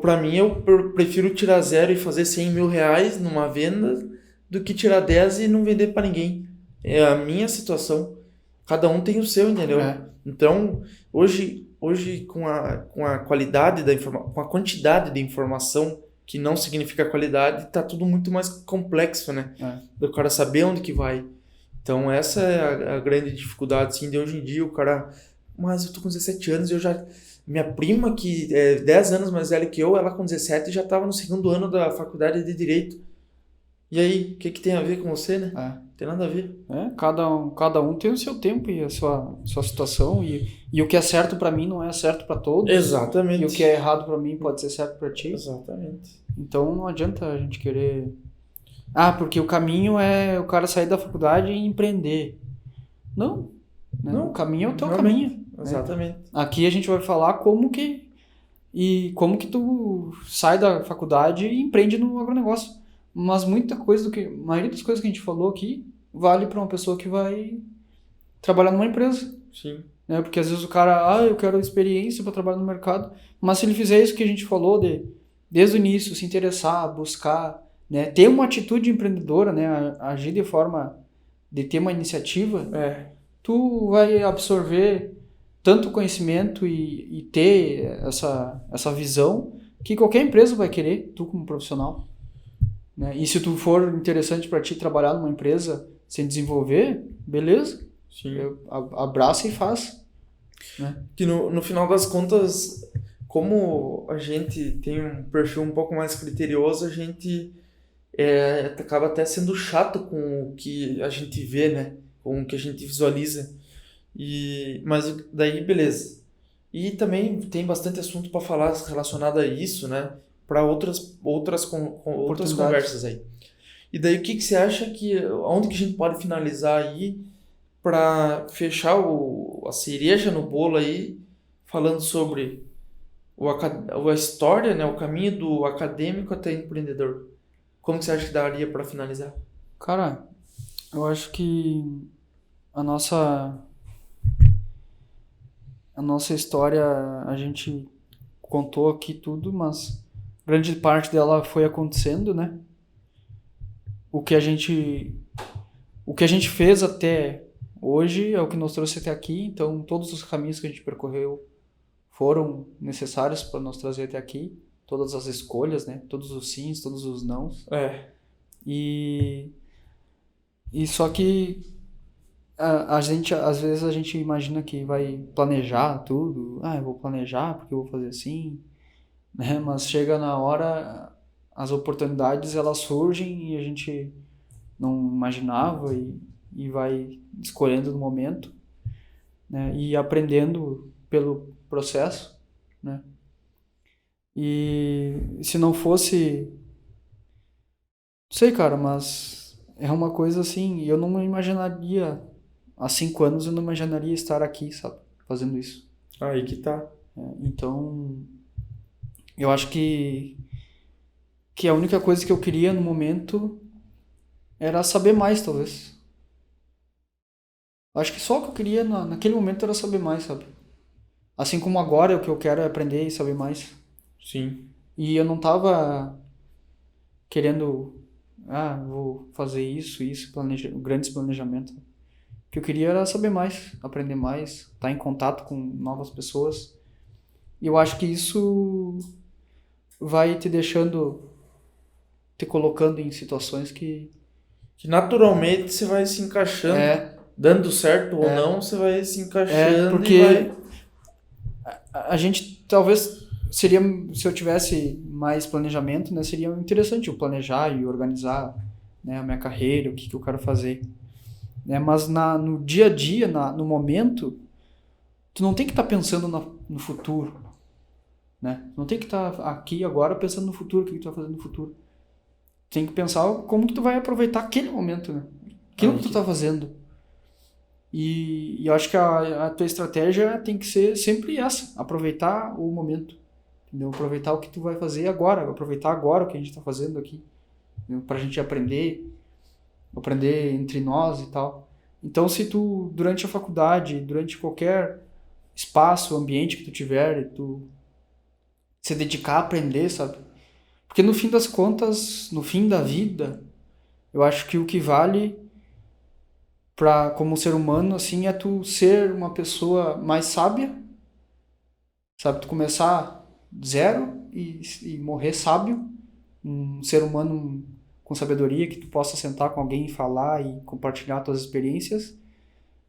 Pra mim, eu prefiro tirar 0 e fazer 100 mil reais numa venda do que tirar 10 e não vender para ninguém. É a minha situação. Cada um tem o seu, entendeu? Então, hoje com a qualidade com a quantidade de informação, que não significa qualidade, tá tudo muito mais complexo, né? Do cara saber onde que vai. Então, essa é a grande dificuldade, assim, de hoje em dia, o cara... Mas eu tô com 17 anos e eu já... Minha prima, que é 10 anos mais velha que eu, ela com 17 já estava no 2º ano da faculdade de Direito. E aí, o que tem a ver com você, né? Não tem nada a ver. Cada um tem o seu tempo e a sua situação. E o que é certo para mim não é certo para todos. Exatamente. E o que é errado para mim pode ser certo para ti. Exatamente. Então não adianta a gente querer porque o caminho é o cara sair da faculdade e empreender. Não, né? Não, O caminho é o teu realmente. caminho, né? Exatamente. Aqui a gente vai falar como que tu sai da faculdade e empreende no agronegócio. Mas a maioria das coisas que a gente falou aqui vale para uma pessoa que vai trabalhar numa empresa, Sim. né? Porque às vezes o cara, eu quero experiência para trabalhar no mercado, mas se ele fizer isso que a gente falou desde o início, se interessar, buscar, né, ter uma atitude empreendedora, né, agir de forma de ter uma iniciativa, tu vai absorver tanto conhecimento e ter essa visão que qualquer empresa vai querer, tu como profissional, né? E se tu for interessante para ti trabalhar numa empresa sem desenvolver, beleza, Sim. abraça e faz, né? Que no final das contas, como a gente tem um perfil um pouco mais criterioso, a gente acaba até sendo chato com o que a gente vê, né? Com o que a gente visualiza. Mas daí, beleza. E também tem bastante assunto para falar relacionado a isso, né? Para outras conversas aí. E daí, o que você acha onde que a gente pode finalizar aí para fechar a cereja no bolo aí, falando sobre a história, né? O caminho do acadêmico até empreendedor. Como que você acha que daria para finalizar? Cara, eu acho que a nossa história, a gente contou aqui tudo, mas grande parte dela foi acontecendo, né? O que a gente fez até hoje é o que nos trouxe até aqui, então todos os caminhos que a gente percorreu foram necessários para nos trazer até aqui, todas as escolhas, né? Todos os sims, todos os nãos. E só que a gente, às vezes a gente imagina que vai planejar tudo, eu vou planejar porque eu vou fazer assim, né? Mas chega na hora, as oportunidades elas surgem e a gente não imaginava e vai escolhendo no momento, né? E aprendendo pelo processo, né? E se não fosse, não sei, cara, mas é uma coisa assim, eu não imaginaria, há 5 anos eu não imaginaria estar aqui, sabe, fazendo isso. Aí que tá. Então, eu acho que a única coisa que eu queria no momento era saber mais, talvez. Acho que só o que eu queria naquele momento era saber mais, sabe? Assim como agora o que eu quero é aprender e saber mais. Sim. E eu não tava querendo, vou fazer isso, grandes planejamentos. O que eu queria era saber mais, aprender mais, estar em contato com novas pessoas. E eu acho que isso vai te colocando em situações que naturalmente você vai se encaixando, dando certo ou não, você vai se encaixando porque e vai... a gente talvez seria, se eu tivesse mais planejamento, né, seria interessante eu planejar e organizar, né, a minha carreira, o que eu quero fazer, né, mas no dia a dia, no momento, tu não tem que estar pensando no futuro, né, não tem que estar aqui agora pensando no futuro, o que tu vai fazer no futuro, tem que pensar como que tu vai aproveitar aquele momento, né, aquilo que tu tá fazendo. E eu acho que a tua estratégia tem que ser sempre essa, aproveitar o momento, entendeu? Aproveitar o que tu vai fazer agora, aproveitar agora o que a gente está fazendo aqui, para a gente aprender entre nós e tal. Então, se tu, durante a faculdade, durante qualquer espaço, ambiente que tu tiver, tu se dedicar a aprender, sabe? Porque no fim das contas, no fim da vida, eu acho que o que vale como ser humano, assim, é tu ser uma pessoa mais sábia, sabe? Tu começar zero e morrer sábio, um ser humano com sabedoria, que tu possa sentar com alguém e falar e compartilhar tuas experiências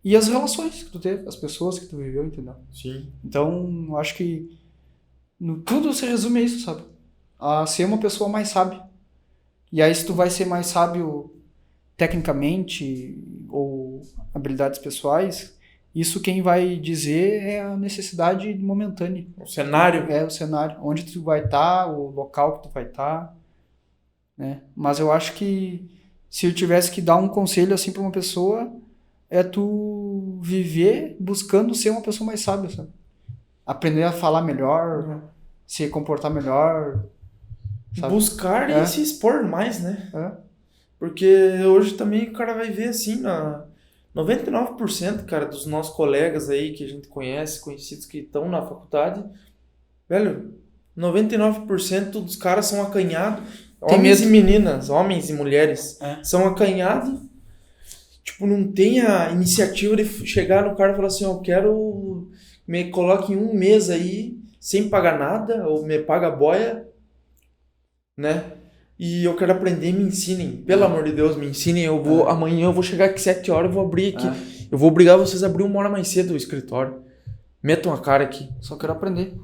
e as relações que tu teve, as pessoas que tu viveu, entendeu? Sim. Então, eu acho que tudo se resume a isso, sabe? A ser uma pessoa mais sábia. E aí, se tu vai ser mais sábio tecnicamente ou habilidades pessoais, isso quem vai dizer é a necessidade momentânea. O cenário. O cenário. Onde tu vai estar, o local que tu vai estar, né? Mas eu acho que se eu tivesse que dar um conselho assim para uma pessoa, é tu viver buscando ser uma pessoa mais sábia, sabe? Aprender a falar melhor, se comportar melhor, sabe? Buscar e se expor mais, né? É. Porque hoje também o cara vai ver assim, 99%, cara, dos nossos colegas aí que a gente conhece, conhecidos que estão na faculdade, velho, 99% dos caras são acanhados, homens e meninas, homens e mulheres, são acanhados, tipo, não tem a iniciativa de chegar no cara e falar assim, eu quero, me coloque em um mês aí, sem pagar nada, ou me paga a boia, né? E eu quero aprender, me ensinem. Pelo amor de Deus, me ensinem. Amanhã eu vou chegar aqui 7 horas, eu vou abrir aqui. Eu vou obrigar vocês a abrir 1 hora mais cedo o escritório. Metam a cara aqui. Só quero aprender.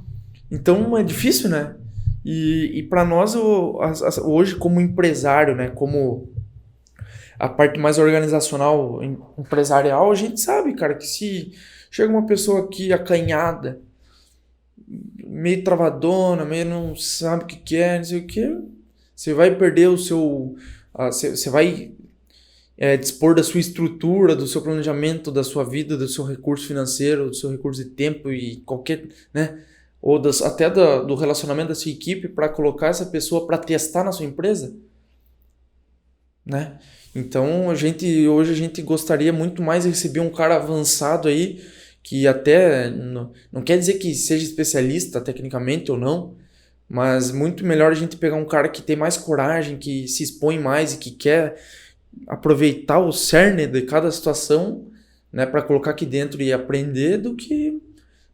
Então é difícil, né? E para nós, hoje, como empresário, né? Como a parte mais organizacional, empresarial, a gente sabe, cara, que se chega uma pessoa aqui acanhada, meio travadona, meio não sabe o que é, não sei o que, você vai perder o seu... Você vai dispor da sua estrutura, do seu planejamento, da sua vida, do seu recurso financeiro, do seu recurso de tempo e qualquer... né? Ou até do relacionamento da sua equipe para colocar essa pessoa para testar na sua empresa, né? Então, hoje a gente gostaria muito mais de receber um cara avançado aí, que até não quer dizer que seja especialista tecnicamente ou não, mas muito melhor a gente pegar um cara que tem mais coragem, que se expõe mais e que quer aproveitar o cerne de cada situação, né, para colocar aqui dentro e aprender, do que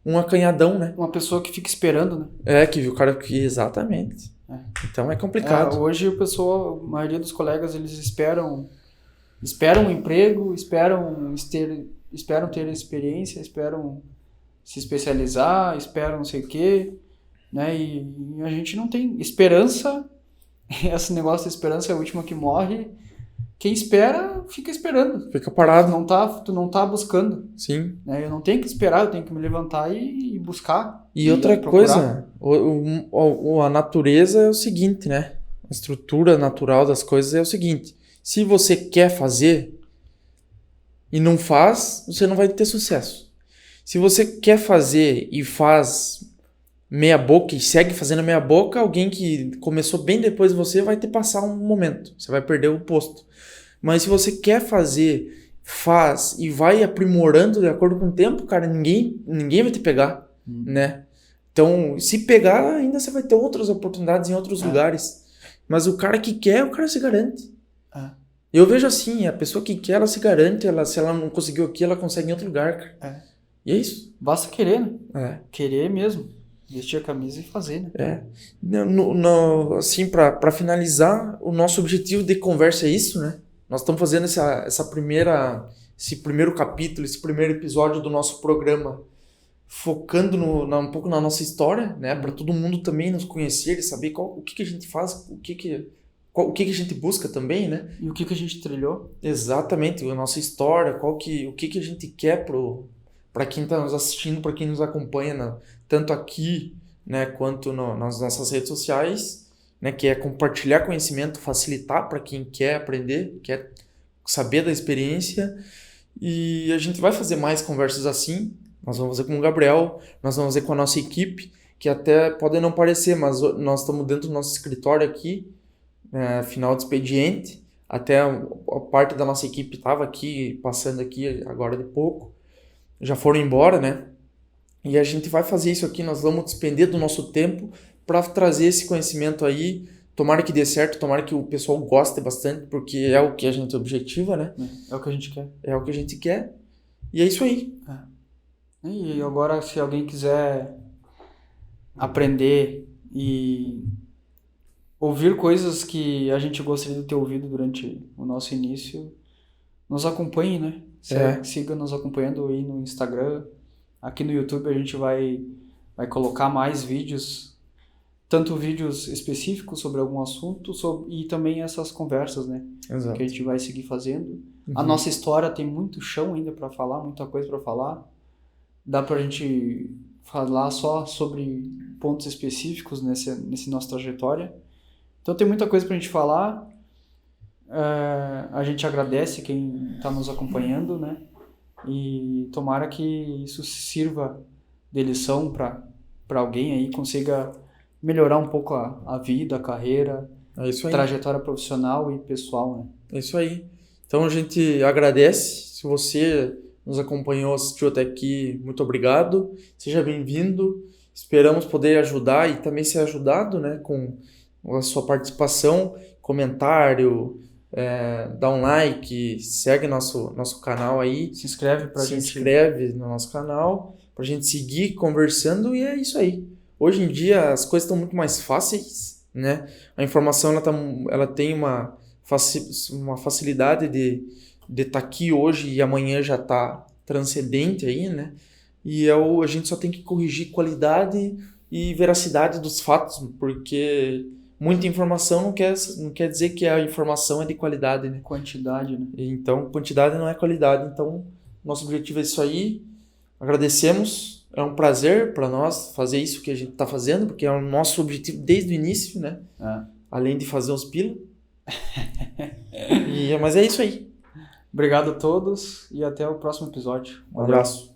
um acanhadão, né? Uma pessoa que fica esperando, né? O cara que... Exatamente. Então é complicado. Hoje a maioria dos colegas, eles esperam um emprego, esperam ter experiência, esperam se especializar, esperam não sei o quê, né? E a gente não tem esperança. Esse negócio de esperança é a última que morre. Quem espera, fica esperando. Fica parado. Tu não tá buscando. Sim. Né? Eu não tenho que esperar, eu tenho que me levantar e buscar. E outra coisa, a natureza é o seguinte, né? A estrutura natural das coisas é o seguinte. Se você quer fazer e não faz, você não vai ter sucesso. Se você quer fazer e faz meia boca e segue fazendo meia boca, alguém que começou bem depois de você vai ter que passar um momento. Você vai perder o posto. Mas se você quer fazer, faz e vai aprimorando de acordo com o tempo, cara, ninguém vai te pegar, né? Então, se pegar, ainda você vai ter outras oportunidades em outros lugares. Mas o cara que quer, o cara se garante. Eu vejo assim, a pessoa que quer, ela se garante, se ela não conseguiu aqui, ela consegue em outro lugar, cara. E é isso. Basta querer, né? Querer mesmo. Vestir a camisa e fazer, né? Assim, para finalizar, o nosso objetivo de conversa é isso, né? Nós estamos fazendo esse primeiro capítulo, esse primeiro episódio do nosso programa, focando um pouco na nossa história, né? Para todo mundo também nos conhecer e saber o que a gente faz, o que a gente busca também, né? E o que a gente trilhou. Exatamente, a nossa história, o que a gente quer para quem está nos assistindo, para quem nos acompanha, tanto aqui, né, quanto nas nossas redes sociais, né, que é compartilhar conhecimento, facilitar para quem quer aprender, quer saber da experiência. E a gente vai fazer mais conversas assim. Nós vamos fazer com o Gabriel, nós vamos fazer com a nossa equipe, que até pode não parecer, mas nós estamos dentro do nosso escritório aqui, final de expediente. Até a parte da nossa equipe estava aqui, passando aqui agora de pouco. Já foram embora, né? E a gente vai fazer isso aqui, nós vamos despender do nosso tempo para trazer esse conhecimento aí. Tomara que dê certo, tomara que o pessoal goste bastante, porque é o que a gente objetiva, né? É o que a gente quer. É o que a gente quer. E é isso aí. E agora, se alguém quiser aprender e ouvir coisas que a gente gostaria de ter ouvido durante o nosso início, nos acompanhe, né? Siga nos acompanhando aí no Instagram. Aqui no YouTube a gente vai colocar mais vídeos, tanto vídeos específicos sobre algum assunto e também essas conversas, né? Exato. Que a gente vai seguir fazendo. A nossa história tem muito chão ainda para falar, muita coisa para falar. Dá pra gente falar só sobre pontos específicos nessa nossa trajetória, Então tem muita coisa pra gente falar. A gente agradece quem está nos acompanhando, né? E tomara que isso sirva de lição para alguém aí, consiga melhorar um pouco a vida, a carreira, É isso aí. trajetória profissional e pessoal, né? É isso aí. Então a gente agradece. Se você nos acompanhou, assistiu até aqui, muito obrigado. Seja bem-vindo. Esperamos poder ajudar e também ser ajudado, né, com a sua participação, comentário, dá um like, segue nosso canal aí. Se inscreve pra Se gente. inscreve no nosso canal pra gente seguir conversando e é isso aí. Hoje em dia as coisas estão muito mais fáceis, né? A informação ela tem uma facilidade de estar aqui hoje e amanhã já tá transcendente aí, né? E a gente só tem que corrigir qualidade e veracidade dos fatos, porque muita informação não quer dizer que a informação é de qualidade, né? Quantidade, né? Então, quantidade não é qualidade. Então, nosso objetivo é isso aí. Agradecemos. É um prazer para nós fazer isso que a gente está fazendo, porque é o nosso objetivo desde o início, né? Além de fazer uns pila. Mas é isso aí. Obrigado a todos e até o próximo episódio. Um abraço.